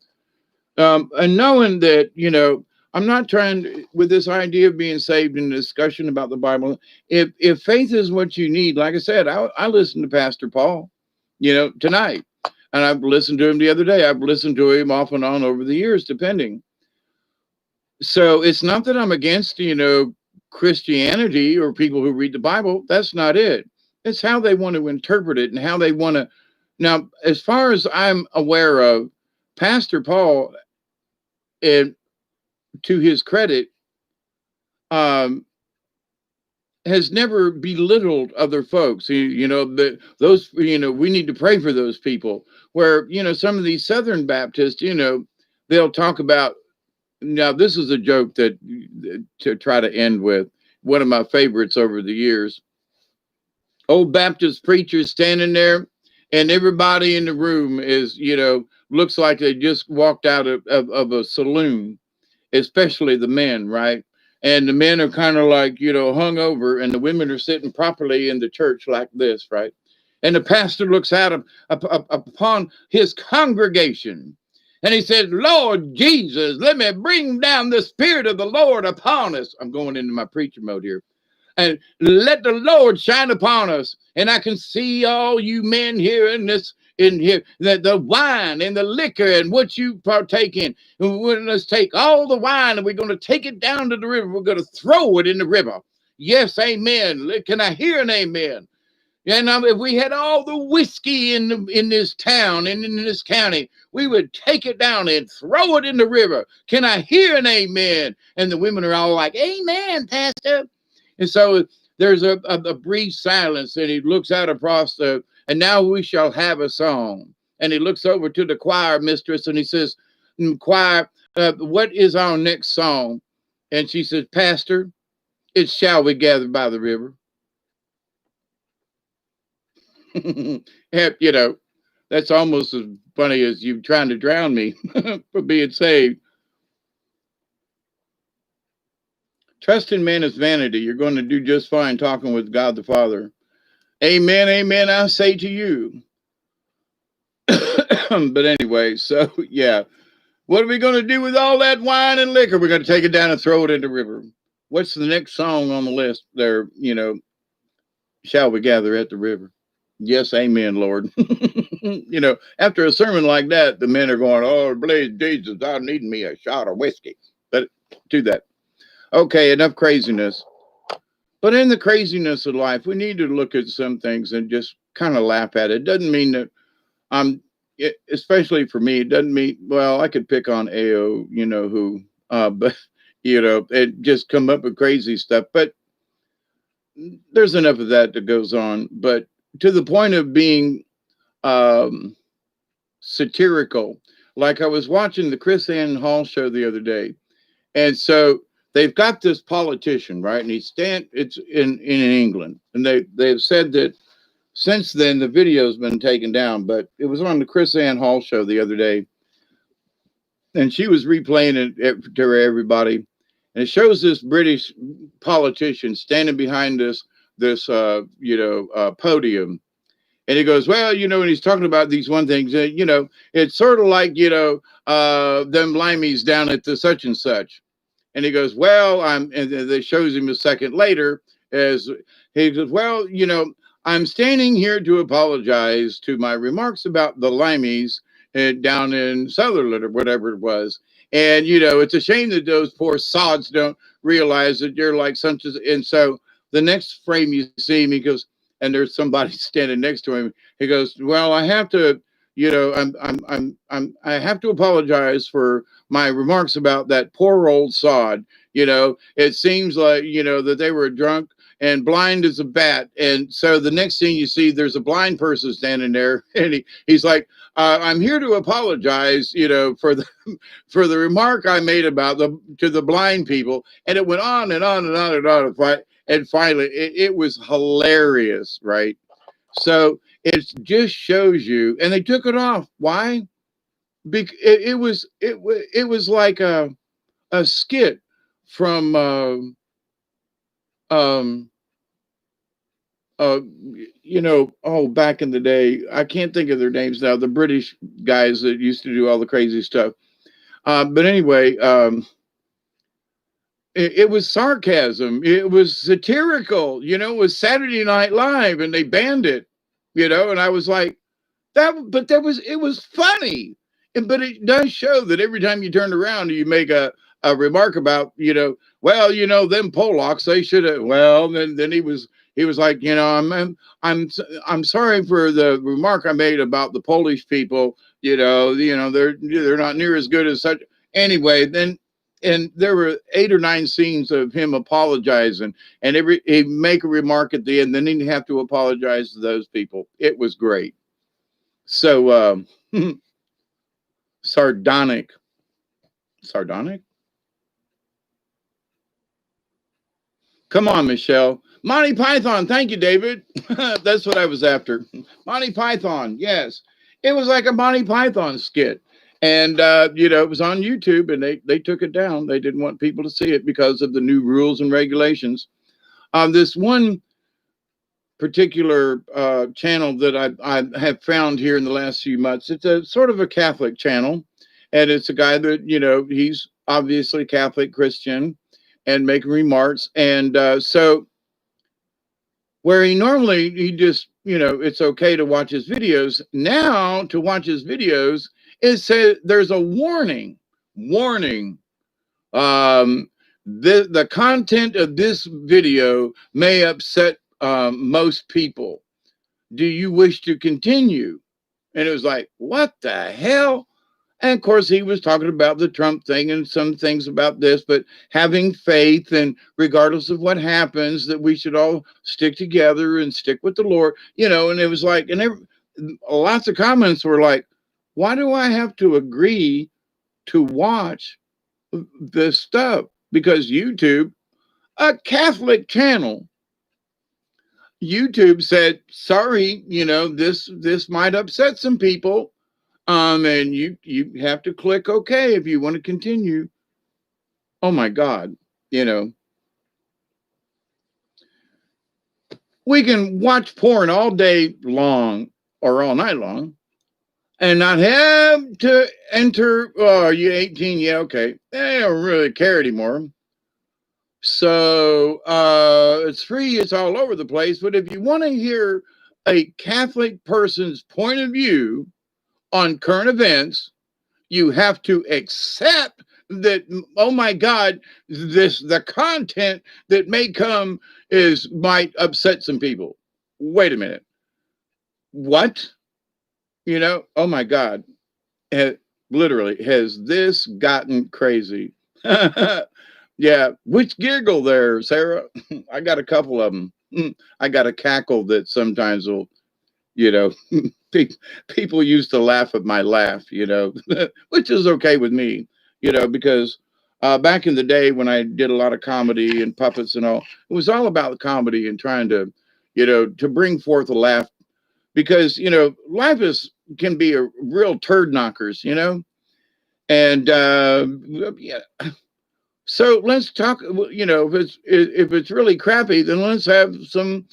And knowing that, I'm not trying with this idea of being saved in a discussion about the Bible. If faith is what you need, like I said, I listened to Pastor Paul, tonight, and I've listened to him the other day. I've listened to him off and on over the years, depending. So it's not that I'm against, Christianity or people who read the Bible. That's not it. It's how they want to interpret it and how they want to. Now, as far as I'm aware of, Pastor Paul, and to his credit, has never belittled other folks. Those, we need to pray for those people. Where, some of these Southern Baptists, they'll talk about. Now, this is a joke that to try to end with, one of my favorites over the years. Old Baptist preachers standing there, and everybody in the room is, looks like they just walked out of a saloon, especially the men, right? And the men are kind of like, hung over, and the women are sitting properly in the church like this, right? And the pastor looks out upon his congregation. And he said, Lord Jesus, let me bring down the Spirit of the Lord upon us. I'm going into my preacher mode here. And let the Lord shine upon us. And I can see all you men here in here, the wine and the liquor and what you partake in. And let's take all the wine and we're going to take it down to the river. We're going to throw it in the river. Yes, amen. Can I hear an amen? And if we had all the whiskey in this town and in this county, we would take it down and throw it in the river. Can I hear an amen? And the women are all like, amen, Pastor. And so there's a brief silence, and he looks out across and now we shall have a song. And he looks over to the choir mistress and he says, choir, what is our next song? And she says, Pastor, it's Shall We Gather by the River. That's almost as funny as you trying to drown me for being saved. Trust in man is vanity. You're going to do just fine talking with God the Father. Amen, amen, I say to you. But anyway, so yeah. What are we going to do with all that wine and liquor? We're going to take it down and throw it in the river. What's the next song on the list there? Shall we gather at the river? Yes, amen, Lord. After a sermon like that, the men are going, oh, please, Jesus, I need me a shot of whiskey. But do that. Okay, enough craziness. But in the craziness of life, we need to look at some things and just kind of laugh at it. It doesn't mean that especially for me, it doesn't mean, well, I could pick on AO, who, but, it just come up with crazy stuff. But there's enough of that goes on. But to the point of being satirical, like I was watching the Chris Ann Hall show the other day. And so they've got this politician, right? And it's in England. And they've said that since then, the video's been taken down, but it was on the Chris Ann Hall show the other day. And she was replaying it to everybody. And it shows this British politician standing behind this podium. And he goes, well, and he's talking about these one things, it's sort of like, them limeys down at the such and such. And he goes, well, and they shows him a second later as he goes, well, I'm standing here to apologize to my remarks about the limeys down in Sutherland or whatever it was. And, it's a shame that those poor sods don't realize that you're like such as, and so the next frame you see him, he goes, and there's somebody standing next to him. He goes, well, I have to, I have to apologize for my remarks about that poor old sod. It seems like, that they were drunk and blind as a bat. And so the next thing you see, there's a blind person standing there, and he's like, I'm here to apologize, for the remark I made about to the blind people. And it went on and on and on and on. And finally, it was hilarious, right? So it just shows you, and they took it off. Why? Because it was like a skit from back in the day. I can't think of their names now. The British guys that used to do all the crazy stuff. But anyway, it was sarcasm. It was satirical. It was Saturday Night Live, and they banned it. And I was like, it was funny. But it does show that every time you turn around, you make a remark about, them Polacks, they should have. Well, then he was like, I'm sorry for the remark I made about the Polish people. They're not near as good as such. Anyway, then. And there were 8 or 9 scenes of him apologizing, and he'd make a remark at the end, then he'd have to apologize to those people. It was great. So, sardonic. Come on, Michelle. Monty Python. Thank you, David. That's what I was after. Monty Python. Yes. It was like a Monty Python skit. And, it was on YouTube, and they took it down. They didn't want people to see it because of the new rules and regulations. This one particular channel that I have found here in the last few months, it's a sort of a Catholic channel. And it's a guy that, he's obviously Catholic Christian and making remarks. And so where he just, it's okay to watch his videos. Now to watch his videos, it says there's a warning. The content of this video may upset most people. Do you wish to continue? And it was like, what the hell? And of course, he was talking about the Trump thing and some things about this, but having faith, and regardless of what happens, that we should all stick together and stick with the Lord, and it was like, and lots of comments were like, why do I have to agree to watch this stuff? Because YouTube, a Catholic channel, YouTube said, sorry, this might upset some people. And you have to click OK if you want to continue. Oh my God, we can watch porn all day long or all night long and not have to enter. Oh, are you 18? Yeah, okay. They don't really care anymore. So it's free, it's all over the place. But if you want to hear a Catholic person's point of view on current events, you have to accept that, oh my God, the content that may come might upset some people. Wait a minute. What? Oh my God. Literally, has this gotten crazy? Yeah, which giggle there, Sarah? I got a couple of them. I got a cackle that sometimes will, you know, people used to laugh at my laugh, which is okay with me, because back in the day when I did a lot of comedy and puppets and all, it was all about comedy and trying to, to bring forth a laugh because, life can be a real turd knockers, and yeah. So let's talk. If it's really crappy, then let's have some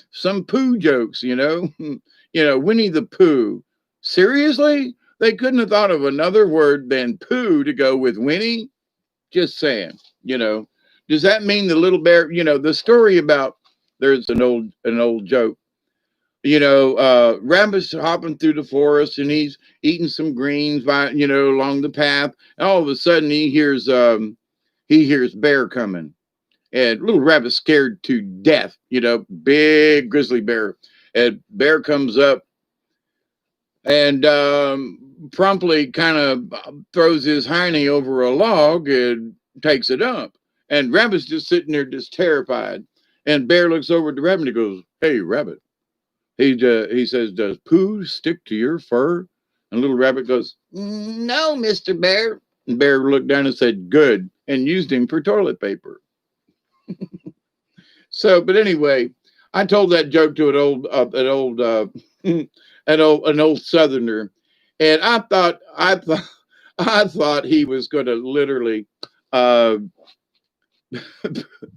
poo jokes. Winnie the Pooh. Seriously, they couldn't have thought of another word than poo to go with Winnie. Just saying. Does that mean the little bear? The story about there's an old joke. Rabbit's hopping through the forest and he's eating some greens along the path. And all of a sudden he hears bear coming, and little rabbit scared to death, big grizzly bear. And bear comes up and promptly kind of throws his hiney over a log and takes a dump. And rabbit's just sitting there just terrified. And bear looks over at the rabbit and he goes, "Hey, rabbit." He says, "Does poo stick to your fur?" And little rabbit goes, "No, Mr. Bear." And bear looked down and said, "Good," and used him for toilet paper. So, but anyway, I told that joke to an old Southerner, and I thought he was going to literally uh,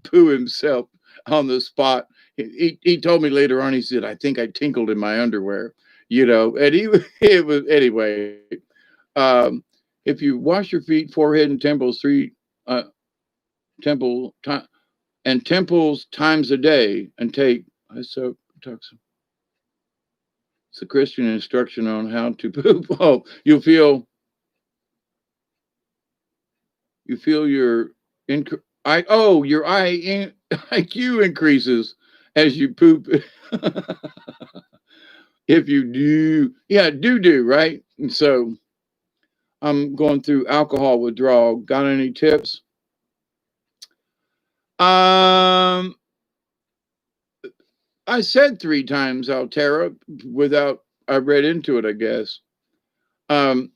poo himself on the spot. He told me later on. He said, "I think I tinkled in my underwear," and it was anyway. Um, if you wash your feet, forehead, and temples uh, temple time and temples times a day, and take soap, toxin. It's a Christian instruction on how to poop. Oh, you feel your your IQ increases as you poop. If you do, yeah, do right. And so I'm going through alcohol withdrawal. Got any tips? Um, I said 3 times Altera without I read into it, I guess. Um,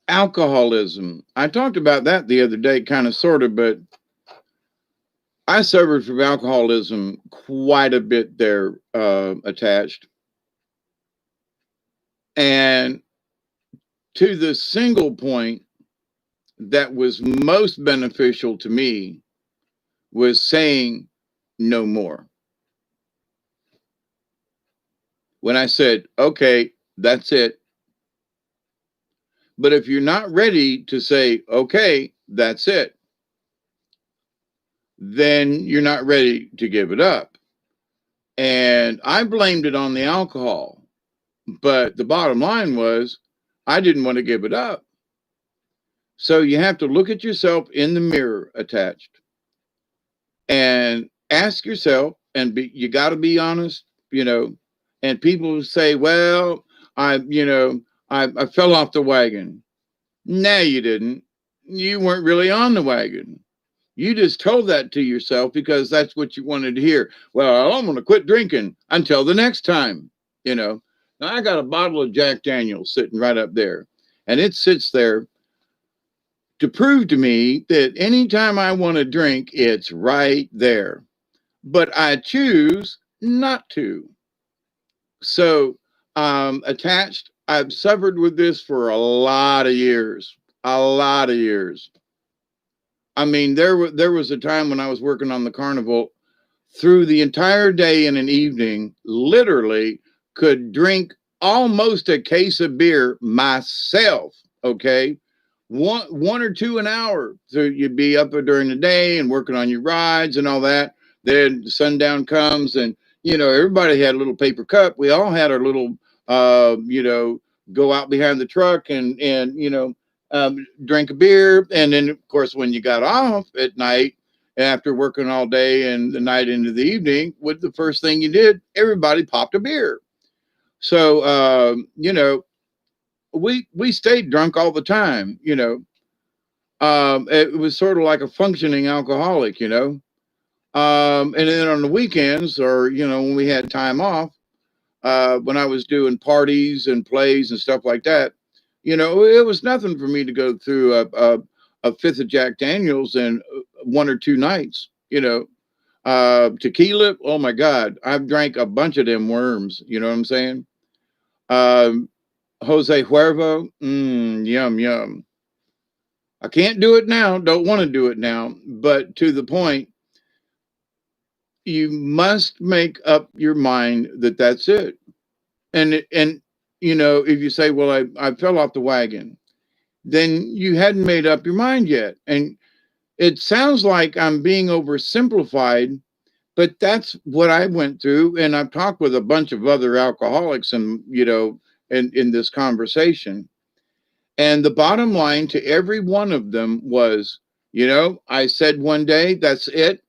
Alcoholism. I talked about that the other day, kind of, sort of, but I suffered from alcoholism quite a bit there, attached. And to the single point that was most beneficial to me was saying no more. When I said, okay, that's it. But if you're not ready to say, okay, that's it, then you're not ready to give it up. And I blamed it on the alcohol. But the bottom line was, I didn't want to give it up. So you have to look at yourself in the mirror, attached, and ask yourself, and you got to be honest, and people say, well, I fell off the wagon. No, you didn't. You weren't really on the wagon. You just told that to yourself because that's what you wanted to hear. Well, I'm going to quit drinking until the next time. Now I got a bottle of Jack Daniels sitting right up there, and it sits there to prove to me that anytime I want to drink, it's right there. But I choose not to. So, attached, I've suffered with this for a lot of years. A lot of years. I mean, there was a time when I was working on the carnival through the entire day and an evening, literally could drink almost a case of beer myself. Okay. One or two an hour. So you'd be up during the day and working on your rides and all that. Then sundown comes and, everybody had a little paper cup. We all had our little, go out behind the truck and drink a beer. And then, of course, when you got off at night, after working all day and the night into the evening, what the first thing you did? Everybody popped a beer. So, we stayed drunk all the time. It was sort of like a functioning alcoholic. And then on the weekends, or when we had time off, when I was doing parties and plays and stuff like that, it was nothing for me to go through a fifth of Jack Daniels in one or two nights. Tequila, oh my God, I've drank a bunch of them worms. You know what I'm saying? Jose Cuervo, yum, yum. I can't do it now, don't want to do it now, but to the point, you must make up your mind that that's it. And if you say, well, I fell off the wagon, then you hadn't made up your mind yet. And it sounds like I'm being oversimplified, but that's what I went through. And I've talked with a bunch of other alcoholics and, in this conversation. And the bottom line to every one of them was, I said one day, that's it.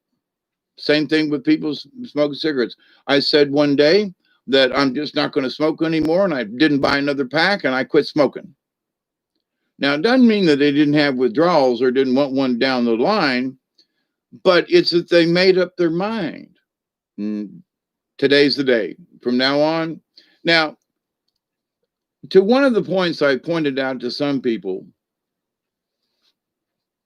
Same thing with people smoking cigarettes. I said one day that I'm just not going to smoke anymore. And I didn't buy another pack and I quit smoking. Now, it doesn't mean that they didn't have withdrawals or didn't want one down the line, but it's that they made up their mind. Today's the day. From now on. Now, to one of the points I pointed out to some people,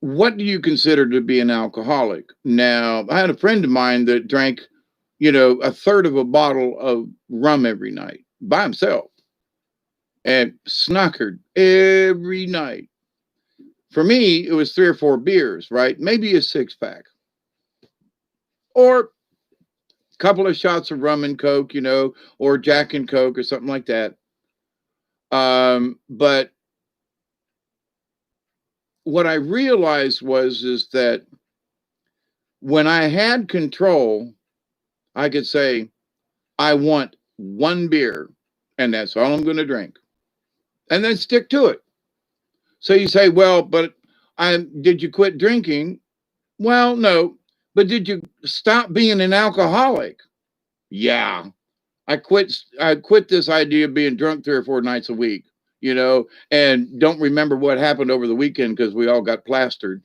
what do you consider to be an alcoholic? Now, I had a friend of mine that drank, a third of a bottle of rum every night by himself and snockered every night. For me, it was 3 or 4 beers, right? Maybe a 6-pack or a couple of shots of rum and Coke, or Jack and Coke or something like that. But what I realized is that when I had control, I could say, I want 1 beer and that's all I'm going to drink, and then stick to it. So you say, well, but did you quit drinking? Well, no, but did you stop being an alcoholic? Yeah, I quit this idea of being drunk 3 or 4 nights a week, and don't remember what happened over the weekend because we all got plastered.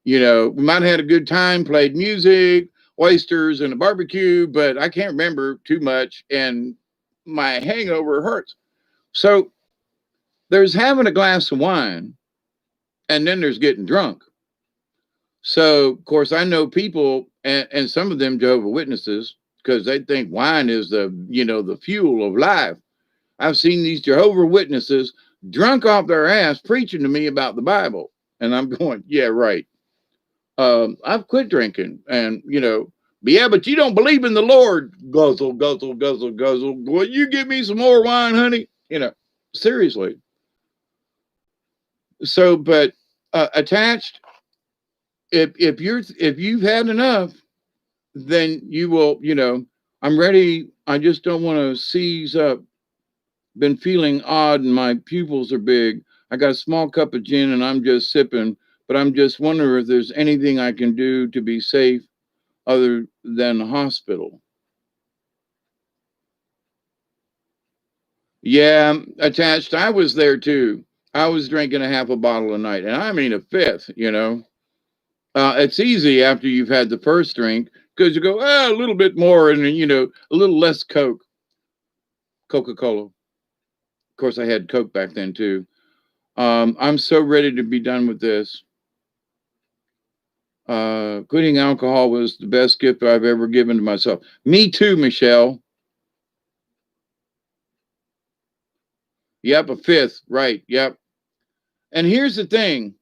We might have had a good time, played music, oysters, and a barbecue, but I can't remember too much, and my hangover hurts. So there's having a glass of wine, and then there's getting drunk. So, of course, I know people, and some of them Jehovah's Witnesses, because they think wine is the fuel of life. I've seen these Jehovah's Witnesses drunk off their ass preaching to me about the Bible. And I'm going, yeah, right. I've quit drinking and, yeah, but you don't believe in the Lord. Guzzle, guzzle, guzzle, guzzle. Will you give me some more wine, honey? Seriously. So, but attached, if you've had enough, then you will, I'm ready. I just don't want to seize up. Been feeling odd and my pupils are big. I got a small cup of gin and I'm just sipping, but I'm just wondering if there's anything I can do to be safe other than the hospital. Yeah, attached. I was there too. I was drinking a half a bottle a night, and I mean a fifth, It's easy after you've had the first drink because you go, a little bit more and, a little less Coca-Cola. Of course, I had Coke back then too. I'm so ready to be done with this. Quitting alcohol was the best gift I've ever given to myself. Me too, Michelle. Yep, a fifth. Right. Yep. And here's the thing.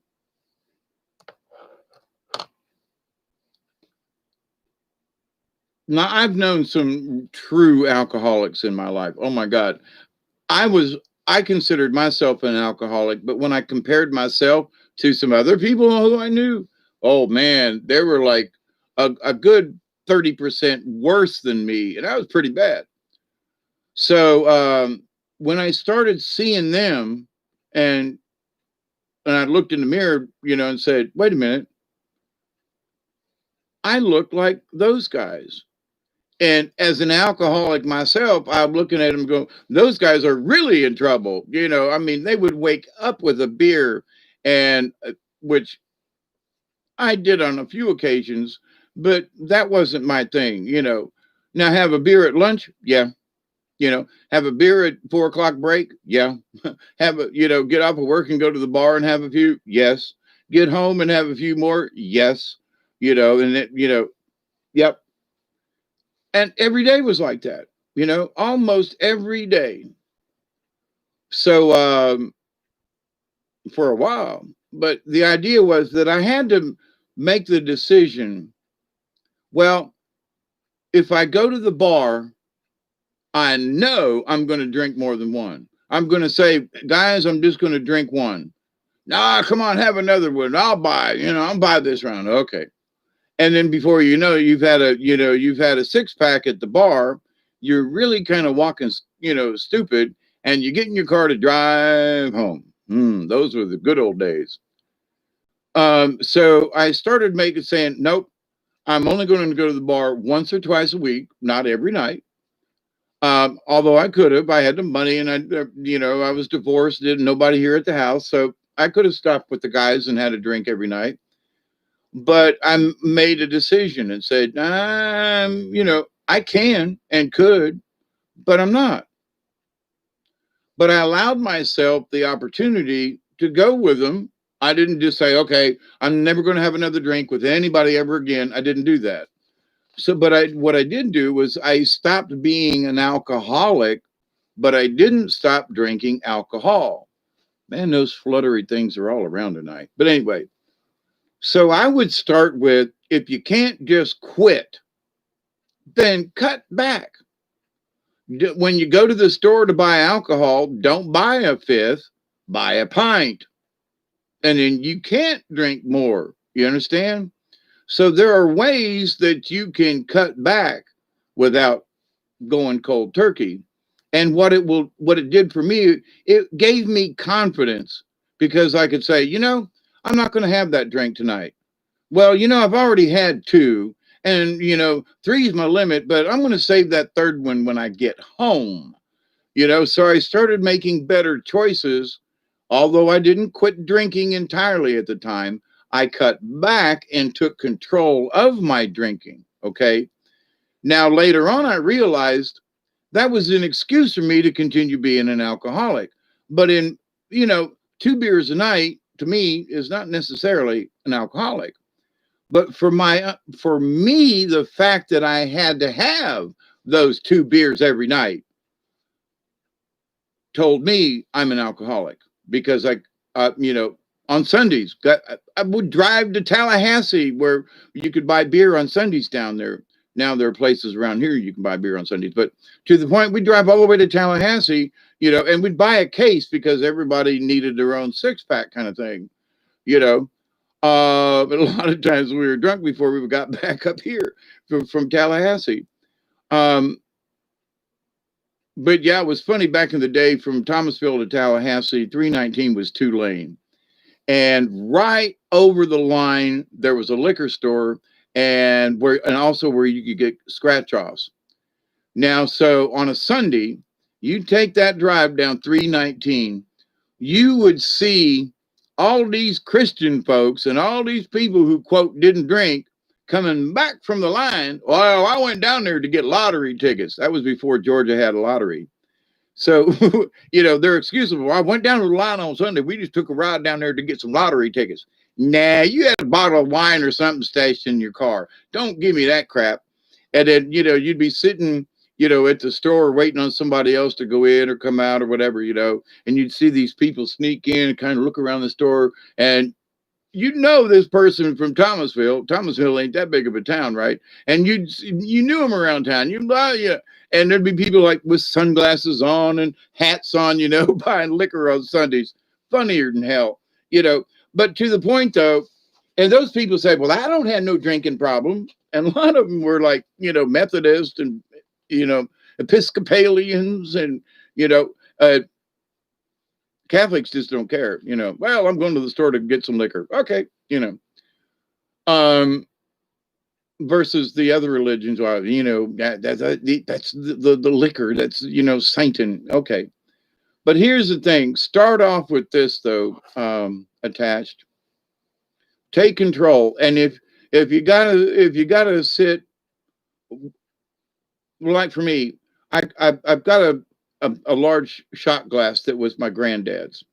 Now, I've known some true alcoholics in my life. Oh my God. I considered myself an alcoholic, but when I compared myself to some other people who I knew, oh man, they were like a good 30% worse than me. And that was pretty bad. So when I started seeing them and I looked in the mirror, and said, wait a minute, I look like those guys. And as an alcoholic myself, I'm looking at them going, those guys are really in trouble. I mean, they would wake up with a beer, and which I did on a few occasions, but that wasn't my thing. Now, have a beer at lunch? Yeah. Have a beer at 4 o'clock break? Yeah. Have a, get off of work and go to the bar and have a few? Yes. Get home and have a few more? Yes. And it, yep. And every day was like that, almost every day. So for a while, but the idea was that I had to make the decision. Well, if I go to the bar, I know I'm going to drink more than one. I'm going to say, guys, I'm just going to drink one. Nah, come on, have another one. I'll buy, I'll buy this round. Okay. And then before you know, you've had a 6-pack at the bar. You're really kind of walking, stupid, and you get in your car to drive home. Those were the good old days. So I started saying, nope, I'm only going to go to the bar once or twice a week, not every night. Although I could have, I had the money, and I was divorced, didn't nobody here at the house, so I could have stopped with the guys and had a drink every night. But I made a decision and said, I can and could, but I'm not. But I allowed myself the opportunity to go with them. I didn't just say, okay, I'm never going to have another drink with anybody ever again. I didn't do that. So, but what I did do was I stopped being an alcoholic, but I didn't stop drinking alcohol. Man, those fluttery things are all around tonight. But anyway, so I would start with, if you can't just quit, then cut back. When you go to the store to buy alcohol, don't buy a fifth, buy a pint. And then you can't drink more. You understand? So there are ways that you can cut back without going cold turkey. And what it did for me, it gave me confidence, because I could say, I'm not going to have that drink tonight. Well, I've already had two, and three is my limit, but I'm going to save that third one when I get home. So I started making better choices. Although I didn't quit drinking entirely at the time, I cut back and took control of my drinking. Okay. Now, later on, I realized that was an excuse for me to continue being an alcoholic. But you know, 2 beers a night to me is not necessarily an alcoholic. But for me, the fact that I had to have those 2 beers every night told me I'm an alcoholic, because on Sundays, I would drive to Tallahassee, where you could buy beer on Sundays down there. Now there are places around here you can buy beer on Sundays, but to the point, we'd drive all the way to Tallahassee, and we'd buy a case because everybody needed their own 6-pack kind of thing, you know. But a lot of times we were drunk before we got back up here from Tallahassee. Um, but yeah, it was funny back in the day, from Thomasville to Tallahassee, 319 was 2 lane. And right over the line, there was a liquor store, and also where you could get scratch offs. Now, so on a Sunday, you take that drive down 319, you would see all these Christian folks and all these people who, quote, didn't drink, coming back from the line. Well, I went down there to get lottery tickets. That was before Georgia had a lottery. So, they're excusable. Well, I went down to the line on Sunday. We just took a ride down there to get some lottery tickets. Nah, you had a bottle of wine or something stashed in your car. Don't give me that crap. And then, you'd be sitting, at the store waiting on somebody else to go in or come out or whatever, and you'd see these people sneak in and kind of look around the store, and this person from Thomasville. Thomasville ain't that big of a town, right? And you knew them around town. And there'd be people like with sunglasses on and hats on, buying liquor on Sundays. Funnier than hell, But to the point though, and those people say, "Well, I don't have no drinking problem," and a lot of them were like, Methodist and Episcopalians and Catholics just don't care, Well, I'm going to the store to get some liquor. Okay, Um, versus the other religions, well, that's the liquor. That's Satan. Okay, but here's the thing. Start off with this though. Attached. Take control, and if you gotta sit, like for me, I've got a large shot glass that was my granddad's.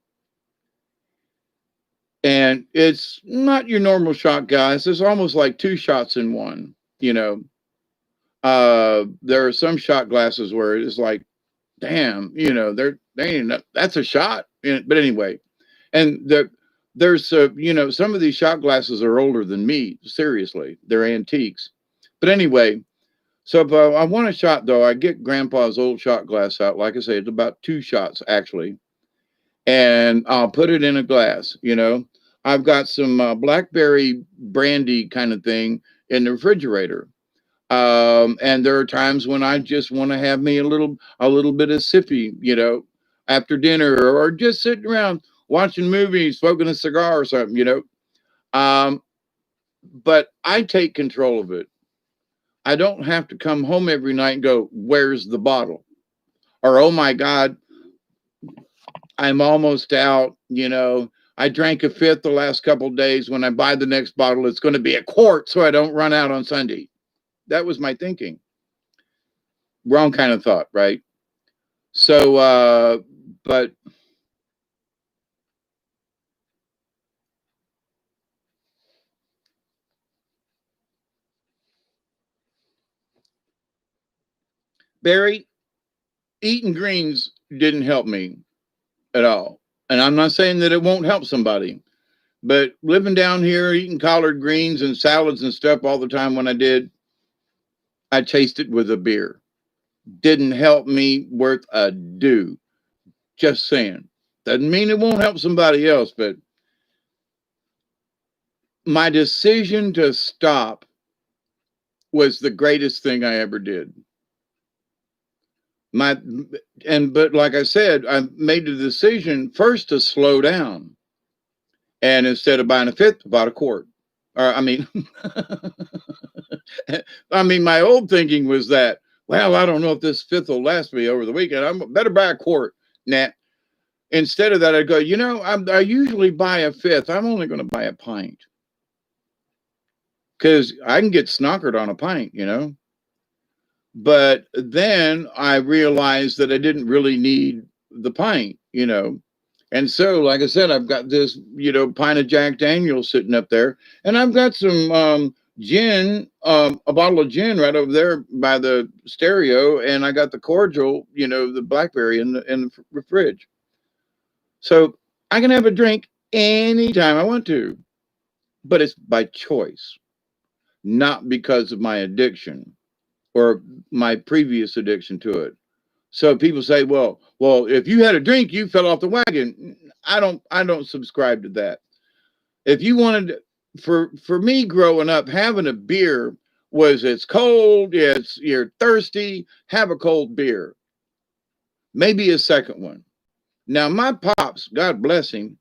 And it's not your normal shot glass. It's almost like two shots in one, There are some shot glasses where it's like, damn, they ain't that's a shot. But anyway, and there's some of these shot glasses are older than me. Seriously, they're antiques. But anyway, so if I want a shot though, I get Grandpa's old shot glass out. Like I say, it's about two shots actually, and I'll put it in a glass. I've got some blackberry brandy kind of thing in the refrigerator. And there are times when I just want to have me a little bit of sippy, after dinner, or just sitting around watching movies, smoking a cigar or something, But I take control of it. I don't have to come home every night and go, "Where's the bottle?" Or, "Oh my God, I'm almost out." I drank a fifth the last couple of days. When I buy the next bottle, it's going to be a quart so I don't run out on Sunday. That was my thinking. Wrong kind of thought, right? So, but Barry, eating greens didn't help me at all. And I'm not saying that it won't help somebody, but living down here, eating collard greens and salads and stuff all the time when I did, I chased it with a beer. Didn't help me worth a do. Just saying. Doesn't mean it won't help somebody else, but my decision to stop was the greatest thing I ever did. But like I said, I made the decision first to slow down. And instead of buying a fifth, I bought a quart. Or I mean, my old thinking was that, well, I don't know if this fifth will last me over the weekend. I better buy a quart. Nah. Instead of that, I'd go, I usually buy a fifth. I'm only going to buy a pint. Because I can get snockered on a pint, But then I realized that I didn't really need the pint, And so, like I said, I've got this, pint of Jack Daniels sitting up there, and I've got some gin, a bottle of gin right over there by the stereo, and I got the cordial, the blackberry in the fridge. So I can have a drink anytime I want to, but it's by choice, not because of my addiction or my previous addiction to it. So people say, well, if you had a drink, you fell off the wagon. I don't subscribe to that. If you wanted, for me growing up, having a beer was, it's cold, you're thirsty, have a cold beer. Maybe a second one. Now my pops, God bless him,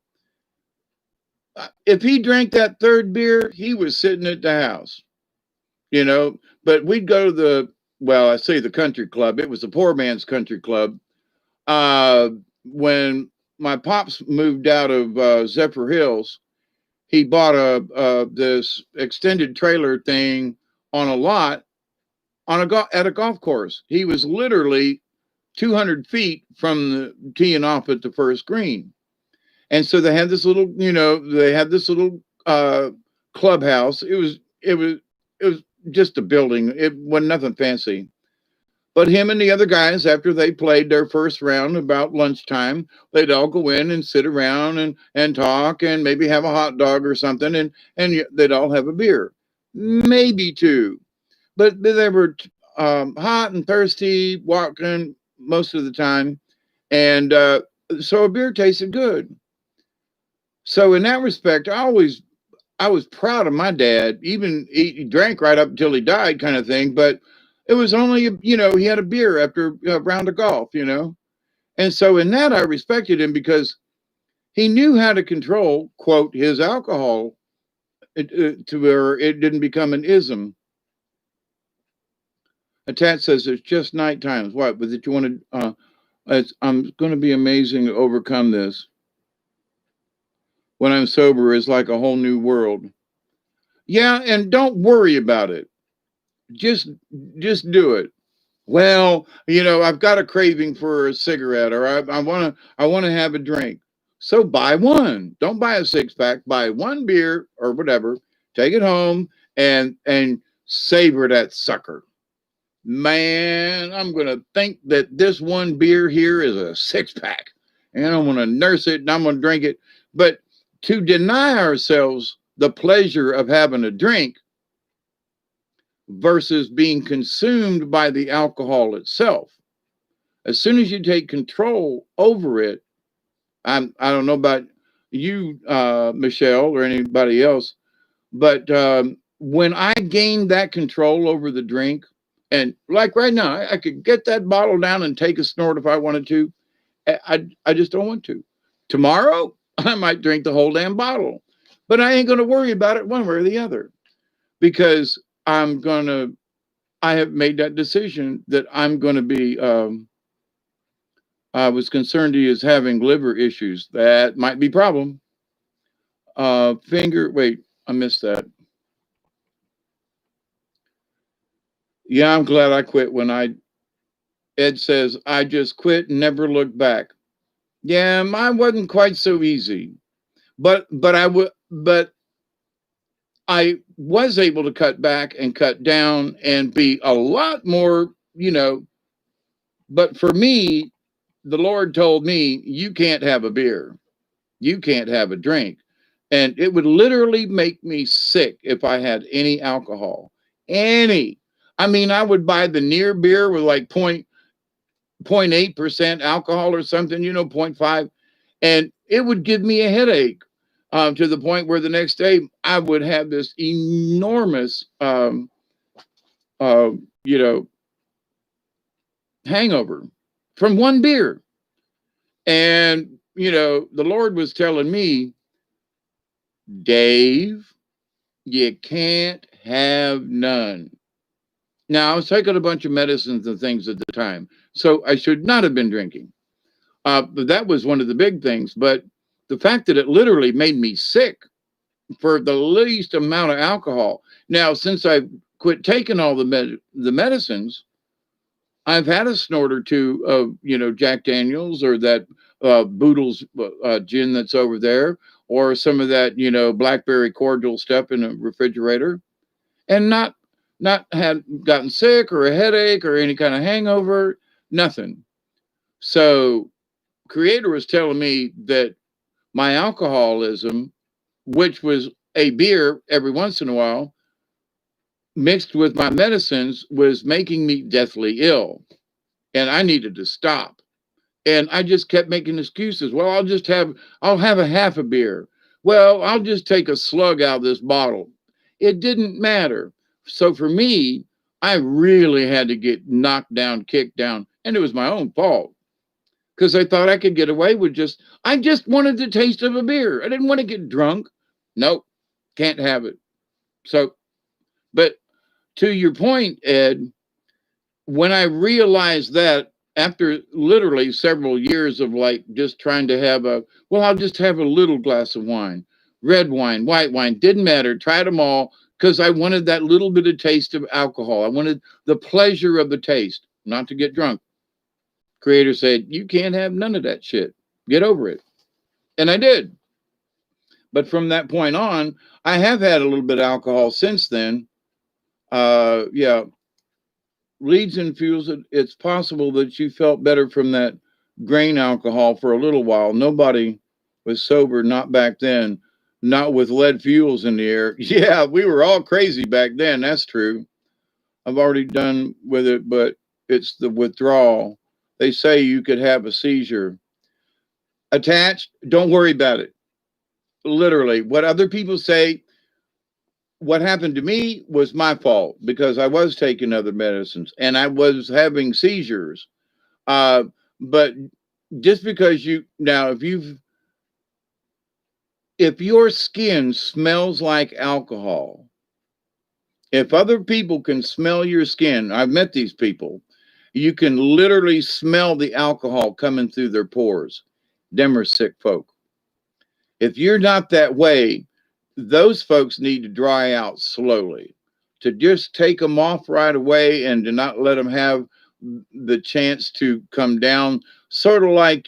if he drank that third beer, he was sitting at the house, But we'd go to I say the country club. It was the poor man's country club. When my pops moved out of Zephyr Hills, he bought this extended trailer thing on a lot at a golf course. He was literally 200 feet from the teeing off at the first green. And so they had this little, they had this little clubhouse. It was just a building. It wasn't nothing fancy. But him and the other guys, after they played their first round about lunchtime, they'd all go in and sit around and talk and maybe have a hot dog or something, and they'd all have a beer, maybe two. But they were hot and thirsty, walking most of the time, and so a beer tasted good. So in that respect, I was proud of my dad. Even he drank right up until he died, kind of thing. But it was only, he had a beer after a round of golf, And so in that, I respected him because he knew how to control, quote, his alcohol to where it didn't become an ism. A tat says it's just night times. What? But that you want to? I'm going to be amazing to overcome this. When I'm sober, is like a whole new world. Yeah, and don't worry about it. Just do it. Well, I've got a craving for a cigarette, or I want to have a drink. So buy one. Don't buy a 6-pack. Buy one beer or whatever. Take it home and savor that sucker. Man, I'm gonna think that this one beer here is a 6-pack, and I'm gonna nurse it and I'm gonna drink it. But to deny ourselves the pleasure of having a drink versus being consumed by the alcohol itself. As soon as you take control over it, I don't know about you, Michelle, or anybody else, but when I gained that control over the drink, and like right now, I could get that bottle down and take a snort if I wanted to. I just don't want to. Tomorrow, I might drink the whole damn bottle, but I ain't going to worry about it one way or the other because I have made that decision that I'm going to be, I was concerned he is having liver issues. That might be a problem. Wait, I missed that. Yeah, I'm glad I quit Ed says, I just quit and never looked back. Yeah, mine wasn't quite so easy, but I was able to cut back and cut down and be a lot more, but for me, the Lord told me, you can't have a beer. You can't have a drink. And it would literally make me sick if I had any alcohol. Any. I mean, I would buy the near beer with like 0.8% alcohol or something, 0.5, and it would give me a headache to the point where the next day I would have this enormous, hangover from one beer. And, the Lord was telling me, Dave, you can't have none. Now, I was taking a bunch of medicines and things at the time, so I should not have been drinking. But that was one of the big things. But the fact that it literally made me sick for the least amount of alcohol. Now, since I've quit taking all the medicines, I've had a snort or two of, Jack Daniels or that Boodle's gin that's over there, or some of that, blackberry cordial stuff in a refrigerator, and not had gotten sick or a headache or any kind of hangover, nothing. So Creator was telling me that my alcoholism, which was a beer every once in a while, mixed with my medicines, was making me deathly ill. And I needed to stop. And I just kept making excuses. Well, I'll have a half a beer. Well, I'll just take a slug out of this bottle. It didn't matter. So for me, I really had to get knocked down, kicked down, and it was my own fault because I thought I could get away with I just wanted the taste of a beer. I didn't want to get drunk. Nope, can't have it. So, but to your point, Ed, when I realized that after literally several years of like just trying to have I'll just have a little glass of wine, red wine, white wine, didn't matter, tried them all, because I wanted that little bit of taste of alcohol. I wanted the pleasure of the taste, not to get drunk. Creator said, you can't have none of that shit. Get over it. And I did. But from that point on, I have had a little bit of alcohol since then. Yeah, leads and fuels. It's possible that you felt better from that grain alcohol for a little while. Nobody was sober, not back then, not with lead fuels in the air. Yeah, we were all crazy back then. That's true. I've already done with it, but it's the withdrawal. They say you could have a seizure. Attached, don't worry about it. Literally, what other people say, what happened to me was my fault because I was taking other medicines and I was having seizures. Uh, but just because if your skin smells like alcohol, if other people can smell your skin, I've met these people, you can literally smell the alcohol coming through their pores. Them are sick folk. If you're not that way, those folks need to dry out slowly. To just take them off right away and to not let them have the chance to come down, sort of like,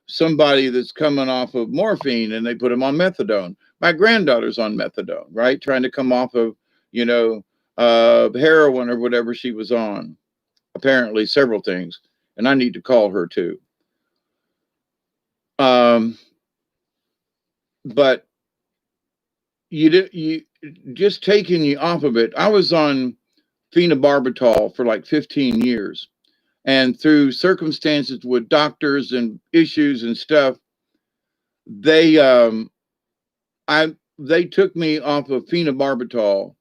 somebody that's coming off of morphine and they put them on methadone. My granddaughter's on methadone, right? Trying to come off of, heroin or whatever she was on. Apparently, several things. And I need to call her too. But you just taking you off of it. I was on phenobarbital for like 15 years. And through circumstances with doctors and issues and stuff, they they took me off of phenobarbital.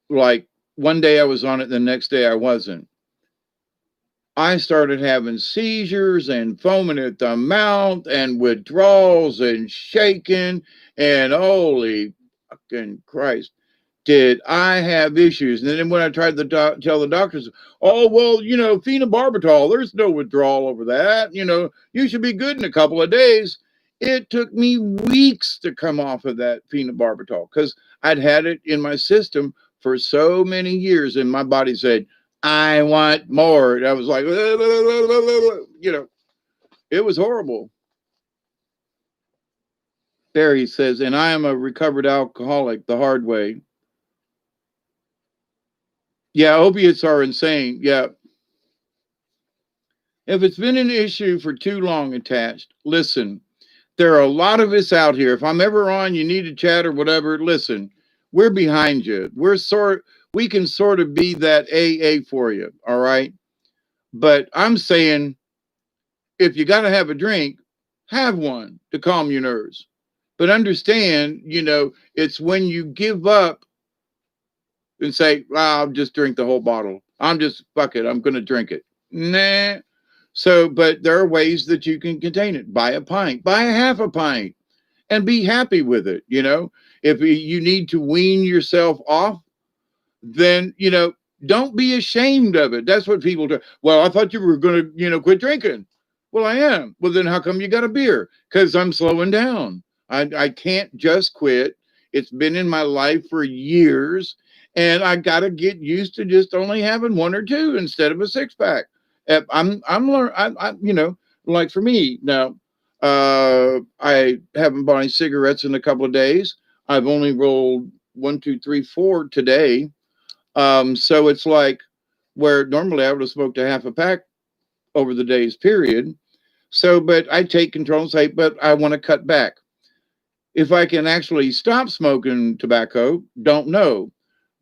Like one day I was on it, the next day I wasn't. I started having seizures and foaming at the mouth and withdrawals and shaking, and holy fucking Christ, did I have issues. And then when I tried to tell the doctors, oh, well, phenobarbital, there's no withdrawal over that. You should be good in a couple of days. It took me weeks to come off of that phenobarbital because I'd had it in my system for so many years, and my body said, I want more. And I was like, it was horrible. Barry says, and I am a recovered alcoholic the hard way. Yeah, opiates are insane. Yeah. If it's been an issue for too long attached, listen, there are a lot of us out here. If I'm ever on, you need to chat or whatever, listen, we're behind you. We can sort of be that AA for you. All right. But I'm saying, if you got to have a drink, have one to calm your nerves. But understand, it's when you give up and say, well, I'll just drink the whole bottle. Fuck it. I'm going to drink it. Nah. So, but there are ways that you can contain it. Buy a pint, buy a half a pint and be happy with it. If you need to wean yourself off, then, don't be ashamed of it. That's what people do. Well, I thought you were going to, quit drinking. Well, I am. Well, then how come you got a beer? Because I'm slowing down. I can't just quit. It's been in my life for years, and I got to get used to just only having one or two instead of a 6-pack. I'm learning. Like for me now, I haven't bought any cigarettes in a couple of days. I've only rolled 1, 2, 3, 4 today. So it's like where normally I would have smoked a half a pack over the day's period. So, but I take control and say, but I want to cut back. If I can actually stop smoking tobacco, don't know.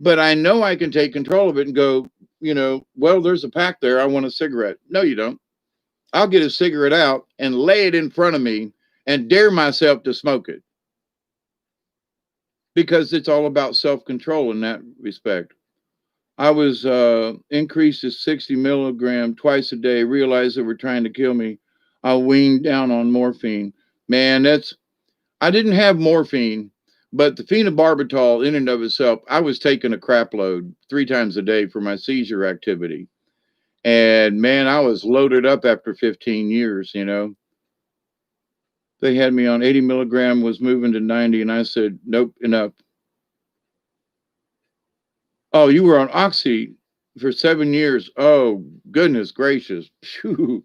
But I know I can take control of it and go, well, there's a pack there. I want a cigarette. No, you don't. I'll get a cigarette out and lay it in front of me and dare myself to smoke it. Because it's all about self-control in that respect. I was increased to 60 milligram twice a day, realized they were trying to kill me. I weaned down on morphine. Man, I didn't have morphine, but the phenobarbital in and of itself, I was taking a crap load 3 times a day for my seizure activity. And man, I was loaded up after 15 years, They had me on 80 milligram, was moving to 90, and I said, nope, enough. Oh, you were on Oxy. for 7 years. Oh, goodness gracious. Phew.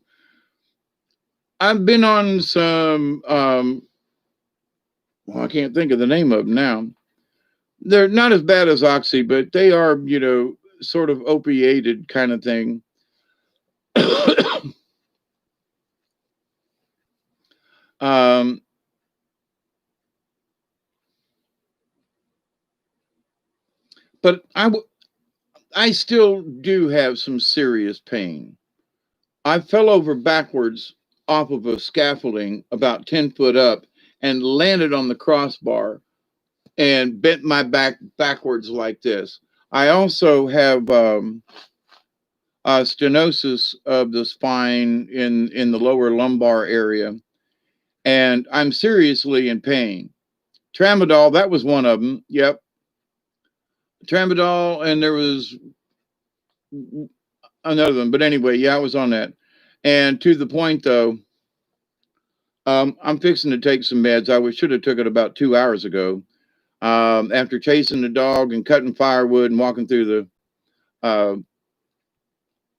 I've been on some, well, I can't think of the name of them now. They're not as bad as Oxy, but they are, sort of opiated kind of thing. um, but I still do have some serious pain. I fell over backwards off of a scaffolding about 10 foot up and landed on the crossbar and bent my back backwards like this. I also have stenosis of the spine in the lower lumbar area, and I'm seriously in pain. Tramadol, that was one of them. Yep, Tramadol, and there was another one. But anyway, yeah, I was on that. And to the point though, I'm fixing to take some meds. Should have took it about 2 hours ago. After chasing the dog and cutting firewood and uh,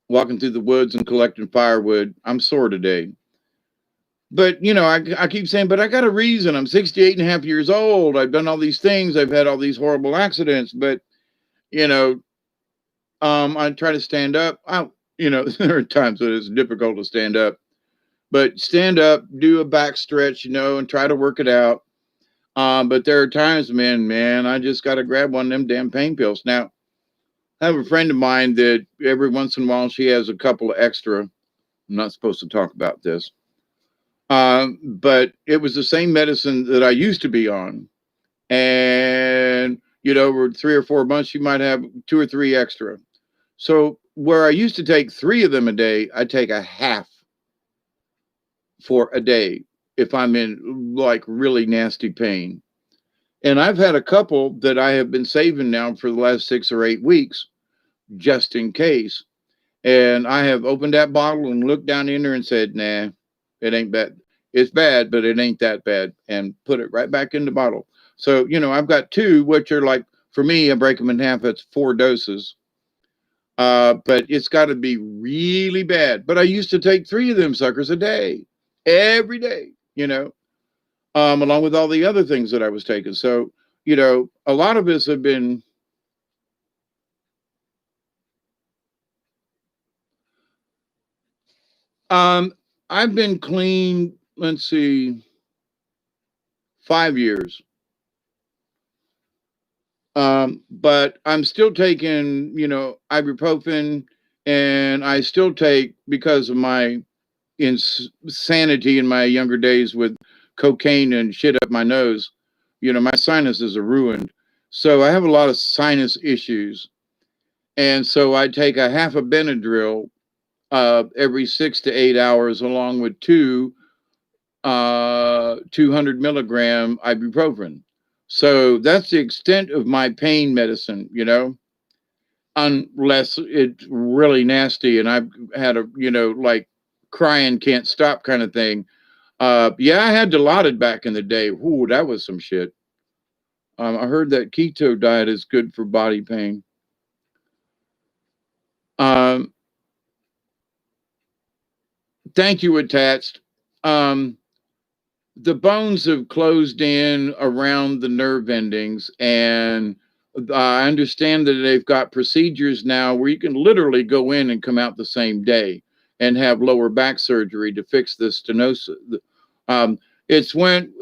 walking through the woods and collecting firewood, I'm sore today. But I keep saying, but I got a reason. I'm 68 and a half years old. I've done all these things. I've had all these horrible accidents. But you know, I try to stand up. There are times that it's difficult to stand up, but stand up, do a back stretch, and try to work it out. But there are times, man, I just got to grab one of them damn pain pills. Now, I have a friend of mine that every once in a while she has a couple of extra. I'm not supposed to talk about this. But it was the same medicine that I used to be on. And, over 3 or 4 months, you might have 2 or 3 extra. So where I used to take 3 of them a day, I take a half for a day if I'm in like really nasty pain. And I've had a couple that I have been saving now for the last 6 or 8 weeks, just in case. And I have opened that bottle and looked down in there and said, nah, it ain't bad. It's bad, but it ain't that bad. And put it right back in the bottle. So, I've got 2, which are like, for me, I break them in half. That's 4 doses. But it's got to be really bad. But I used to take 3 of them suckers a day, every day, along with all the other things that I was taking. So, a lot of us have been I've been clean, let's see, 5 years. But I'm still taking, ibuprofen, and I still take, because of my insanity in my younger days with cocaine and shit up my nose, my sinuses are ruined. So I have a lot of sinus issues. And so I take a half a Benadryl every 6 to 8 hours, along with 200 milligram ibuprofen. So that's the extent of my pain medicine, unless it's really nasty and I've had a, like crying can't stop kind of thing. Yeah, I had Dilaudid back in the day. Ooh, that was some shit. I heard that keto diet is good for body pain. Um, Thank you, attached. Um, the bones have closed in around the nerve endings, and I understand that they've got procedures now where you can literally go in and come out the same day and have lower back surgery to fix the stenosis. Um, it's when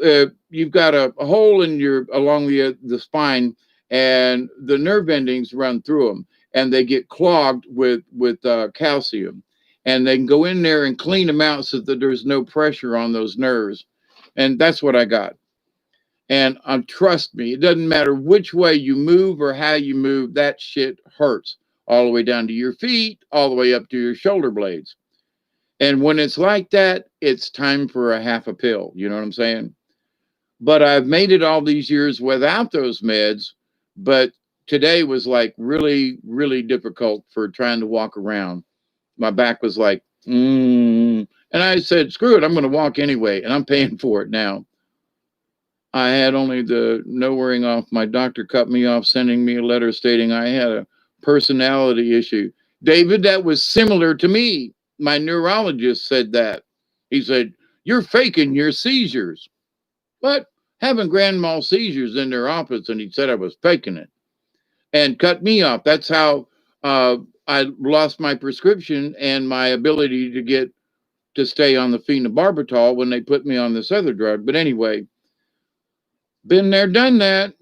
you've got a hole in along the spine, and the nerve endings run through them, and they get clogged with calcium, and they can go in there and clean them out so that there's no pressure on those nerves, and that's what I got. And trust me, it doesn't matter which way you move or how you move, that shit hurts all the way down to your feet, all the way up to your shoulder blades. And when it's like that, it's time for a half a pill. You know what I'm saying? But I've made it all these years without those meds. But today was like really, really difficult for trying to walk around. My back was like, and I said, screw it, I'm going to walk anyway. And I'm paying for it now. I had only the no wearing off. My doctor cut me off, sending me a letter stating I had a personality issue. David, that was similar to me. My neurologist said that. He said, "You're faking your seizures." But having grand mal seizures in their office, and he said I was faking it and cut me off. That's how I lost my prescription and my ability to get to stay on the phenobarbital when they put me on this other drug. But anyway, been there, done that.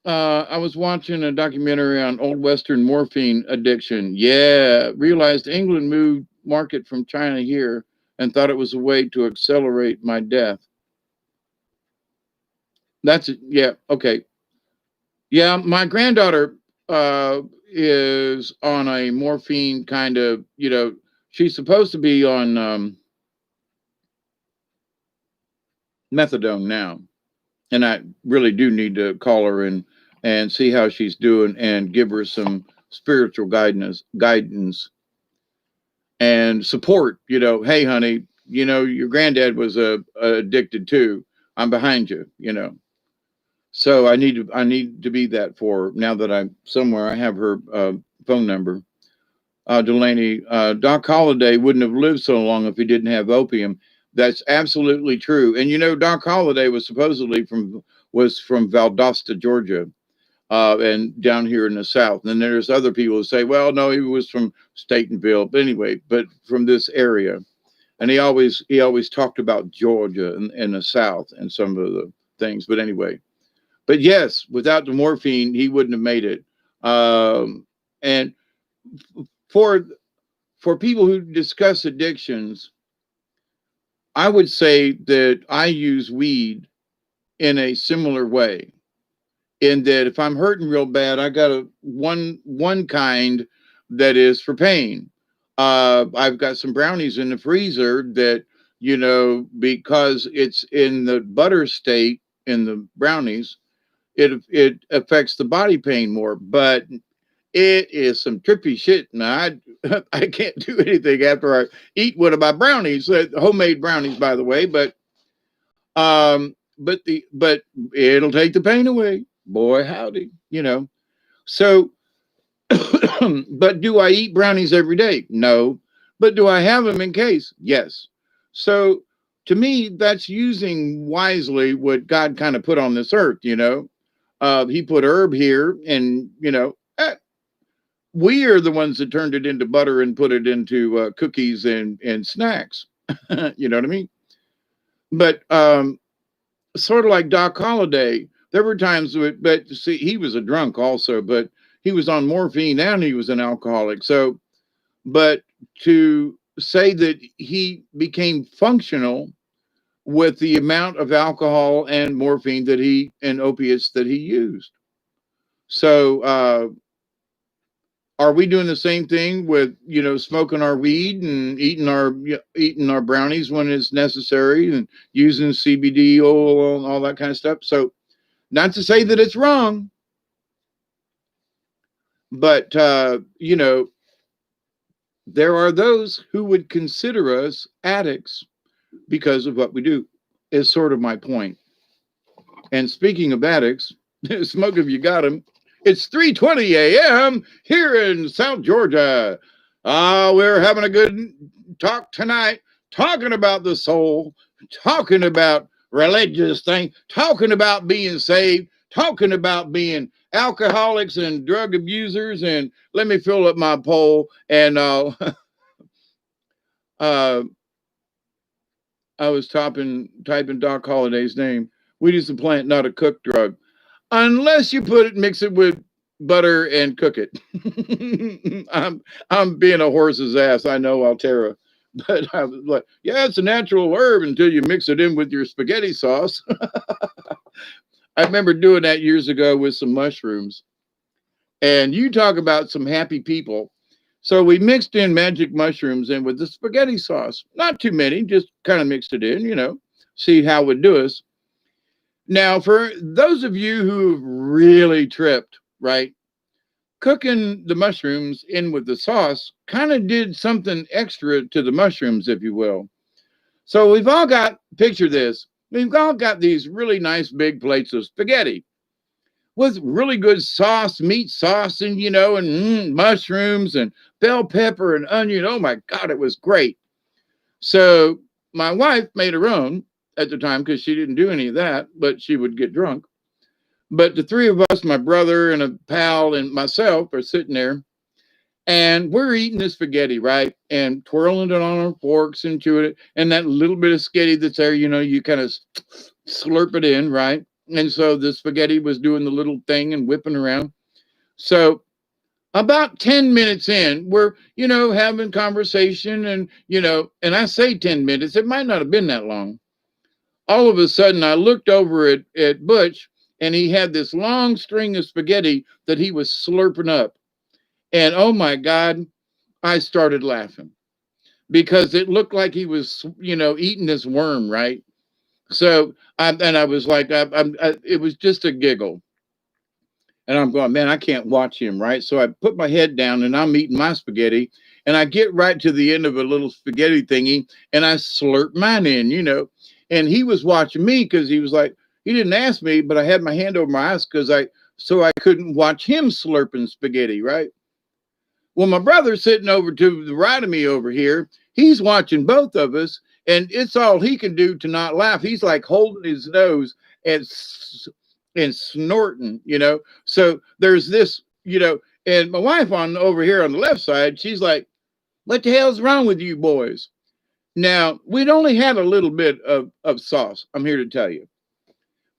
I was watching a documentary on old Western morphine addiction. Yeah, realized England moved market from China here and thought it was a way to accelerate my death. That's it. Yeah. Okay. Yeah. My granddaughter is on a morphine kind of, she's supposed to be on methadone now. And I really do need to call her and see how she's doing and give her some spiritual guidance and support. Hey, honey, your granddad was addicted too. I'm behind you. So I need to be that for her now that I'm somewhere. I have her phone number. Delaney, Doc Holliday wouldn't have lived so long if he didn't have opium. That's absolutely true. And Doc Holliday was supposedly from Valdosta, Georgia, and down here in the South. And then there's other people who say, well, no, he was from Statenville. But anyway, but from this area. And he always talked about Georgia and the South and some of the things. But anyway, but yes, without the morphine, he wouldn't have made it. And for people who discuss addictions, I would say that I use weed in a similar way. In that if I'm hurting real bad, I got one kind that is for pain. I've got some brownies in the freezer that, because it's in the butter state in the brownies, it affects the body pain more. But it is some trippy shit. Now I can't do anything after I eat one of my brownies, homemade brownies, by the way. But but it'll take the pain away. Boy, howdy, So, but do I eat brownies every day? No. But do I have them in case? Yes. So to me, that's using wisely what God kind of put on this earth. He put herb here, and we are the ones that turned it into butter and put it into cookies and snacks. You know what I mean? But sort of like Doc Holliday, there were times, but see, he was a drunk also, but he was on morphine and he was an alcoholic. So, but to say that he became functional with the amount of alcohol and morphine and opiates that he used. So, are we doing the same thing with smoking our weed and eating our brownies when it's necessary and using CBD oil and all that kind of stuff? So, not to say that it's wrong, but there are those who would consider us addicts because of what we do. Is sort of my point. And speaking of addicts, smoke if you got them. It's 3:20 a.m. here in South Georgia. We're having a good talk tonight, talking about the soul, talking about religious thing, talking about being saved, talking about being alcoholics and drug abusers. And let me fill up my poll. And I was typing Doc Holliday's name. Weed is a plant, not a cooked drug. Unless you mix it with butter and cook it. I'm being a horse's ass. I know, Altera. But I was like, yeah, it's a natural herb until you mix it in with your spaghetti sauce. I remember doing that years ago with some mushrooms. And you talk about some happy people. So we mixed in magic mushrooms in with the spaghetti sauce. Not too many, just kind of mixed it in, see how it would do us. Now, for those of you who've really tripped, right, cooking the mushrooms in with the sauce kind of did something extra to the mushrooms, if you will. So we've all got, picture this, we've all got these really nice big plates of spaghetti. with really good sauce, meat sauce, and mushrooms and bell pepper and onion. Oh my God, it was great. So my wife made her own at the time because she didn't do any of that, but she would get drunk. But the three of us, my brother and a pal and myself, are sitting there and we're eating this spaghetti, right? And twirling it on our forks and chewing it. And that little bit of spaghetti that's there, you kind of slurp it in, right? And so the spaghetti was doing the little thing and whipping around. So about 10 minutes in, we're, having conversation and I say 10 minutes, it might not have been that long. All of a sudden, I looked over at Butch and he had this long string of spaghetti that he was slurping up. And oh my God, I started laughing because it looked like he was, eating this worm, right? So, I was like, it was just a giggle. And I'm going, man, I can't watch him, right? So I put my head down and I'm eating my spaghetti. And I get right to the end of a little spaghetti thingy and I slurp mine in. And he was watching me because he was like, he didn't ask me, but I had my hand over my eyes so I couldn't watch him slurping spaghetti, right? Well, my brother's sitting over to the right of me over here. He's watching both of us, and it's all he can do to not laugh. He's like holding his nose and snorting. So there's this, and my wife on over here on the left side, she's like, "What the hell's wrong with you boys?" Now, we'd only had a little bit of sauce, I'm here to tell you.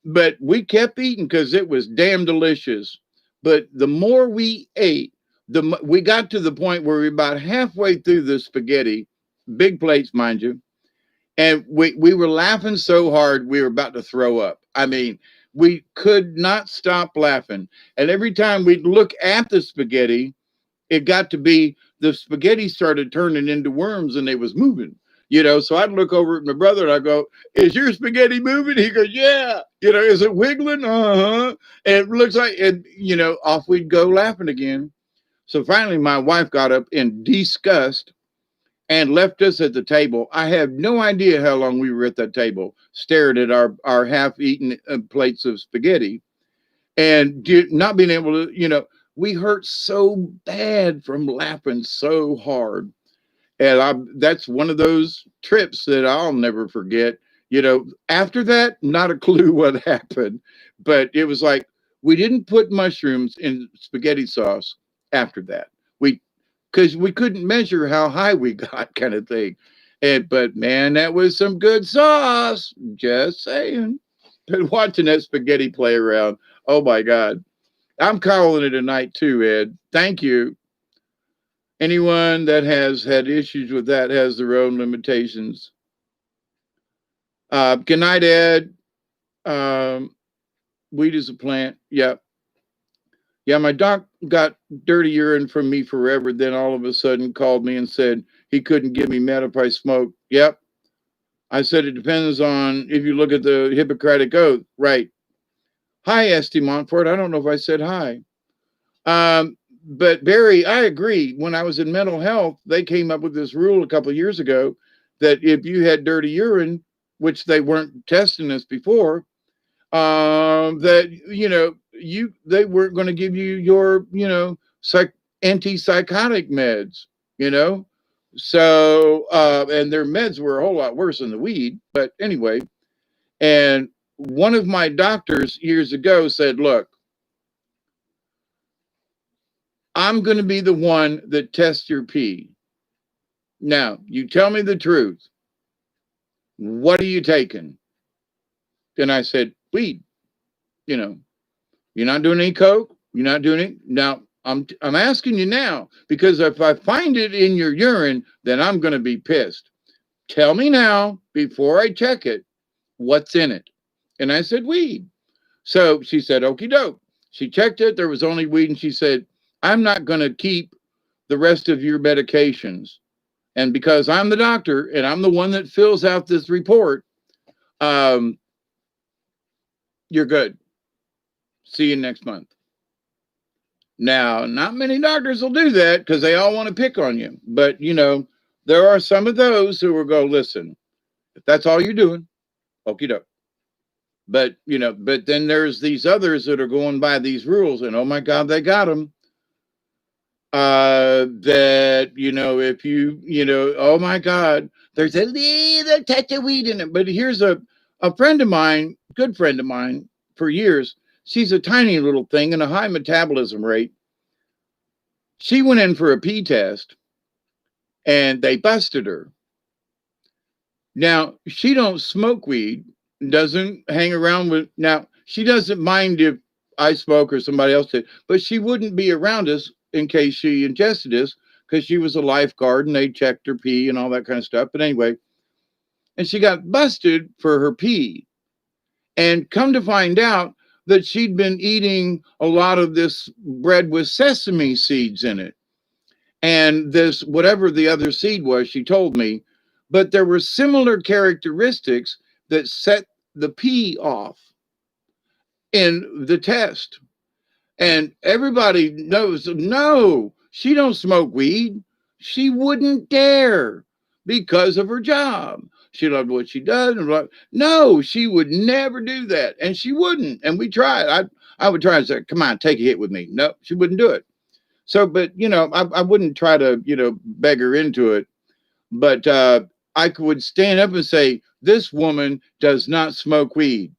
But we kept eating because it was damn delicious. But the more we ate, we got to the point where we were about halfway through the spaghetti, big plates, mind you, and we were laughing so hard we were about to throw up. I mean, we could not stop laughing. And every time we'd look at the spaghetti, it got to be the spaghetti started turning into worms and they was moving. So I'd look over at my brother and I go, "Is your spaghetti moving?" He goes, "Yeah." "Is it wiggling?" "Uh-huh." And it looks like, and off we'd go laughing again. So finally, my wife got up in disgust and left us at the table. I have no idea how long we were at that table, staring at our half-eaten plates of spaghetti, and not being able to, we hurt so bad from laughing so hard. And that's one of those trips that I'll never forget. After that, not a clue what happened, but it was like we didn't put mushrooms in spaghetti sauce after that. Because we couldn't measure how high we got, kind of thing. But man, that was some good sauce. Just saying. But watching that spaghetti play around, oh my God. I'm calling it a night too, Ed. Thank you. Anyone that has had issues with that has their own limitations. Good night, Ed. Weed is a plant. Yep. Yeah, my doc got dirty urine from me forever. Then all of a sudden called me and said he couldn't give me med if I smoked. Yep. I said it depends on if you look at the Hippocratic Oath. Right. Hi, Esty Montfort. I don't know if I said hi. But Barry, I agree. When I was in mental health, they came up with this rule a couple of years ago that if you had dirty urine, which they weren't testing this before, that they weren't going to give you your antipsychotic meds. So and their meds were a whole lot worse than the weed. But anyway, and one of my doctors years ago said, "Look, I'm going to be the one that tests your pee. Now, you tell me the truth. What are you taking?" Then I said, "Weed. You're not doing any coke. You're not doing it. Now, I'm asking you now, because if I find it in your urine, then I'm going to be pissed. Tell me now, before I check it, what's in it." And I said, "Weed." So she said, "Okie doke." She checked it. There was only weed. And she said, "I'm not going to keep the rest of your medications. And because I'm the doctor and I'm the one that fills out this report, you're good. See you next month." Now, not many doctors will do that because they all want to pick on you. But, there are some of those who will go, "Listen, if that's all you're doing, okie doke." But, but then there's these others that are going by these rules, and oh my God, they got them. That, if oh my God, there's a little touch of weed in it. But here's a friend of mine, good friend of mine for years. She's a tiny little thing and a high metabolism rate. She went in for a pee test and they busted her. Now, she don't smoke weed, doesn't hang around with, now, she doesn't mind if I smoke or somebody else did, but she wouldn't be around us in case she ingested this because she was a lifeguard and they checked her pee and all that kind of stuff. But anyway, and she got busted for her pee. And come to find out that she'd been eating a lot of this bread with sesame seeds in it. And this, whatever the other seed was, she told me, but there were similar characteristics that set the pee off in the test. And everybody knows, no, she don't smoke weed. She wouldn't dare because of her job. She loved what she does. No, she would never do that. And she wouldn't. And we tried. I would try and say, come on, take a hit with me. No, she wouldn't do it. So, but, I wouldn't try to, beg her into it. But I would stand up and say, this woman does not smoke weed.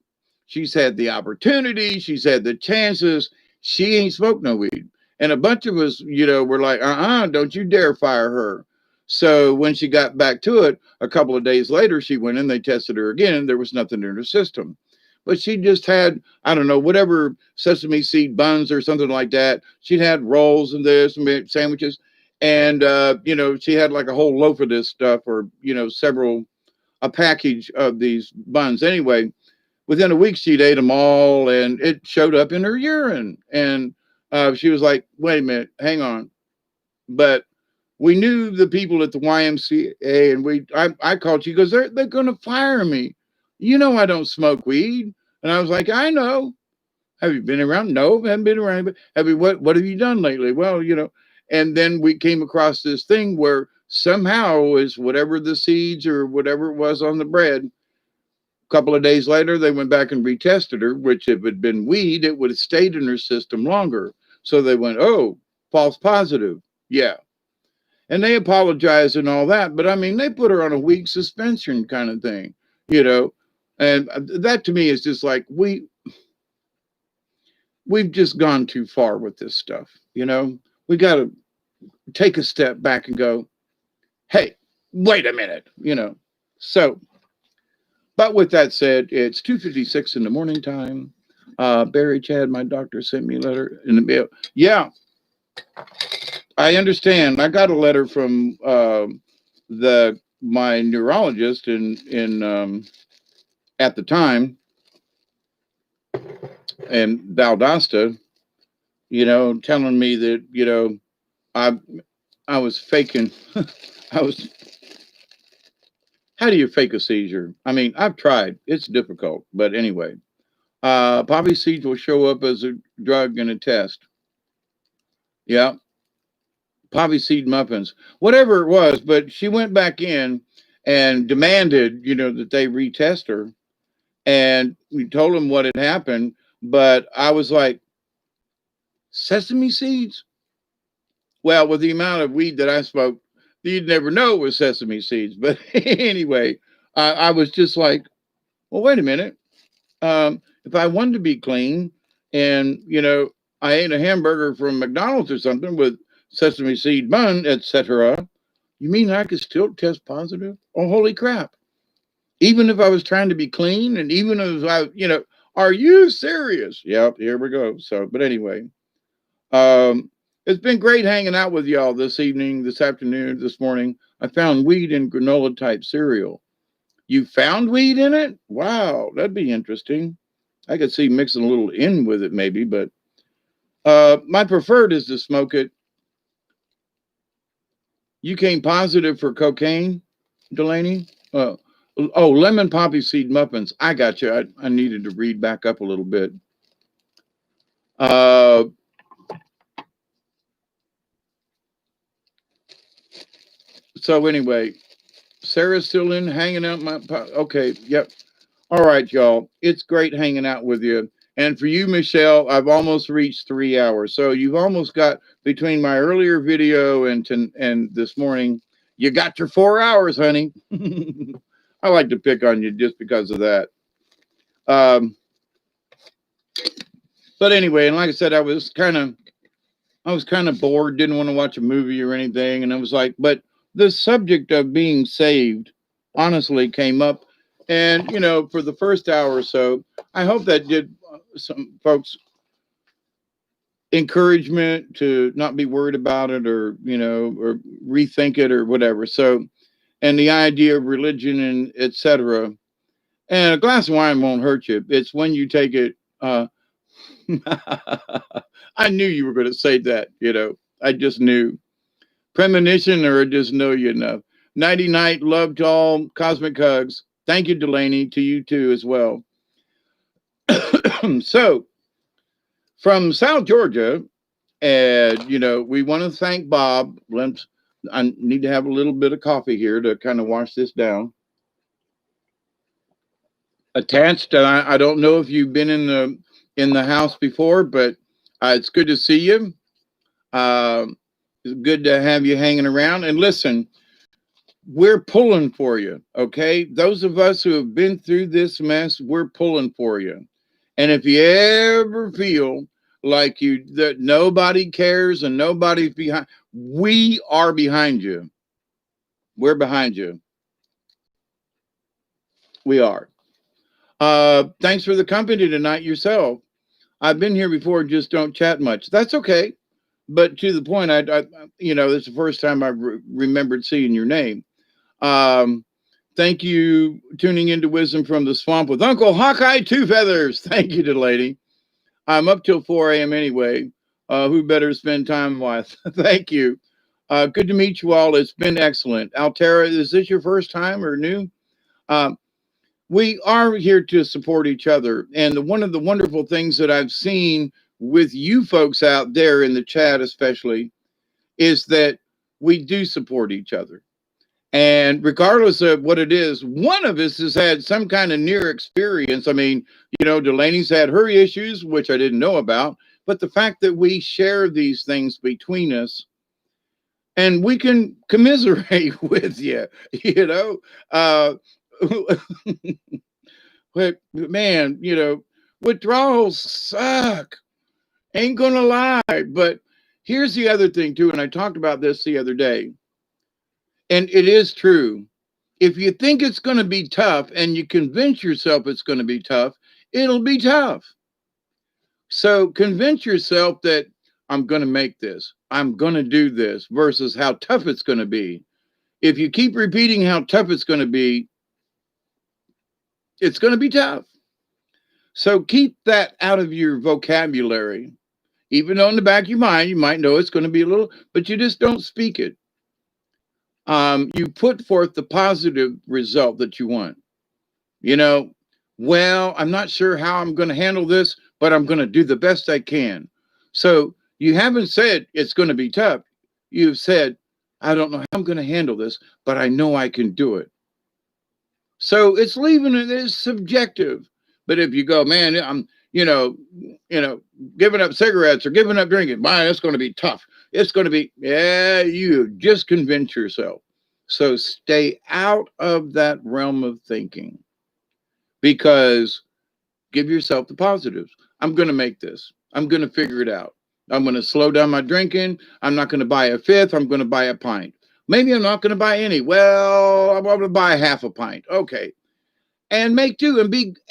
She's had the opportunity. She's had the chances. She ain't smoked no weed. And a bunch of us, were like, don't you dare fire her. So when she got back to it, a couple of days later, she went in, they tested her again, and there was nothing in her system. But she just had, I don't know, whatever sesame seed buns or something like that. She'd had rolls and this and sandwiches. And, she had like a whole loaf of this stuff or, a package of these buns. Anyway, within a week, she'd ate them all and it showed up in her urine. And she was like, wait a minute, hang on. But we knew the people at the YMCA and I called, she goes, they're going to fire me. I don't smoke weed. And I was like, I know. Have you been around? No, I haven't been around. But what have you done lately? Well, and then we came across this thing where somehow is whatever the seeds or whatever it was on the bread. A couple of days later, they went back and retested her, which if it had been weed, it would have stayed in her system longer. So they went, oh, false positive. Yeah. And they apologized and all that. But I mean, they put her on a week suspension kind of thing, and that to me is just like, we've just gone too far with this stuff. We got to take a step back and go, hey, wait a minute, So, but with that said, it's 2:56 in the morning time. Barry Chad, my doctor, sent me a letter in the mail. Yeah, I understand. I got a letter from my neurologist in at the time in Valdosta, telling me that I was faking. I was. How do you fake a seizure? I mean, I've tried. It's difficult, but anyway, poppy seeds will show up as a drug in a test. Yeah, poppy seed muffins, whatever it was. But she went back in and demanded, that they retest her. And we told them what had happened. But I was like, sesame seeds? Well, with the amount of weed that I smoked, you'd never know it was sesame seeds. But anyway, I was just like, well, wait a minute. If I wanted to be clean and, I ate a hamburger from McDonald's or something with sesame seed bun, etc., you mean I could still test positive? Oh, holy crap. Even if I was trying to be clean and even if are you serious? Yep, here we go. So, but anyway, it's been great hanging out with y'all this evening, this afternoon, this morning. I found weed in granola type cereal. You found weed in it? Wow, that'd be interesting. I could see mixing a little in with it maybe, but my preferred is to smoke it. You came positive for cocaine, Delaney? Lemon poppy seed muffins. I got you. I needed to read back up a little bit. So anyway, Sarah's still in, hanging out. Okay, yep. All right, y'all. It's great hanging out with you. And for you, Michelle, I've almost reached 3 hours. So you've almost got between my earlier video and this morning, you got your 4 hours, honey. I like to pick on you just because of that. Um, but anyway, and like I said, I was kind of bored, didn't want to watch a movie or anything, and I was like, but the subject of being saved honestly came up, and for the first hour or so, I hope that did some folks encouragement to not be worried about it, or rethink it or whatever. So, and the idea of religion and etc. And a glass of wine won't hurt you. It's when you take it. I knew you were going to say that. I just knew. Premonition, or just know you enough. Nighty night, love to all, cosmic hugs. Thank you, Delaney, to you too as well. So, from South Georgia, and we want to thank Bob. I need to have a little bit of coffee here to kind of wash this down. Attached, I don't know if you've been in the house before, but it's good to see you. It's good to have you hanging around. And listen, we're pulling for you, okay? Those of us who have been through this mess, we're pulling for you. And if you ever feel like that nobody cares and nobody's behind, we are behind you. We're behind you. We are. Thanks for the company tonight yourself. I've been here before, just don't chat much. That's okay. But to the point, this is the first time I've remembered seeing your name. Thank you, tuning into Wisdom from the Swamp with Uncle Hawkeye Two Feathers. Thank you, lady. I'm up till 4 a.m. anyway. Who better spend time with? Thank you. Good to meet you all. It's been excellent. Altera, is this your first time or new? We are here to support each other. And one of the wonderful things that I've seen with you folks out there in the chat, especially, is that we do support each other. And regardless of what it is, one of us has had some kind of near experience. I mean, Delaney's had her issues, which I didn't know about. But the fact that we share these things between us and we can commiserate with you, but man, withdrawals suck. Ain't gonna lie. But here's the other thing, too. And I talked about this the other day. And it is true. If you think it's going to be tough and you convince yourself it's going to be tough, it'll be tough. So convince yourself that I'm going to make this, I'm going to do this, versus how tough it's going to be. If you keep repeating how tough it's going to be tough. So keep that out of your vocabulary. Even though in the back of your mind, you might know it's going to be a little, but you just don't speak it. You put forth the positive result that you want. Well, I'm not sure how I'm going to handle this, but I'm going to do the best I can. So you haven't said it's going to be tough. You've said, I don't know how I'm going to handle this, but I know I can do it. So it's leaving it as subjective. But if you go, man, I'm, giving up cigarettes or giving up drinking, man, it's going to be tough. It's going to be, you just convince yourself. So stay out of that realm of thinking, because give yourself the positives. I'm going to make this. I'm going to figure it out. I'm going to slow down my drinking. I'm not going to buy a fifth. I'm going to buy a pint. Maybe I'm not going to buy any. Well, I'm going to buy half a pint. Okay. And make do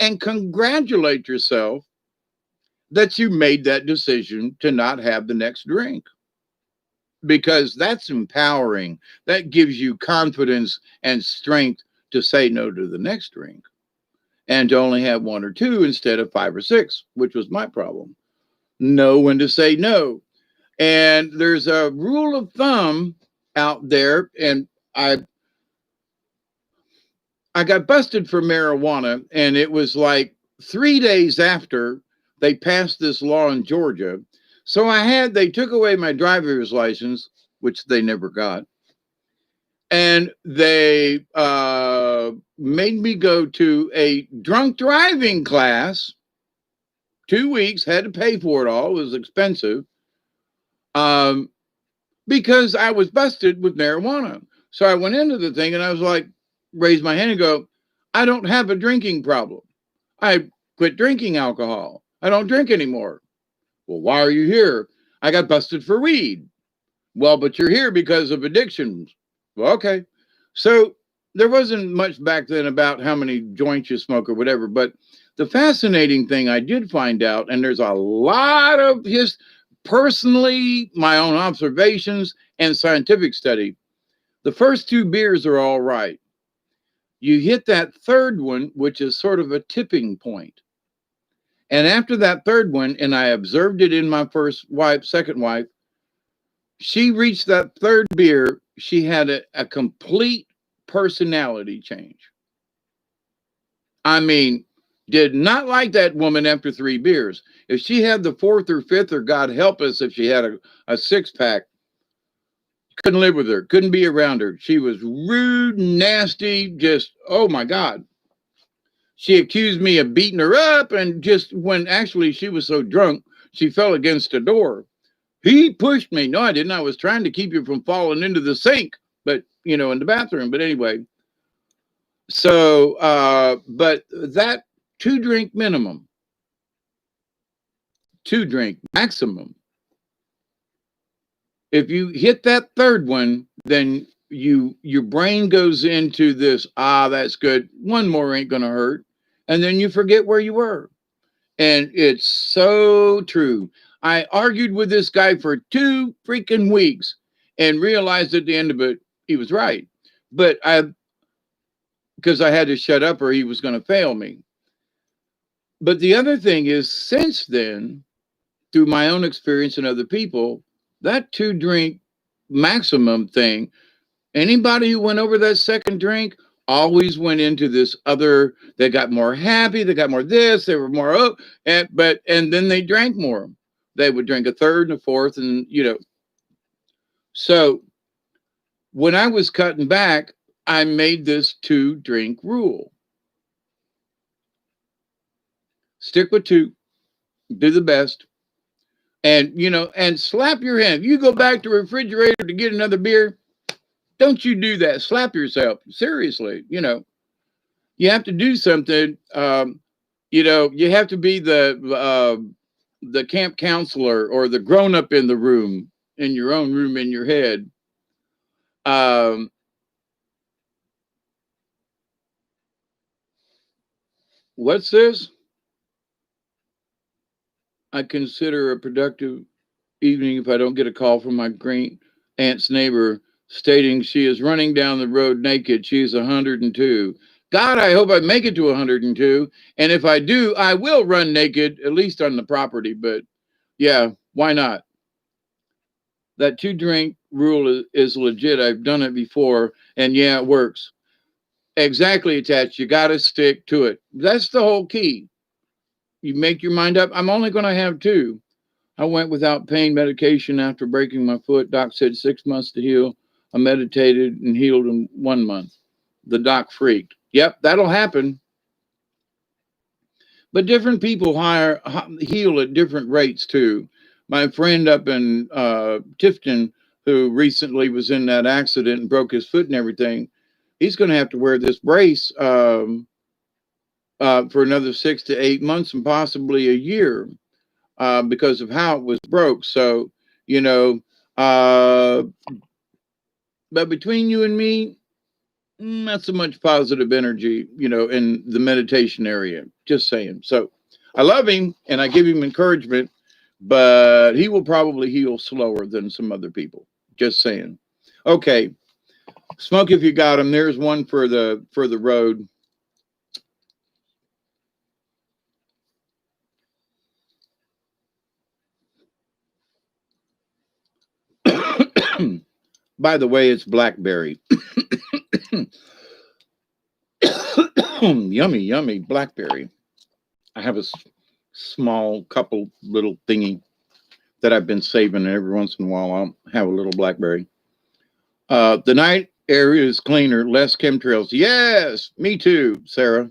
and congratulate yourself that you made that decision to not have the next drink, because that's empowering. That gives you confidence and strength to say no to the next drink and to only have one or two instead of 5 or 6, which was my problem. Know when to say no. And there's a rule of thumb out there, and I got busted for marijuana, and it was like 3 days after they passed this law in Georgia. So they took away my driver's license, which they never got. And they made me go to a drunk driving class. 2 weeks, had to pay for it all. It was expensive. Because I was busted with marijuana. So I went into the thing and I was like, raise my hand and go, I don't have a drinking problem. I quit drinking alcohol. I don't drink anymore. Well, why are you here? I got busted for weed. Well, but you're here because of addictions. Well, okay. So there wasn't much back then about how many joints you smoke or whatever. But the fascinating thing I did find out, and there's a lot of personally, my own observations and scientific study, the first 2 beers are all right. You hit that third one, which is sort of a tipping point. And after that third one, and I observed it in my second wife, she reached that third beer, she had a complete personality change. I mean, did not like that woman after 3 beers. If she had the 4th or 5th, or God help us if she had a 6-pack, couldn't live with her, couldn't be around her. She was rude, nasty, just, oh my God. She accused me of beating her up, and just when actually she was so drunk, she fell against a door. He pushed me. No, I didn't. I was trying to keep you from falling into the sink, but, in the bathroom. But anyway, so, but that 2-drink minimum, 2-drink maximum. If you hit that third one, then your brain goes into this, that's good. One more ain't going to hurt. And then you forget where you were. And it's so true. I argued with this guy for 2 freaking weeks and realized at the end of it, he was right. But because I had to shut up or he was going to fail me. But the other thing is, since then, through my own experience and other people, that 2-drink maximum thing, anybody who went over that second drink always went into this other, they got more happy, they got more this, they were more and then they drank more. They would drink a third and a fourth, and so when I was cutting back, I made this 2-drink rule. Stick with 2, do the best. And and slap your hand. You go back to the refrigerator to get another beer, don't you do that. Slap yourself. Seriously, you have to do something. You have to be the camp counselor or the grown-up in the room, in your own room, in your head. What's this? I consider a productive evening if I don't get a call from my great aunt's neighbor stating she is running down the road naked. She's 102. God, I hope I make it to 102. And if I do, I will run naked, at least on the property. But yeah, why not? That 2-drink rule is legit. I've done it before. And yeah, it works. Exactly, attached. You got to stick to it. That's the whole key. You make your mind up. I'm only going to have 2. I went without pain medication after breaking my foot. Doc said 6 months to heal. I meditated and healed in 1 month. The doc freaked. Yep, that'll happen. But different people heal at different rates too. My friend up in Tifton, who recently was in that accident and broke his foot and everything, he's going to have to wear this brace for another 6 to 8 months and possibly a year. Because of how it was broke. So, but between you and me, not so much positive energy, in the meditation area. Just saying. So I love him and I give him encouragement, but he will probably heal slower than some other people. Just saying. Okay. Smoke if you got him. There's one for the road. By the way, it's blackberry. Yummy, yummy blackberry. I have a small couple little thingy that I've been saving, and every once in a while I'll have a little blackberry. The night Air is cleaner, less chemtrails. Yes, me too, Sarah.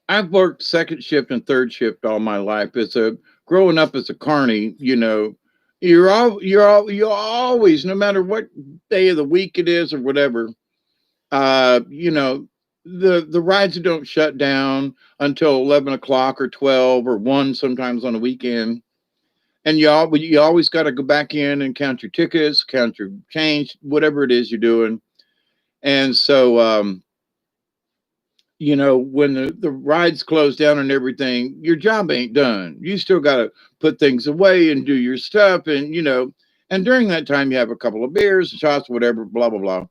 I've worked second shift and third shift all my life. As a growing up as a carny, you're always, no matter what day of the week it is or whatever, uh, you know, the rides don't shut down until 11 o'clock or 12 or 1 sometimes on the weekend. And you always got to go back in and count your tickets, count your change, whatever it is you're doing. And so when the rides close down and everything, your job ain't done. You still got to put things away and do your stuff. And during that time, you have a couple of beers, shots, whatever, blah, blah, blah.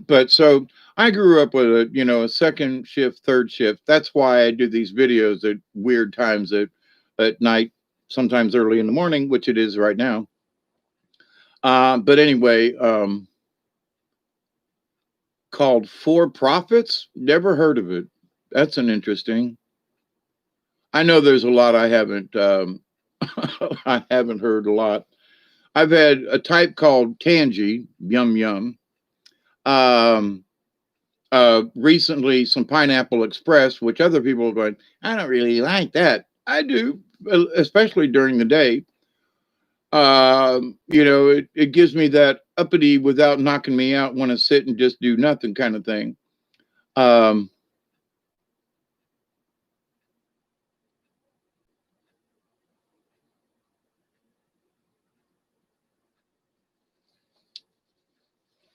But so I grew up with a second shift, third shift. That's why I do these videos at weird times at night, sometimes early in the morning, which it is right now. But anyway, called For Profits. Never heard of it. That's an interesting. I know there's a lot I haven't I haven't heard a lot. I've had a type called Tangy, yum yum. Um, Recently some Pineapple Express, which other people are going, I don't really like that. I do, especially during the day. It gives me that uppity without knocking me out, want to sit and just do nothing kind of thing. Um,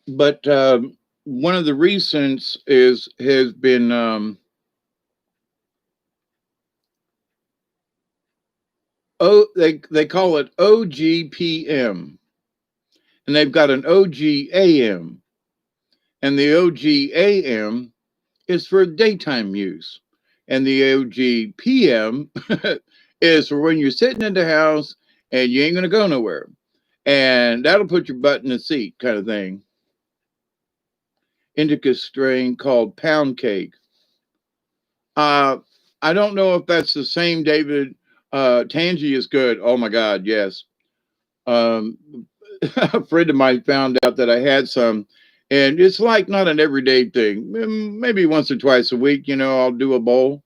but one of the recents has been they call it OGPM, and they've got an OGAM, and the OGAM is for daytime use, and the OGPM is for when you're sitting in the house and you ain't gonna go nowhere, and that'll put your butt in the seat, kind of thing. Indica strain called Pound Cake. Uh, I don't know if that's the same, David. Tangy is good. Oh my God, yes. Um, a friend of mine found out that I had some, and it's like not an everyday thing. Maybe once or twice a week, I'll do a bowl.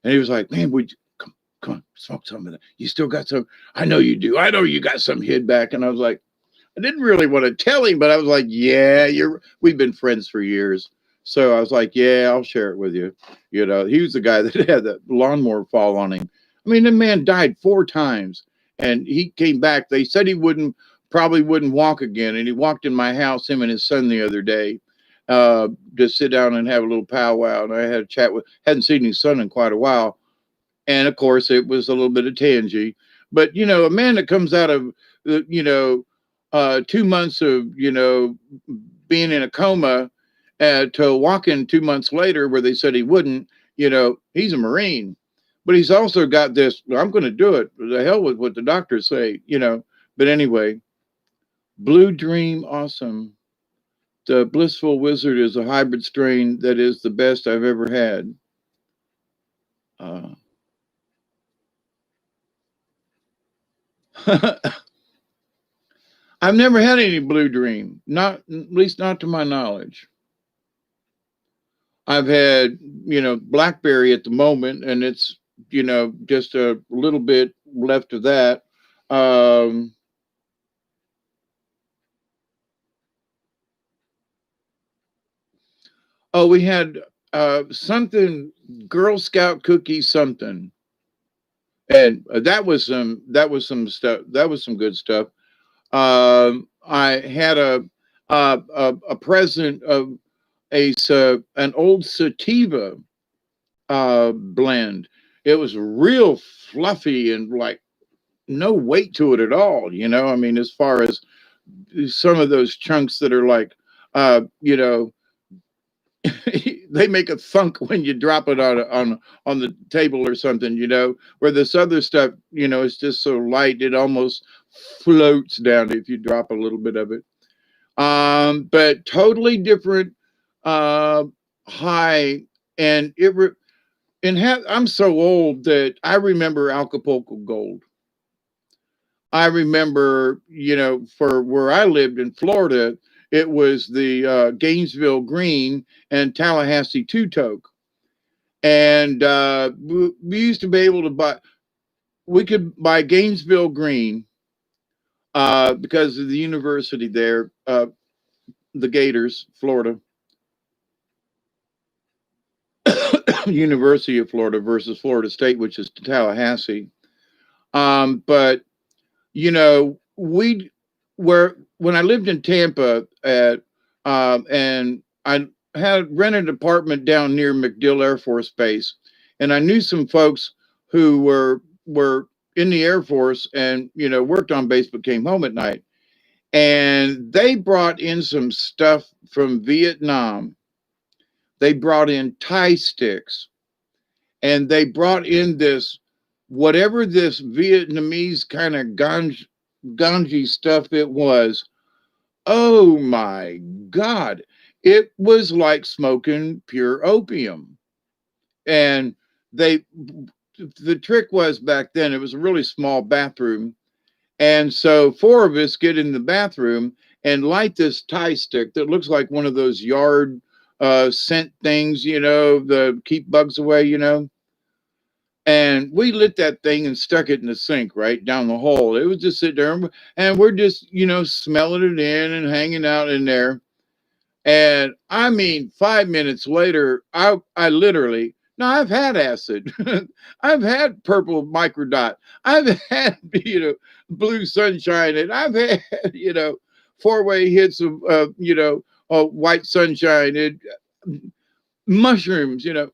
And he was like, "Man, would you come on, smoke some of that? You still got some? I know you do. I know you got some hid back." And I was like, I didn't really want to tell him, but I was like, "Yeah, we've been friends for years." So I was like, "Yeah, I'll share it with you." He was the guy that had the lawnmower fall on him. I mean, the man died 4 times, and he came back. They said he probably wouldn't walk again, and he walked in my house, him and his son, the other day, to sit down and have a little powwow. And I had a chat hadn't seen his son in quite a while, and of course, it was a little bit of Tangy. But a man that comes out of 2 months of being in a coma to walking 2 months later where they said he wouldn't, he's a Marine. But he's also got this, I'm going to do it. The hell with what the doctors say. But anyway, Blue Dream, awesome. The Blissful Wizard is a hybrid strain that is the best I've ever had. Uh, I've never had any Blue Dream, not at least not to my knowledge. I've had, blackberry at the moment, and it's, just a little bit left of that. Um, oh, we had something Girl Scout cookie something, and that was some stuff. That was some good stuff. I had a present of an old sativa blend. It was real fluffy and like no weight to it at all. I mean, as far as some of those chunks that are like, uh, you know, they make a thunk when you drop it on the table or something. Where this other stuff, is just so light it almost floats down if you drop a little bit of it. But totally different uh, high, and I'm so old that I remember Acapulco Gold. I remember, you know, for where I lived in Florida, it was the Gainesville Green and Tallahassee Two Toke. And we used to be able to buy, we could buy Gainesville Green because of the university there, the Gators, Florida, University of Florida versus Florida State, which is Tallahassee. But you know, we were when I lived in Tampa at and I had rented an apartment down near MacDill Air Force Base, and I knew some folks who were in the Air Force and you know worked on base but came home at night, and they brought in some stuff from Vietnam. They brought in Thai sticks, and they brought in this whatever this Vietnamese kind of ganji stuff it was. Oh my God. It was like smoking pure opium. And they, the trick was back then, it was a really small bathroom. And so four of us get in the bathroom and light this Thai stick that looks like one of those yard scent things, you know, the keep bugs away, you know. And we lit that thing and stuck it in the sink right down the hole. It was just sitting there, and we're just, you know, smelling it in and hanging out in there. And I mean, 5 minutes later, I literally, no, I've had acid. I've had purple microdot. I've had, you know, blue sunshine. And I've had, you know, four-way hits of, you know, white sunshine and mushrooms, you know,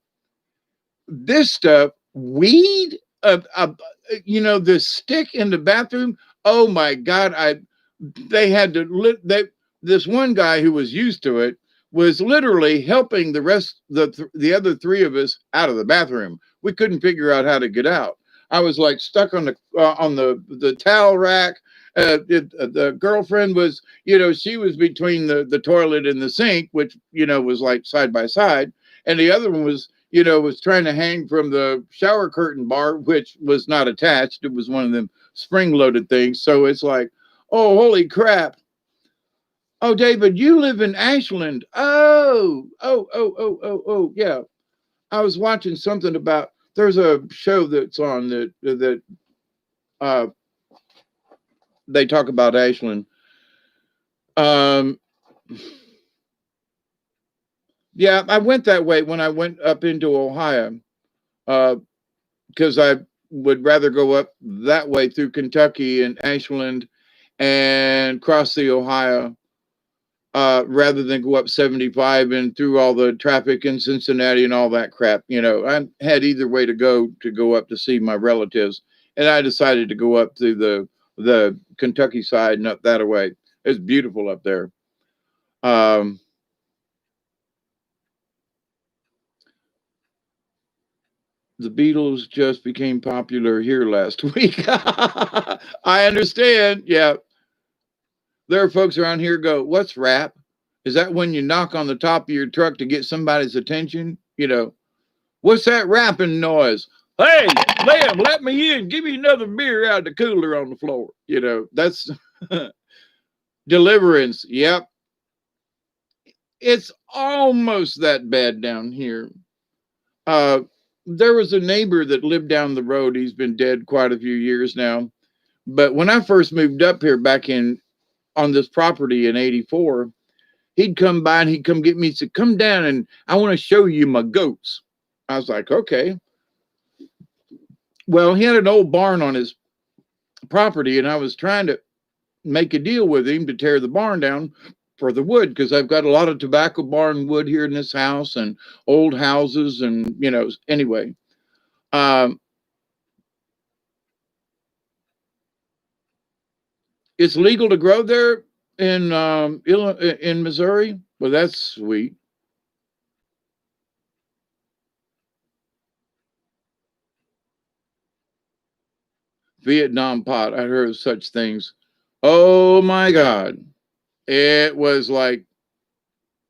this stuff, weed, you know, this stick in the bathroom. Oh my God. They had to this one guy who was used to it was literally helping the rest, the other three of us out of the bathroom. We couldn't figure out how to get out. I was like stuck on the towel rack. The girlfriend was, you know, she was between the toilet and the sink, which, you know, was like side by side. And the other one was, you know, was trying to hang from the shower curtain bar, which was not attached. It was one of them spring loaded things. So it's like, oh, holy crap. Oh, David, you live in Ashland. Oh, yeah. I was watching something about, there's a show that's on that uh, they talk about Ashland. Um, yeah, I went that way when I went up into Ohio because I would rather go up that way through Kentucky and Ashland and cross the Ohio rather than go up 75 and through all the traffic in Cincinnati and all that crap. You know, I had either way to go up to see my relatives, and I decided to go up to the Kentucky side and up that way. It's beautiful up there. Um, the Beatles just became popular here last week. I understand. Yeah, there are folks around here go, "What's rap? Is that when you knock on the top of your truck to get somebody's attention? You know, what's that rapping noise? Hey, ma'am, let me in. Give me another beer out of the cooler on the floor." You know, that's Deliverance. Yep. It's almost that bad down here. Uh, there was a neighbor that lived down the road. He's been dead quite a few years now. But when I first moved up here back in on this property in 84, he'd come by and he'd come get me. He said, "Come down and I want to show you my goats." I was like, okay. Well, he had an old barn on his property, and I was trying to make a deal with him to tear the barn down for the wood because I've got a lot of tobacco barn wood here in this house and old houses, and you know, anyway. Um, it's legal to grow there in Missouri. Well, that's sweet. Vietnam pot. I heard of such things. Oh my God. It was like,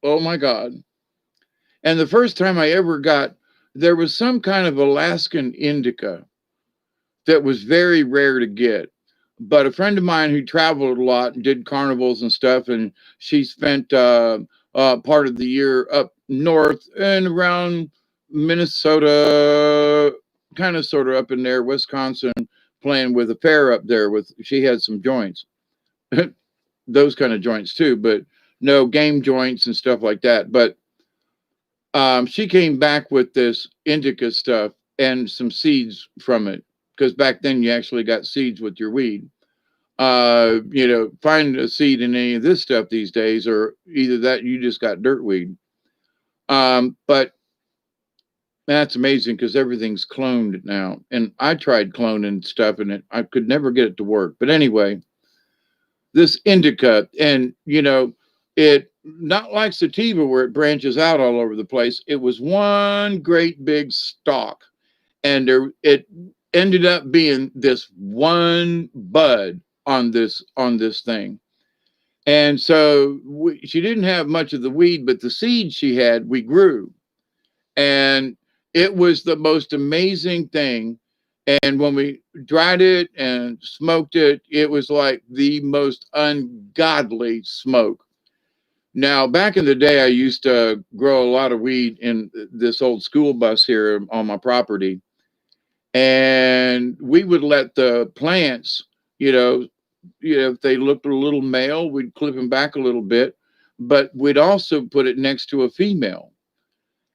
oh my God. And the first time I ever got, there was some kind of Alaskan indica that was very rare to get. But a friend of mine who traveled a lot and did carnivals and stuff, and she spent part of the year up north and around Minnesota, kind of sort of up in there, Wisconsin, playing with a fair up there. With she had some joints, those kind of joints too, but no game joints and stuff like that. But she came back with this indica stuff and some seeds from it, because back then you actually got seeds with your weed. Find a seed in any of this stuff these days, or either that you just got dirt weed. But that's amazing because everything's cloned now. And I tried cloning stuff and I could never get it to work. But anyway, this indica, and it not like sativa where it branches out all over the place. It was one great big stalk, and it ended up being this one bud on this thing. And so she didn't have much of the weed, but the seeds she had, we grew. And it was the most amazing thing. And when we dried it and smoked it, it was like the most ungodly smoke. Now, back in the day, I used to grow a lot of weed in this old school bus here on my property. And we would let the plants, if they looked a little male, we'd clip them back a little bit, but we'd also put it next to a female.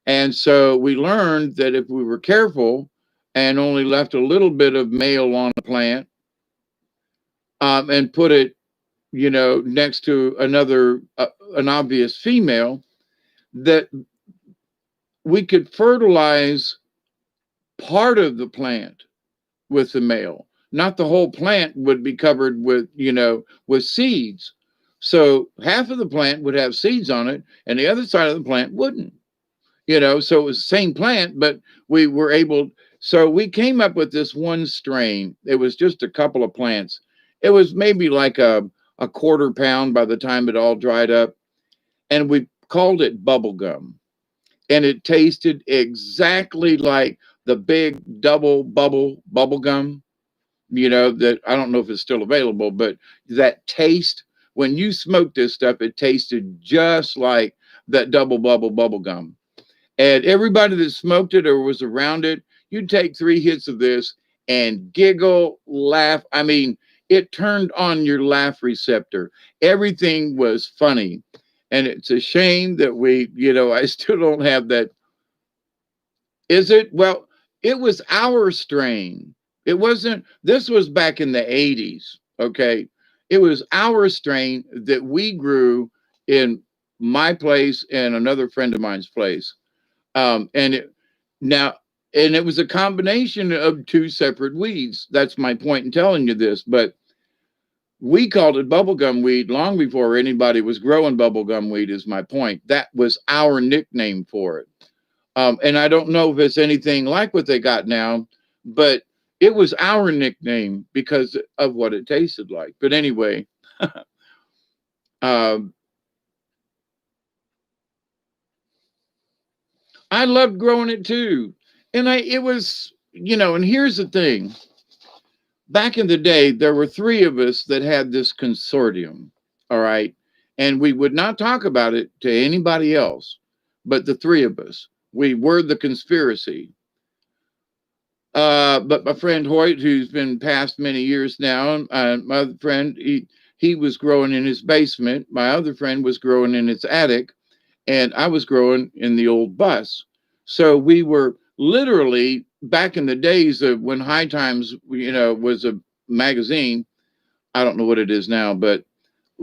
And so we learned that if we were careful and only left a little bit of male on a plant, and put it, next to another, an obvious female, that we could fertilize part of the plant with the male. Not the whole plant would be covered with seeds. So half of the plant would have seeds on it, and the other side of the plant wouldn't. So it was the same plant, but we were able. So we came up with this one strain. It was just a couple of plants. It was maybe like a quarter pound by the time it all dried up, and we called it bubble gum. And it tasted exactly like the big double bubble gum, that I don't know if it's still available, but that taste, when you smoke this stuff, it tasted just like that double bubble gum. And everybody that smoked it or was around it, you'd take 3 hits of this and giggle, laugh. I mean, it turned on your laugh receptor. Everything was funny. And it's a shame that I still don't have that. Is it? Well, it was our strain. It wasn't, this was back in the 80s. Okay. It was our strain that we grew in my place and another friend of mine's place. And it now, and it was a combination of 2 separate weeds. That's my point in telling you this, but we called it bubblegum weed long before anybody was growing bubblegum weed, is my point. That was our nickname for it. And I don't know if it's anything like what they got now, but it was our nickname because of what it tasted like. But anyway, um, I loved growing it too. And it was, and here's the thing. Back in the day, there were 3 of us that had this consortium. All right. And we would not talk about it to anybody else, but the 3 of us. We were the conspiracy. But my friend Hoyt, who's been passed many years now, my other friend, he was growing in his basement. My other friend was growing in its attic, and I was growing in the old bus. So we were literally, back in the days of when High Times, was a magazine. I don't know what it is now, but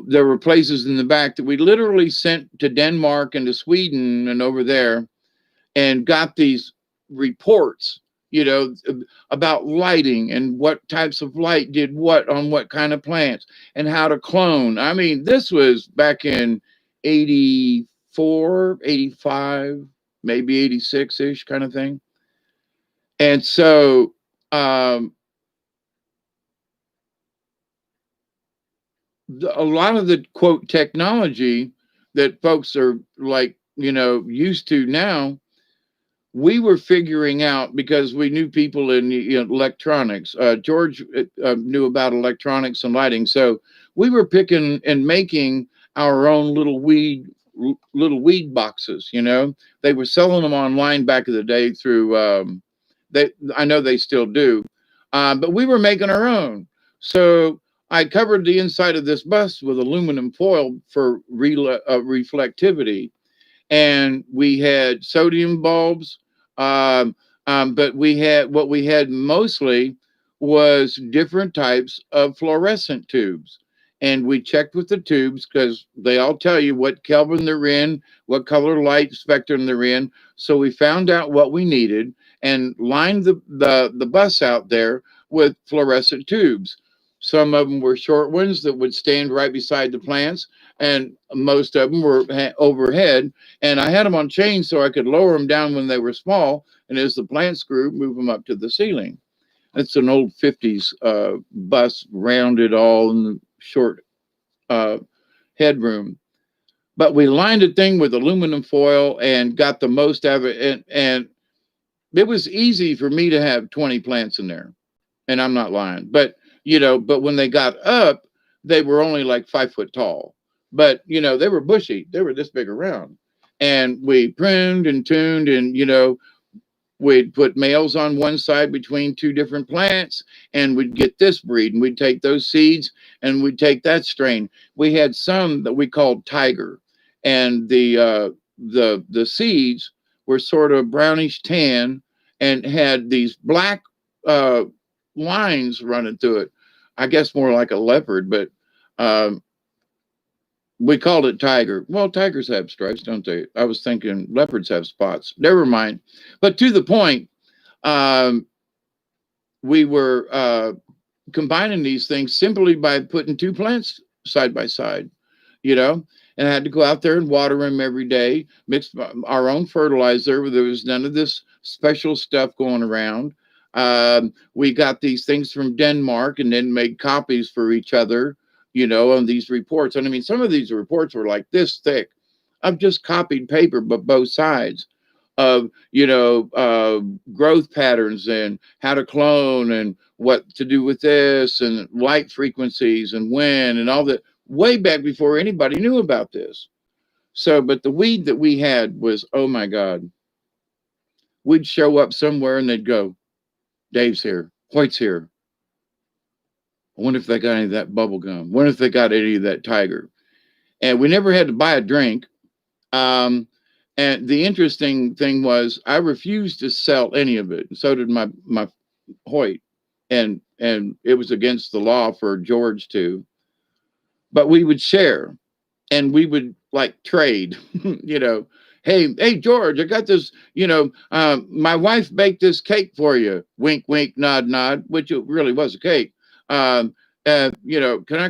there were places in the back that we literally sent to Denmark and to Sweden and over there, and got these reports, about lighting and what types of light did what on what kind of plants and how to clone. I mean, this was back in 84, 85, maybe 86-ish kind of thing. And so a lot of the quote technology that folks are like, used to now, we were figuring out, because we knew people in, electronics. George knew about electronics and lighting, so we were picking and making our own little weed boxes. They were selling them online back in the day through. They I know they still do, but we were making our own. So I covered the inside of this bus with aluminum foil for reflectivity, and we had sodium bulbs. Um, but what we had mostly was different types of fluorescent tubes. And we checked with the tubes because they all tell you what Kelvin they're in, what color light spectrum they're in. So we found out what we needed and lined the bus out there with fluorescent tubes. Some of them were short ones that would stand right beside the plants, and most of them were overhead, and I had them on chains so I could lower them down when they were small, and as the plants grew, move them up to the ceiling. It's an old 50s bus, rounded all in the short uh, headroom. But we lined the thing with aluminum foil and got the most out of it. And it was easy for me to have 20 plants in there. And I'm not lying. But when they got up, they were only like 5 foot tall. But, they were bushy. They were this big around. And we pruned and tuned, and, we'd put males on one side between two different plants, and we'd get this breed, and we'd take those seeds and we'd take that strain. We had some that we called Tiger, and the seeds were sort of brownish tan and had these black uh, lines running through it. I guess more like a leopard, but um, we called it Tiger. Well, tigers have stripes, don't they? I was thinking leopards have spots. Never mind. But to the point, um, we were combining these things simply by putting two plants side by side, you know, and I had to go out there and water them every day, mix our own fertilizer. There was none of this special stuff going around. We got these things from Denmark and then made copies for each other, on these reports. And I mean, some of these reports were like this thick. I've just copied paper, but both sides of, growth patterns and how to clone and what to do with this and light frequencies and when and all that, way back before anybody knew about this. So, but the weed that we had was, oh my God, we'd show up somewhere and they'd go, Dave's here, Hoyt's here. I wonder if they got any of that bubble gum. Wonder if they got any of that Tiger. And we never had to buy a drink. And the interesting thing was I refused to sell any of it. And so did my Hoyt. And it was against the law for George to. But we would share and we would like trade, Hey, George, I got this, my wife baked this cake for you. Wink, wink, nod, nod, which it really was a cake. Can I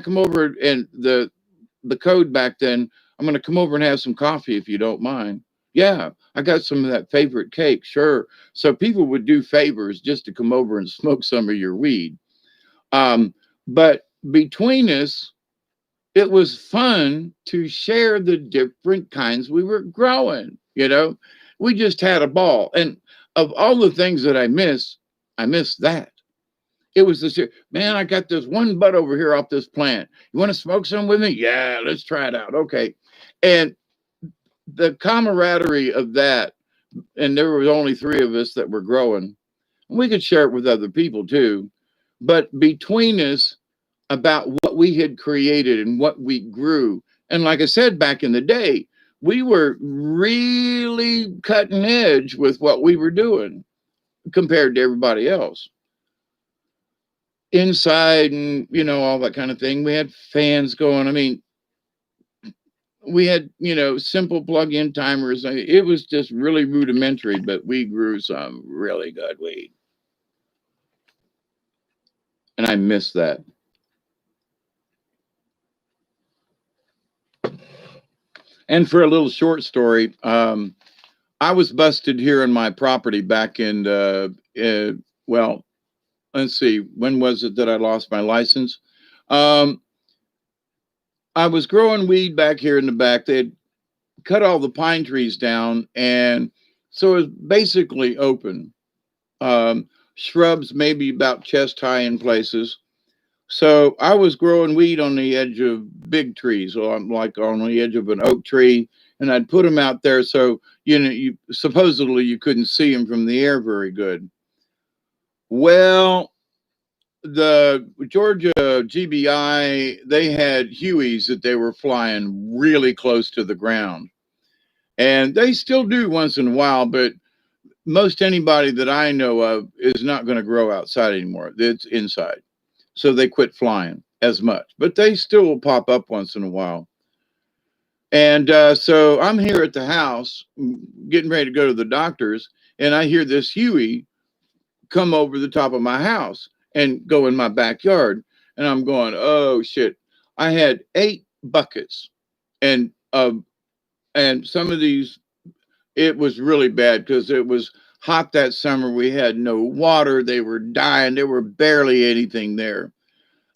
come over? And the code back then, I'm going to come over and have some coffee if you don't mind. Yeah, I got some of that favorite cake. Sure. So people would do favors just to come over and smoke some of your weed. But between us, it was fun to share the different kinds we were growing. We just had a ball. And of all the things that I miss that. It was this here, man, I got this one bud over here off this plant. You want to smoke some with me? Yeah, let's try it out. Okay. And the camaraderie of that, and there was only 3 of us that were growing. We could share it with other people too. But between us, about what we had created and what we grew. And like I said, back in the day, we were really cutting edge with what we were doing compared to everybody else. Inside and, all that kind of thing. We had fans going. I mean, we had, simple plug-in timers. It was just really rudimentary, but we grew some really good weed. And I miss that. And for a little short story, I was busted here on my property back in, well, let's see, when was it that I lost my license? I was growing weed back here in the back. They had cut all the pine trees down, and So it's basically open. Shrubs maybe about chest high in places. So I was growing weed on the edge of big trees, so I'm like on the edge of an oak tree, and I'd put them out there so you supposedly you couldn't see them from the air very good. Well, the Georgia GBI, they had Hueys that they were flying really close to the ground, and they still do once in a while, but most anybody that I know of is not going to grow outside anymore. It's inside. So they quit flying as much, but they still will pop up once in a while. And so I'm here at the house getting ready to go to the doctor's, and I hear this Huey come over the top of my house and go in my backyard. And I'm going, oh shit. I had 8 buckets, and and some of these, it was really bad because it was hot that summer. We had no water. They were dying. There were barely anything there.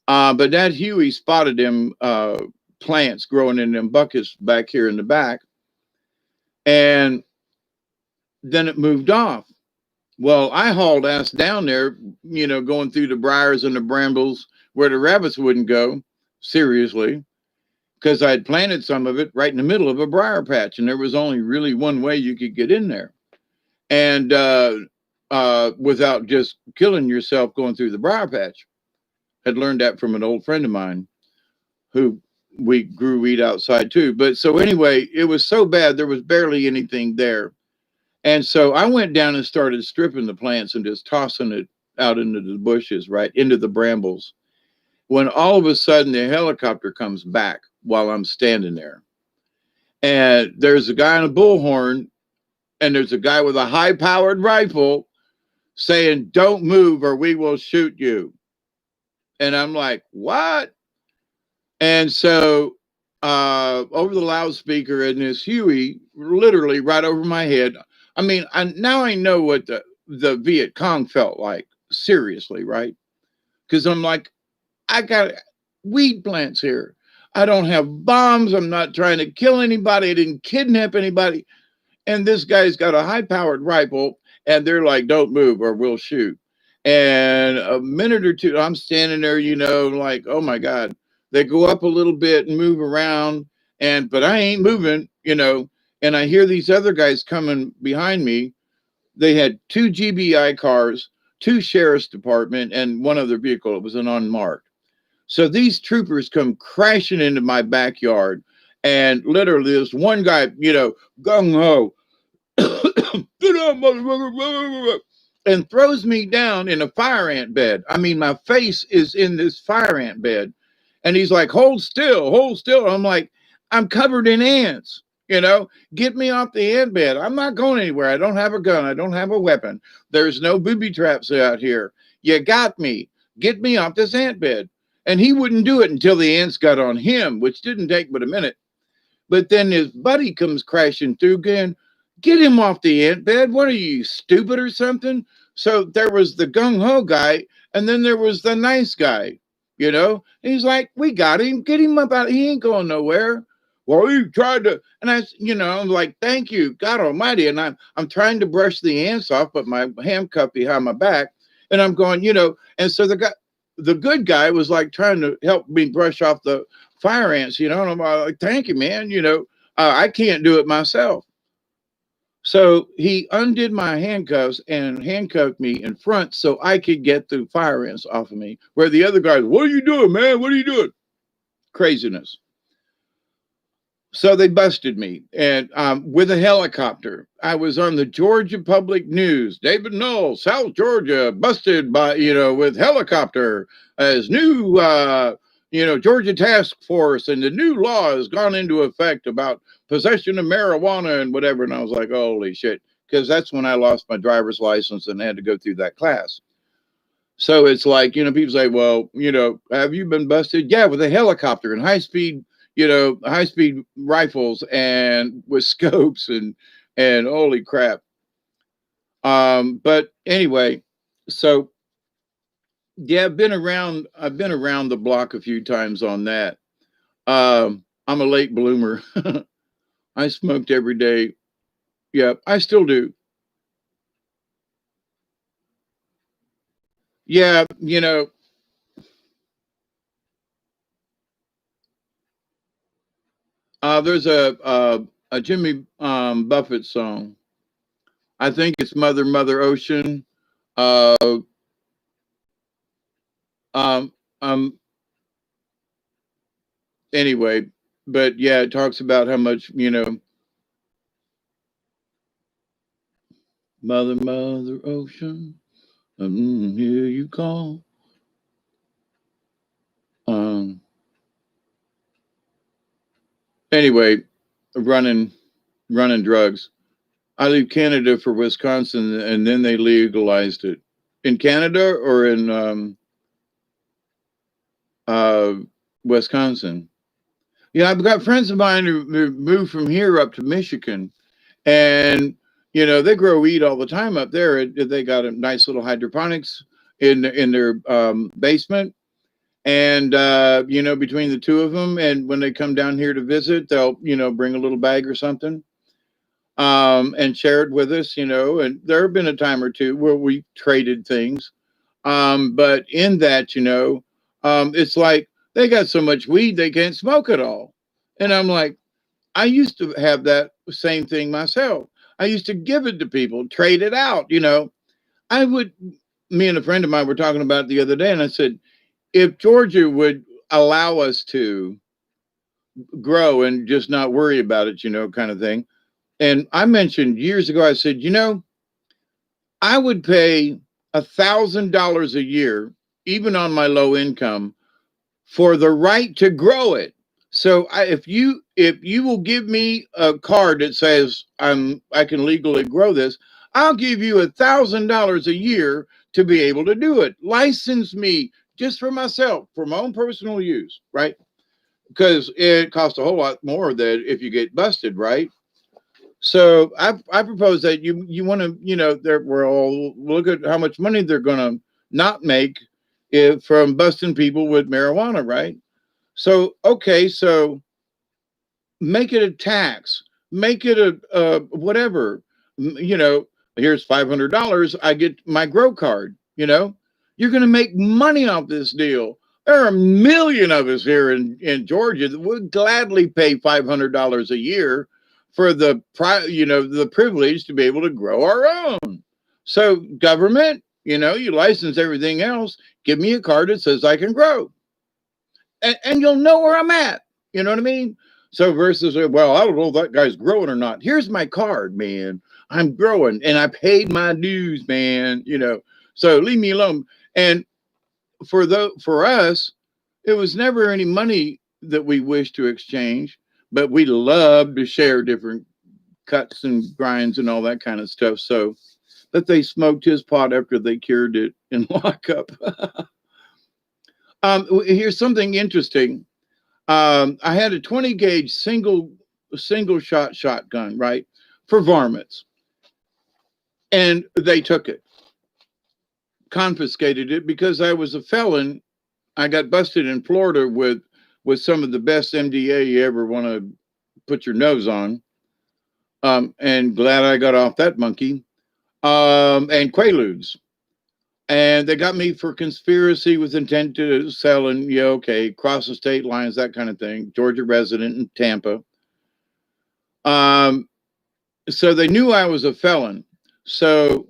But that Huey spotted them plants growing in them buckets back here in the back, and then it moved off. Well, I hauled ass down there, going through the briars and the brambles where the rabbits wouldn't go. Seriously, because I had planted some of it right in the middle of a briar patch, and there was only really one way you could get in there, and without just killing yourself going through the briar patch. Had learned that from an old friend of mine who we grew weed outside too. But so anyway, it was so bad there was barely anything there. And so I went down and started stripping the plants and just tossing it out into the bushes, right into the brambles. When all of a sudden the helicopter comes back while I'm standing there. And there's a guy on a bullhorn, and there's a guy with a high powered rifle saying, "Don't move or we will shoot you." And I'm like, what? And so over the loudspeaker in this Huey, literally right over my head. I mean, now I know what the Viet Cong felt like. Seriously, right? Because I'm like, I got weed plants here. I don't have bombs. I'm not trying to kill anybody. I didn't kidnap anybody. And this guy's got a high powered rifle, and they're like, "Don't move or we'll shoot." And a minute or two, I'm standing there, like, oh my God. They go up a little bit and move around, but I ain't moving, and I hear these other guys coming behind me. They had 2 GBI cars, 2 sheriff's department, and one other vehicle. It was an unmarked. So these troopers come crashing into my backyard, and literally this one guy, gung ho, get out, motherfucker, and throws me down in a fire ant bed. I mean, my face is in this fire ant bed. And he's like, hold still, hold still. I'm like, I'm covered in ants, get me off the ant bed. I'm not going anywhere. I don't have a gun. I don't have a weapon. There's no booby traps out here. You got me. Get me off this ant bed. And he wouldn't do it until the ants got on him, which didn't take but a minute. But then his buddy comes crashing through again. Get him off the ant bed. What are you, stupid or something? So there was the gung ho guy, and then there was the nice guy, And he's like, we got him. Get him up out. He ain't going nowhere. Well, he tried to, and I'm like, thank you, God Almighty. And I'm trying to brush the ants off, but my handcuff behind my back, and I'm going, and so the good guy was like trying to help me brush off the fire ants, and I'm like, thank you, man. I can't do it myself. So he undid my handcuffs and handcuffed me in front so I could get the fire ants off of me. Where the other guys, what are you doing, man? What are you doing? Craziness. So they busted me, and with a helicopter. I was on the Georgia Public News. David Null, South Georgia, busted by, with helicopter as new, Georgia task force, and the new law has gone into effect about possession of marijuana and whatever. And I was like, holy shit, because that's when I lost my driver's license and had to go through that class. So it's like, people say, well, have you been busted? Yeah, with a helicopter and high-speed rifles and with scopes and holy crap. But anyway, so yeah, I've been around the block a few times on that. I'm a late bloomer. I smoked every day. Yeah, I still do. Yeah, there's a Jimmy Buffett song. I think it's Mother Mother Ocean. Uh, um, um, anyway, but yeah, it talks about how much, Mother Mother Ocean, here you call. Um, anyway, running running drugs. I leave Canada for Wisconsin, and then they legalized it in Canada or in uh, Wisconsin. Yeah, I've got friends of mine who moved from here up to Michigan, and they grow weed all the time up there. They got a nice little hydroponics in their basement, and between the two of them, and when they come down here to visit, they'll bring a little bag or something, and share it with us. And there have been a time or two where we traded things, but in that, it's like they got so much weed they can't smoke it all, and I'm like, I used to have that same thing myself. I used to give it to people, trade it out. I would. Me and a friend of mine were talking about it the other day, and I said, if Georgia would allow us to grow and just not worry about it, kind of thing. And I mentioned years ago, I said, I would pay $1,000 a year, even on my low income, for the right to grow it. So if you will give me a card that says I can legally grow this, I'll give you $1,000 a year to be able to do it. License me just for myself, for my own personal use, right? Because it costs a whole lot more than if you get busted, right? So I propose that you want to we're all look at how much money they're going to not make if from busting people with marijuana, right? So okay, so make it a tax, make it a whatever. Here's $500. I get my grow card. You're going to make money off this deal. There are a million of us here in Georgia that would gladly pay $500 a year for the privilege to be able to grow our own. So government, you license everything else. Give me a card that says I can grow, and you'll know where I'm at. You know what I mean? So versus, well, I don't know if that guy's growing or not. Here's my card, man. I'm growing, and I paid my dues, man. So leave me alone. And for us, it was never any money that we wished to exchange, but we loved to share different cuts and grinds and all that kind of stuff. So that they smoked his pot after they cured it in lockup. Here's something interesting. I had a 20 gauge single shot shotgun, right, for varmints, and they took it, confiscated it because I was a felon. I got busted in Florida with some of the best MDA you ever want to put your nose on, and glad I got off that monkey, and Quaaludes. And they got me for conspiracy with intent to sell and cross the state lines, that kind of thing. Georgia resident in Tampa. So they knew I was a felon. So,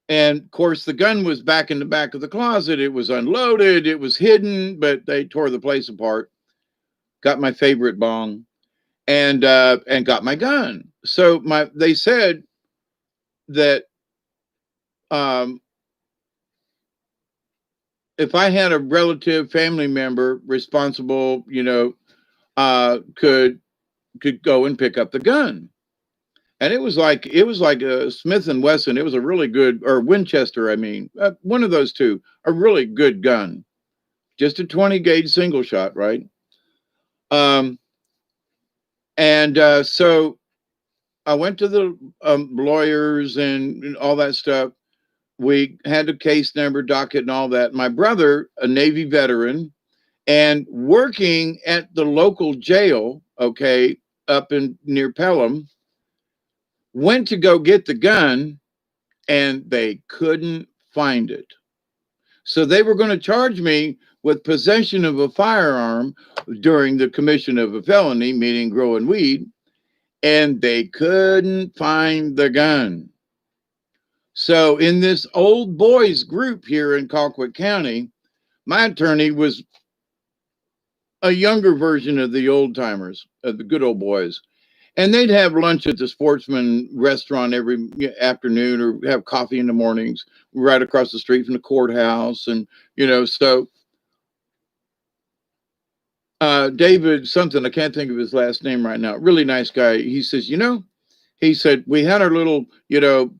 and of course, the gun was back in the back of the closet. It was unloaded. It was hidden, but they tore the place apart. Got my favorite bong, and got my gun. So they said that um, if I had a relative, family member responsible, could go and pick up the gun. And it was like a Smith and Wesson. It was a really good, or Winchester. I mean, one of those two, a really good gun, just a 20 gauge single shot, right? Um, and so I went to the lawyers and all that stuff. We had a case number, docket, and all that. My brother, a Navy veteran, and working at the local jail, okay, up in near Pelham, went to go get the gun, and they couldn't find it. So they were going to charge me with possession of a firearm during the commission of a felony, meaning growing weed, and they couldn't find the gun. So in this old boys group here in Colquitt County, my attorney was a younger version of the old timers, of the good old boys. And they'd have lunch at the Sportsman restaurant every afternoon, or have coffee in the mornings right across the street from the courthouse. And, so David something, I can't think of his last name right now, really nice guy. He says, he said, we had our little,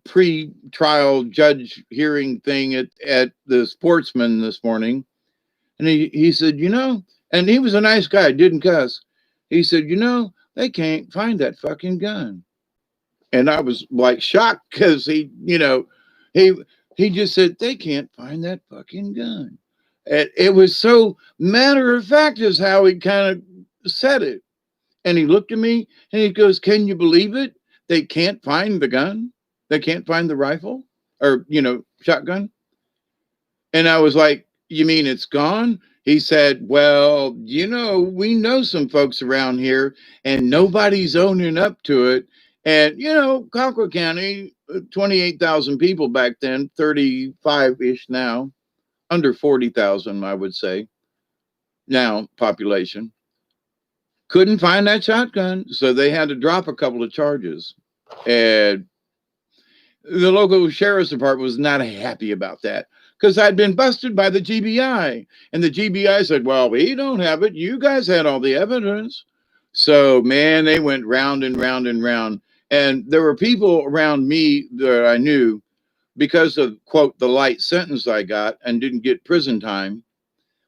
pre-trial judge hearing thing at the Sportsman this morning. And he said, and he was a nice guy, didn't cuss. He said, they can't find that fucking gun. And I was like shocked because he just said, they can't find that fucking gun. And it was so matter of fact is how he kind of said it. And he looked at me and he goes, can you believe it? They can't find the gun. They can't find the rifle or, shotgun. And I was like, you mean it's gone? He said, well, we know some folks around here and nobody's owning up to it. And, Colquitt County, 28,000 people back then, 35-ish now, under 40,000, I would say, now population. Couldn't find that shotgun, so they had to drop a couple of charges. And the local sheriff's department was not happy about that because I'd been busted by the GBI. And the GBI said, well, we don't have it. You guys had all the evidence. So, man, they went round and round and round. And there were people around me that I knew because of, quote, the light sentence I got and didn't get prison time.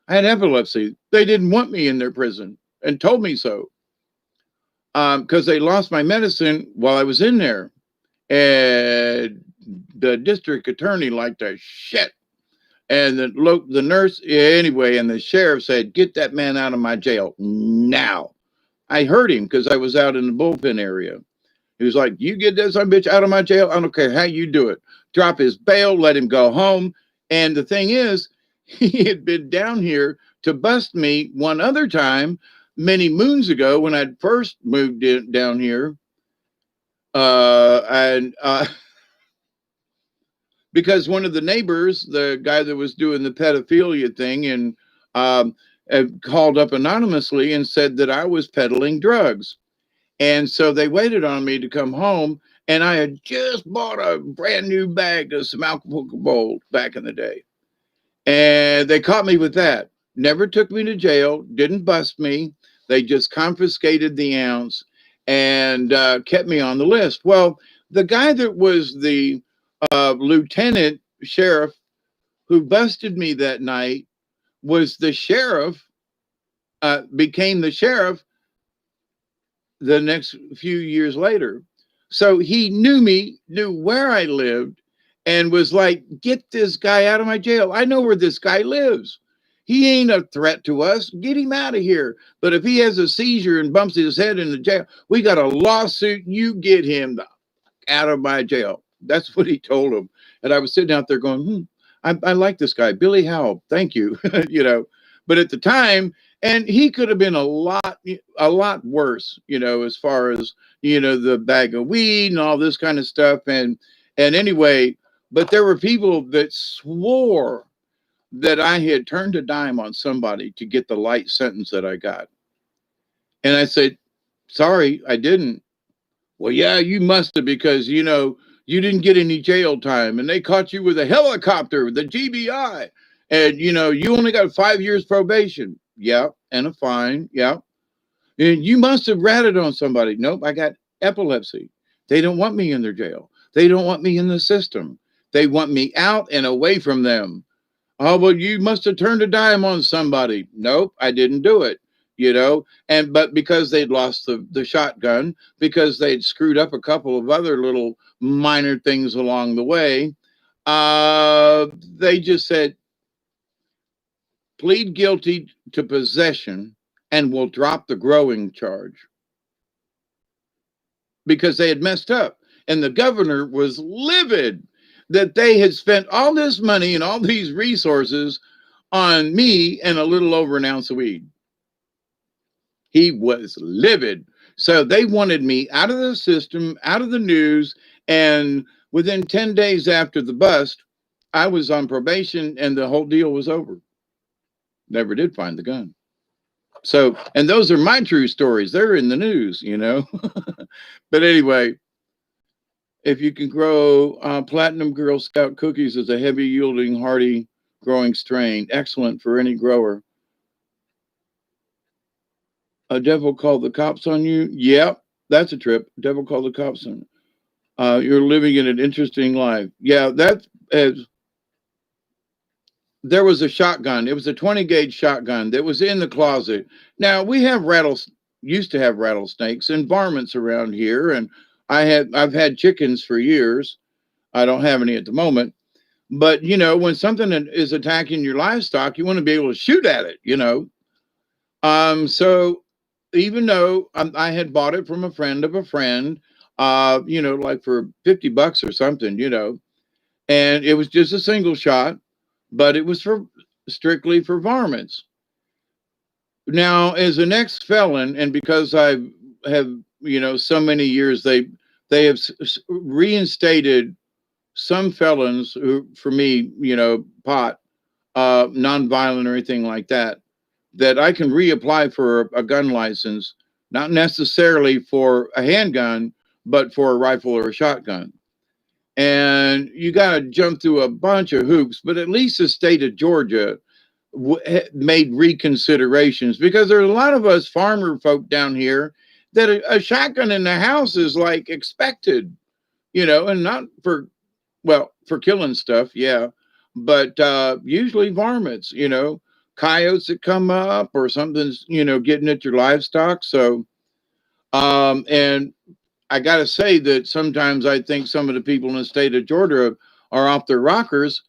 I had epilepsy. They didn't want me in their prison and told me so because they lost my medicine while I was in there. And the district attorney liked the shit. And the nurse, anyway, and the sheriff said, get that man out of my jail now. I heard him because I was out in the bullpen area. He was like, you get this bitch out of my jail. I don't care how you do it. Drop his bail, let him go home. And the thing is, he had been down here to bust me one other time many moons ago when I'd first moved down here. Because one of the neighbors, the guy that was doing the pedophilia thing, and called up anonymously and said that I was peddling drugs. And so they waited on me to come home, and I had just bought a brand new bag of some alcohol back in the day. And they caught me with that. Never took me to jail, didn't bust me. They just confiscated the ounce and kept me on the list. Well, the guy that was the lieutenant sheriff who busted me that night was the sheriff, became the sheriff the next few years later. So he knew me, knew where I lived, and was like, get this guy out of my jail. I know where this guy lives. He ain't a threat to us. Get him out of here. But if he has a seizure and bumps his head in the jail, we got a lawsuit. You get him out of my jail. That's what he told him. And I was sitting out there going, I like this guy, Billy Howell. Thank you. But at the time, and he could have been a lot worse, as far as, the bag of weed and all this kind of stuff. And anyway, but there were people that swore that I had turned a dime on somebody to get the light sentence that I got. And I said, sorry, I didn't. Well, yeah, you must have, because, you didn't get any jail time and they caught you with a helicopter, the GBI. And, you only got 5 years probation. Yeah. And a fine. Yeah. And you must have ratted on somebody. Nope. I got epilepsy. They don't want me in their jail. They don't want me in the system. They want me out and away from them. Oh, well, you must have turned a dime on somebody. Nope, I didn't do it, but because they'd lost the shotgun, because they'd screwed up a couple of other little minor things along the way, they just said, plead guilty to possession and we'll drop the growing charge. Because they had messed up. And the governor was livid that they had spent all this money and all these resources on me and a little over an ounce of weed. He was livid. So they wanted me out of the system, out of the news. And within 10 days after the bust, I was on probation and the whole deal was over. Never did find the gun. So, and those are my true stories. They're in the news, you know. But anyway, if you can grow Platinum Girl Scout cookies as a heavy yielding, hardy growing strain, excellent for any grower. A devil called the cops on you? Yep, that's a trip. Devil called the cops on you. You're living in an interesting life. Yeah, that is. There was a shotgun. It was a 20 gauge shotgun that was in the closet. Now we have used to have rattlesnakes and varmints around here, and I've had chickens for years. I don't have any at the moment, but you know, when something is attacking your livestock, you want to be able to shoot at it, you know. So even though I had bought it from a friend of a friend, you know, like for $50 or something, you know, and it was just a single shot, but it was for strictly for varmints. Now, as an ex-felon, and because I have, you know, so many years, they have reinstated some felons who, for me, you know, pot, nonviolent or anything like that, that I can reapply for a gun license, not necessarily for a handgun, but for a rifle or a shotgun. And you got to jump through a bunch of hoops, but at least the state of Georgia made reconsiderations, because there's a lot of us farmer folk down here that a shotgun in the house is like expected, you know, and not for, well, for killing stuff, yeah, but usually varmints, you know, coyotes that come up or something's, you know, getting at your livestock. So, and I got to say that sometimes I think some of the people in the state of Georgia are off their rockers,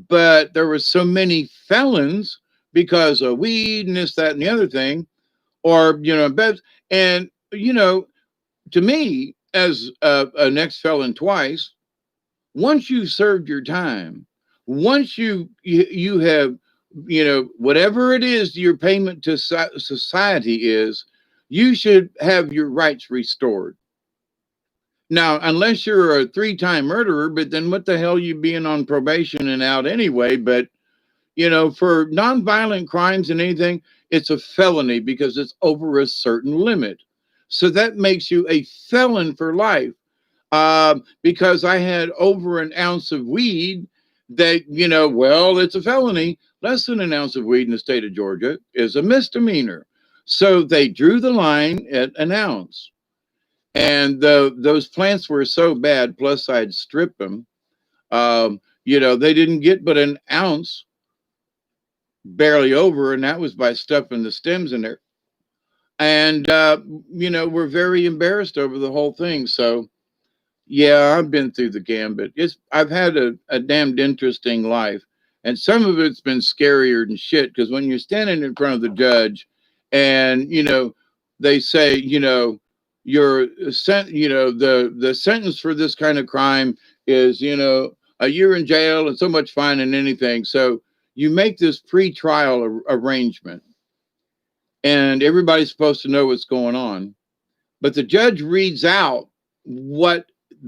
but there were so many felons because of weed and this, that, and the other thing, or, you know, and, you know, to me, as an ex-felon twice, once you served your time, once you have, you know, whatever it is your payment to society is, you should have your rights restored. Now, unless you're a 3-time murderer, but then what the hell you being on probation and out anyway? But you know, for nonviolent crimes and anything, it's a felony because it's over a certain limit. So that makes you a felon for life. Because I had over an ounce of weed, that, you know, well, it's a felony. Less than an ounce of weed in the state of Georgia is a misdemeanor. So they drew the line at an ounce. And those plants were so bad, plus I'd stripped them, you know, they didn't get but an ounce, barely over, and that was by stuffing the stems in there. And, you know, we're very embarrassed over the whole thing. So, yeah, I've been through the gambit. I've had a damned interesting life, and some of it's been scarier than shit. Because when you're standing in front of the judge, and you know, they say, you know, you know, the sentence for this kind of crime is, you know, a year in jail and so much fine and anything. So you make this pre-trial arrangement, and everybody's supposed to know what's going on, but the judge reads out what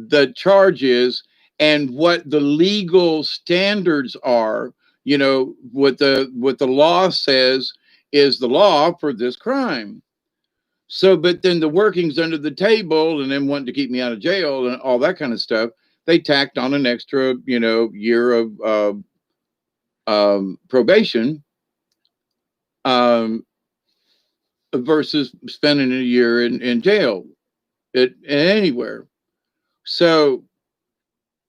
the charge is and what the legal standards are, you know, what the law says is the law for this crime. So, but then the workings under the table, and then wanting to keep me out of jail and all that kind of stuff, they tacked on an extra, you know, year of probation, versus spending a year in jail anywhere. So,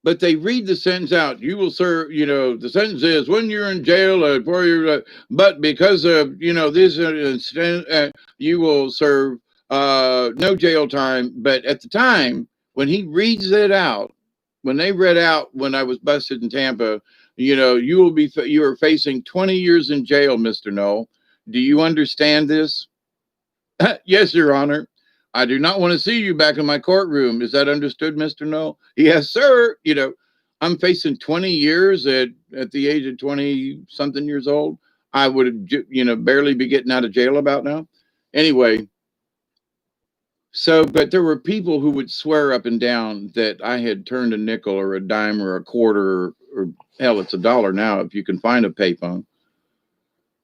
but they read the sentence out. You will serve, you know, the sentence is when you're in jail for your, but because of, you know, this incident, you will serve no jail time. But at the time, when he reads it out, when they read out, when I was busted in Tampa, you know, you are facing 20 years in jail, Mr. Knoll. Do you understand this? Yes, Your Honor. I do not want to see you back in my courtroom. Is that understood, Mr. Knoll? Yes, sir. You know, I'm facing 20 years at the age of 20 something years old. I would have, barely be getting out of jail about now. Anyway, so, but there were people who would swear up and down that I had turned a nickel or a dime or a quarter or hell, it's $1 now if you can find a payphone.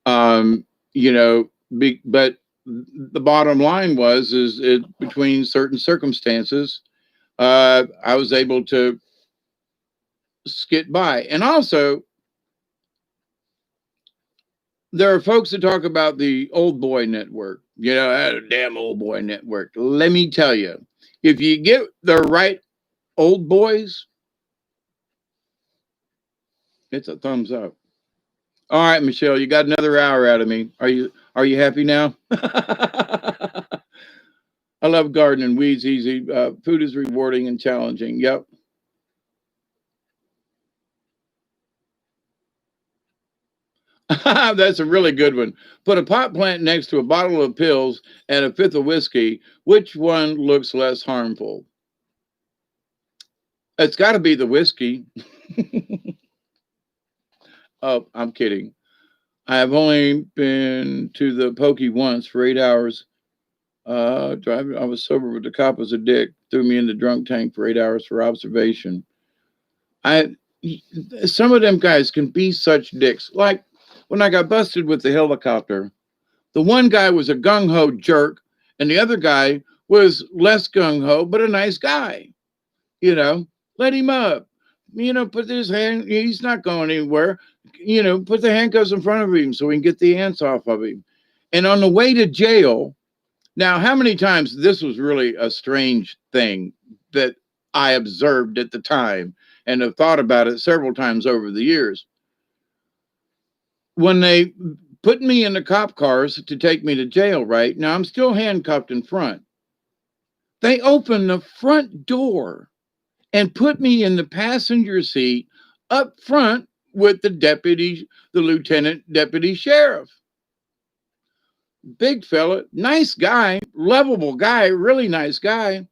Um, you know, but the bottom line is it between certain circumstances, I was able to skit by. And also, there are folks that talk about the old boy network. That damn old boy network. Let me tell you, if you get the right old boys, it's a thumbs up. All right, Michelle, you got another hour out of me. Are you happy now? I love gardening. Weeds easy. Food is rewarding and challenging. Yep. That's a really good one. Put a pot plant next to a bottle of pills and a fifth of whiskey. Which one looks less harmful? It's got to be the whiskey. Oh, I'm kidding. I have only been to the pokey once for 8 hours. Driving, I was sober, but the cop was a dick. Threw me in the drunk tank for 8 hours for observation. I, some of them guys can be such dicks. Like when I got busted with the helicopter, the one guy was a gung ho jerk, and the other guy was less gung ho, but a nice guy. Let him up. Put his hand, he's not going anywhere. Put the handcuffs in front of him so we can get the ants off of him. And on the way to jail, now, how many times this was really a strange thing that I observed at the time and have thought about it several times over the years. When they put me in the cop cars to take me to jail, right? Now I'm still handcuffed in front. They opened the front door and put me in the passenger seat up front with the lieutenant deputy sheriff. Big fella, nice guy, lovable guy, really nice guy.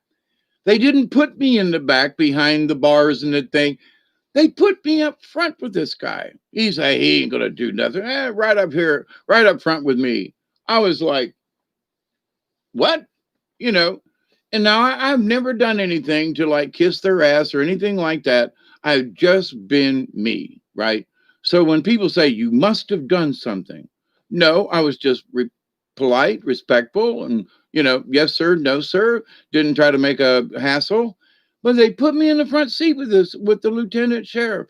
They didn't put me in the back behind the bars and the thing. They put me up front with this guy. He ain't gonna do nothing. Right up here, right up front with me. I was like, what? And now I've never done anything to like kiss their ass or anything like that. I've just been me, right? So when people say you must have done something, no, I was just polite, respectful, and yes sir, no sir. Didn't try to make a hassle, but they put me in the front seat with the lieutenant sheriff,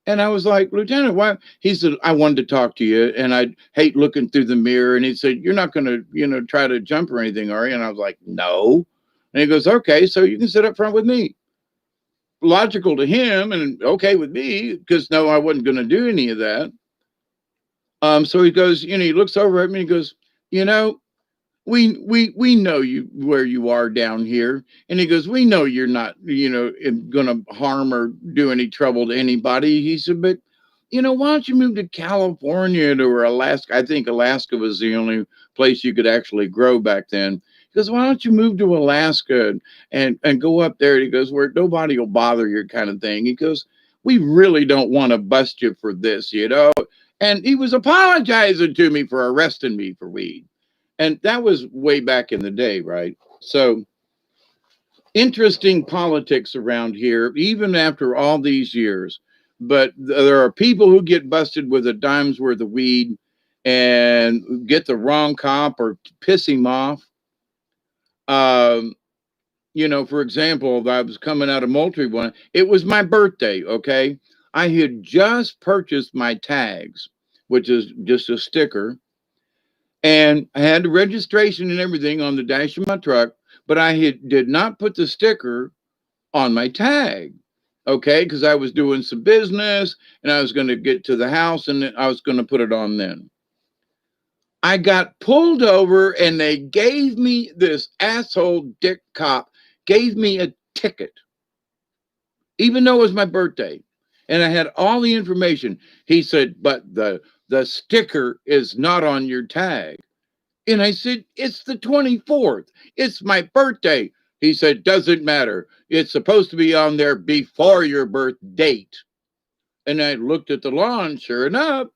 and I was like, Lieutenant, why? He said, I wanted to talk to you, and I hate looking through the mirror. And he said, you're not going to, try to jump or anything, are you? And I was like, no. And he goes, okay, so you can sit up front with me. Logical to him and okay with me, because no, I wasn't going to do any of that. So he goes, he looks over at me and he goes, we know you where you are down here. And he goes, we know you're not, going to harm or do any trouble to anybody. He said, but, why don't you move to California or Alaska? I think Alaska was the only place you could actually grow back then. He goes, why don't you move to Alaska and go up there? He goes, where nobody will bother you kind of thing. He goes, we really don't want to bust you for this, And he was apologizing to me for arresting me for weed. And that was way back in the day, right? So interesting politics around here, even after all these years. But there are people who get busted with a dime's worth of weed and get the wrong cop or piss him off. For example, I was coming out of Moultrie one. It was my birthday, okay? I had just purchased my tags, which is just a sticker. And I had the registration and everything on the dash of my truck, but I did not put the sticker on my tag, okay? Because I was doing some business and I was going to get to the house and I was going to put it on then. I got pulled over and they gave me, this asshole dick cop gave me a ticket, even though it was my birthday. And I had all the information. He said, but the sticker is not on your tag. And I said, it's the 24th. It's my birthday. He said, doesn't matter. It's supposed to be on there before your birth date. And I looked at the law, and sure enough,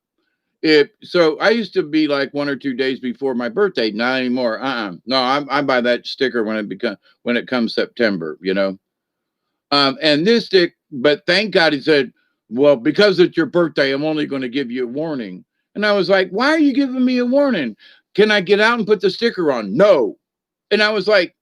so I used to be like 1 or 2 days before my birthday. Not anymore. No, I buy that sticker when it comes September, and this stick, but thank God he said, well, because it's your birthday, I'm only going to give you a warning. And I was like, why are you giving me a warning? Can I get out and put the sticker on? No. And I was like,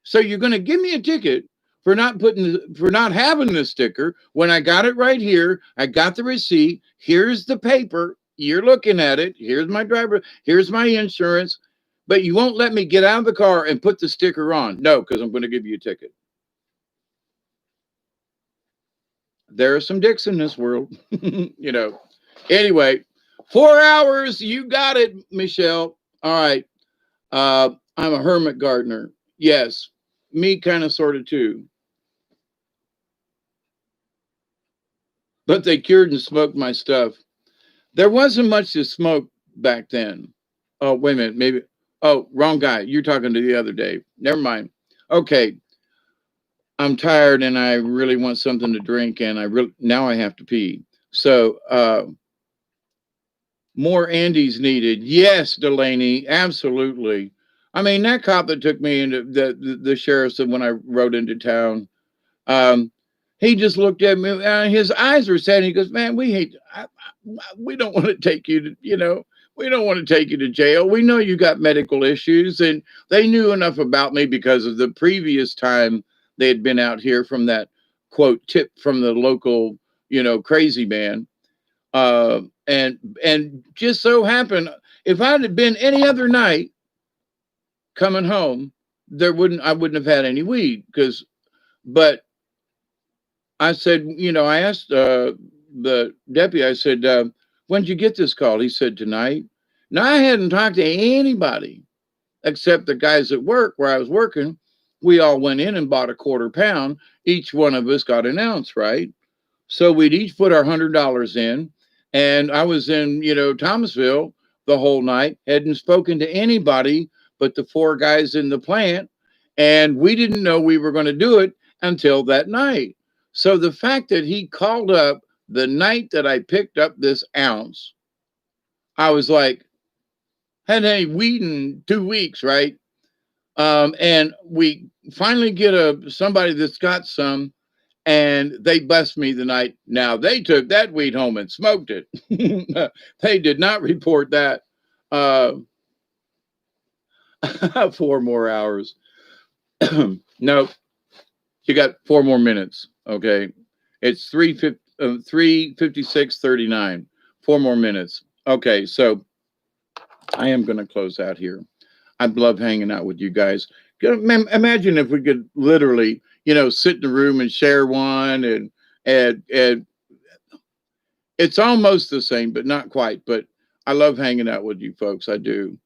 so you're going to give me a ticket for not having the sticker when I got it right here. I got the receipt. Here's the paper. You're looking at it. Here's my driver. Here's my insurance. But you won't let me get out of the car and put the sticker on. No, because I'm going to give you a ticket. There are some dicks in this world, Anyway, 4 hours. You got it, Michelle. All right. I'm a hermit gardener. Yes. Me kind of, sort of too. But they cured and smoked my stuff. There wasn't much to smoke back then. Oh, wait a minute. Maybe. Oh, wrong guy. You're talking to the other Dave. Never mind. Okay. I'm tired and I really want something to drink, and now I have to pee. So, more Andes needed. Yes, Delaney, absolutely. I mean, that cop that took me into the sheriff said when I rode into town, he just looked at me. His eyes were sad. He goes, "Man, we don't want to take you to, we don't want to take you to jail. We know you got medical issues." And they knew enough about me because of the previous time they had been out here from that quote tip from the local, crazy man. And just so happened, if I'd have been any other night coming home, I wouldn't have had any weed but I said, I asked the deputy, I said, when did you get this call? He said, tonight. Now, I hadn't talked to anybody except the guys at work where I was working. We all went in and bought a quarter pound. Each one of us got an ounce, right? So we'd each put our $100 in. And I was in, Thomasville the whole night, hadn't spoken to anybody but the 4 guys in the plant. And we didn't know we were going to do it until that night. So the fact that he called up the night that I picked up this ounce, I was like, hadn't any weed in 2 weeks, right? And we finally get somebody that's got some, and they bust me the night. Now, they took that weed home and smoked it. They did not report that. 4 more hours. No, you got 4 more minutes. Okay. It's 3:56:39. 4 more minutes. Okay. So I am going to close out here. I'd love hanging out with you guys. Imagine if we could literally, sit in the room and share one, and it's almost the same, but not quite. But I love hanging out with you folks. I do.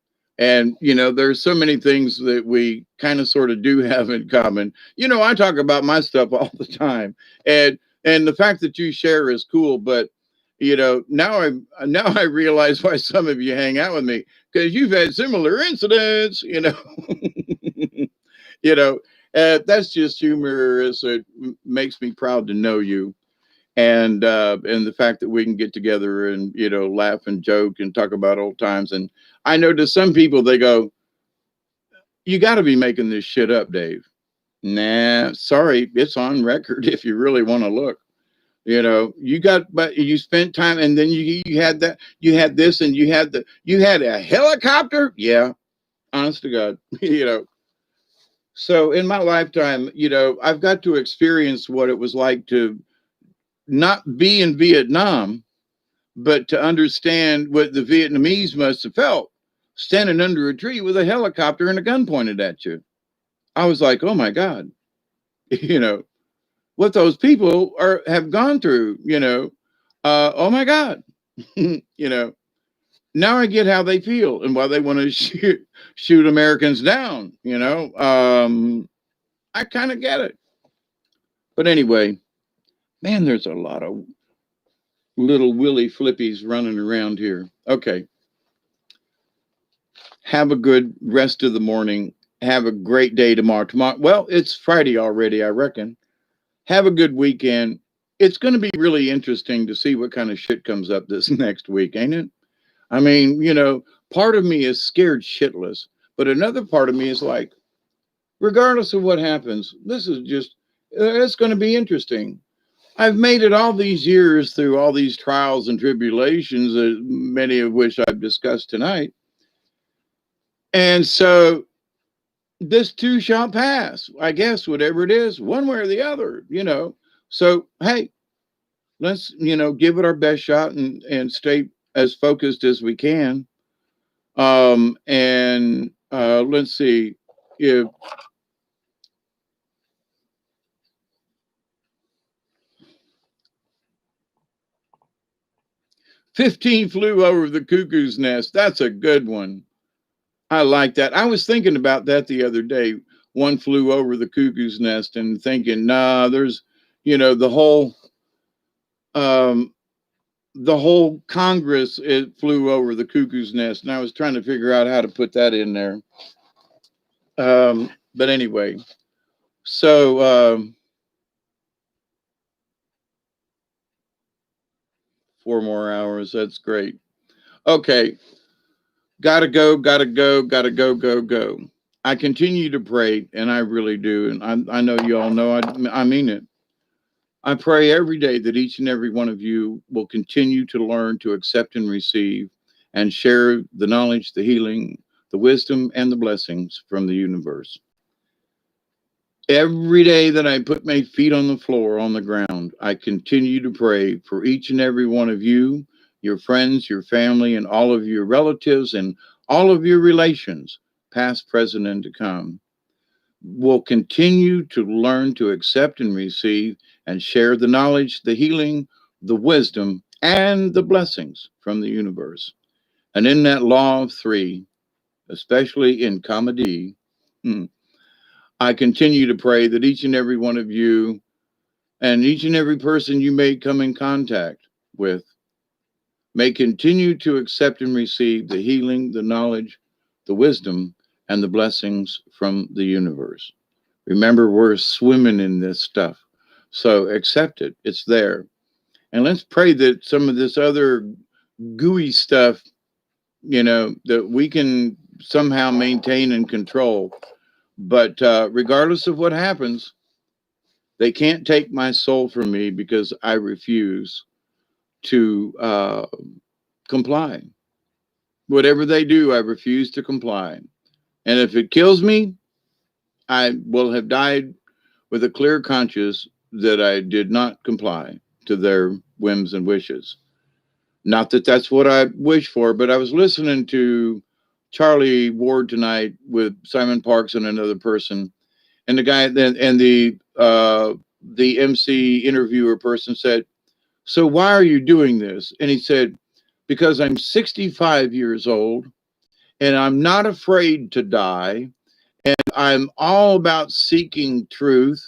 And, there's so many things that we kind of sort of do have in common. I talk about my stuff all the time, and the fact that you share is cool. But, now I realize why some of you hang out with me, because you've had similar incidents, that's just humorous. It makes me proud to know you. And the fact that we can get together and, laugh and joke and talk about old times. And I know to some people, they go, you got to be making this shit up, Dave. Nah, sorry. It's on record if you really want to look. But you spent time, and then you had that, you had this, and you had a helicopter. Yeah. Honest to God, So in my lifetime, I've got to experience what it was like to not be in Vietnam, but to understand what the Vietnamese must have felt standing under a tree with a helicopter and a gun pointed at you. I was like, oh my God, what those people have gone through, oh my God, now I get how they feel and why they want to shoot Americans down, I kind of get it. But anyway, man, there's a lot of little willy flippies running around here. Okay. Have a good rest of the morning. Have a great day tomorrow. Well, it's Friday already, I reckon. Have a good weekend. It's going to be really interesting to see what kind of shit comes up this next week, ain't it? I mean, part of me is scared shitless, but another part of me is like, regardless of what happens, this is just, it's going to be interesting. I've made it all these years through all these trials and tribulations, many of which I've discussed tonight. And so this too shall pass, I guess, whatever it is, one way or the other. So, hey, let's, give it our best shot and stay as focused as we can. And let's see if 15 flew over the cuckoo's nest. That's a good one. I like that. I was thinking about that the other day. One flew over the cuckoo's nest and thinking, nah, there's, the um, whole Congress, it flew over the cuckoo's nest. And I was trying to figure out how to put that in there. But anyway, so 4 more hours. That's great. Okay. Gotta go, gotta go, gotta go, go, go. I continue to pray, and I really do. And I know you all know I mean it. I pray every day that each and every one of you will continue to learn to accept and receive and share the knowledge, the healing, the wisdom, and the blessings from the universe. Every day that I put my feet on the floor, on the ground, I continue to pray for each and every one of you, your friends, your family, and all of your relatives and all of your relations, past, present, and to come, will continue to learn to accept and receive and share the knowledge, the healing, the wisdom, and the blessings from the universe. And in that law of three, especially in comedy, I continue to pray that each and every one of you and each and every person you may come in contact with may continue to accept and receive the healing, the knowledge, the wisdom, and the blessings from the universe. Remember, we're swimming in this stuff. So accept it. It's there. And let's pray that some of this other gooey stuff, that we can somehow maintain and control. But regardless of what happens, they can't take my soul from me because I refuse to comply. Whatever they do, I refuse to comply. And if it kills me, I will have died with a clear conscience that I did not comply to their whims and wishes. Not that that's what I wish for, but I was listening to Charlie Ward tonight with Simon Parks and another person, and the guy and the MC interviewer person said, "So why are you doing this?" And he said, "Because I'm 65 years old and I'm not afraid to die, and I'm all about seeking truth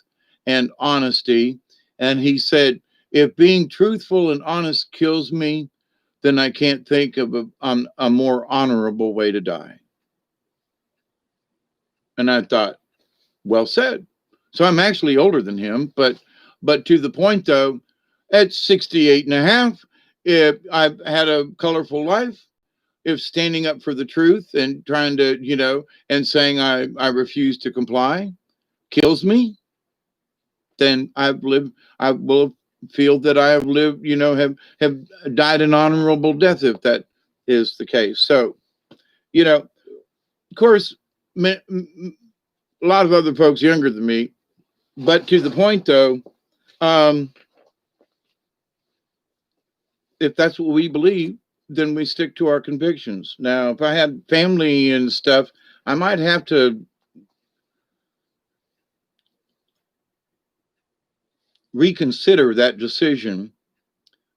and honesty." And he said, "If being truthful and honest kills me, then I can't think of a more honorable way to die." And I thought, well said. So I'm actually older than him, but to the point though, at 68 and a half, if I've had a colorful life, if standing up for the truth and trying to, and saying I refuse to comply kills me, then I will feel that I have lived, have died an honorable death if that is the case. So, of course, a lot of other folks younger than me, but to the point though, um, if that's what we believe, then we stick to our convictions. Now, if I had family and stuff, I might have to reconsider that decision.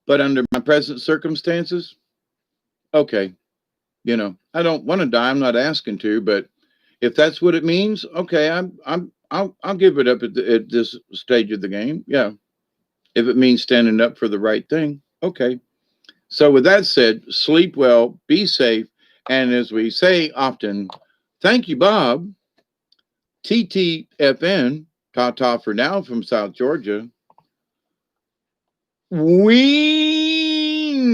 But under my present circumstances, okay, I don't want to die. I'm not asking to, but if that's what it means, okay, I'll give it up at this stage of the game. Yeah, if it means standing up for the right thing, okay. So with that said, sleep well, be safe, and as we say often, thank you, Bob. TTFN, Ta-ta for now from South Georgia, weaned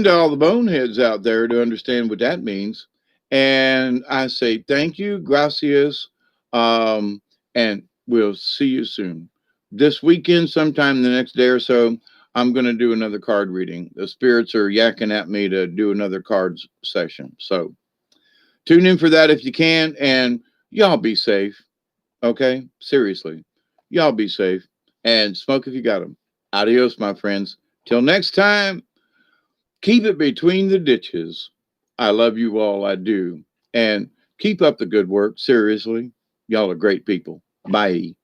all the boneheads out there to understand what that means. And I say thank you, gracias, and we'll see you soon. This weekend, sometime the next day or so, I'm going to do another card reading. The spirits are yakking at me to do another cards session. So tune in for that if you can, and y'all be safe. Okay? Seriously. Y'all be safe and smoke if you got them. Adios, my friends. Till next time, keep it between the ditches. I love you all. I do. And keep up the good work. Seriously. Y'all are great people. Bye.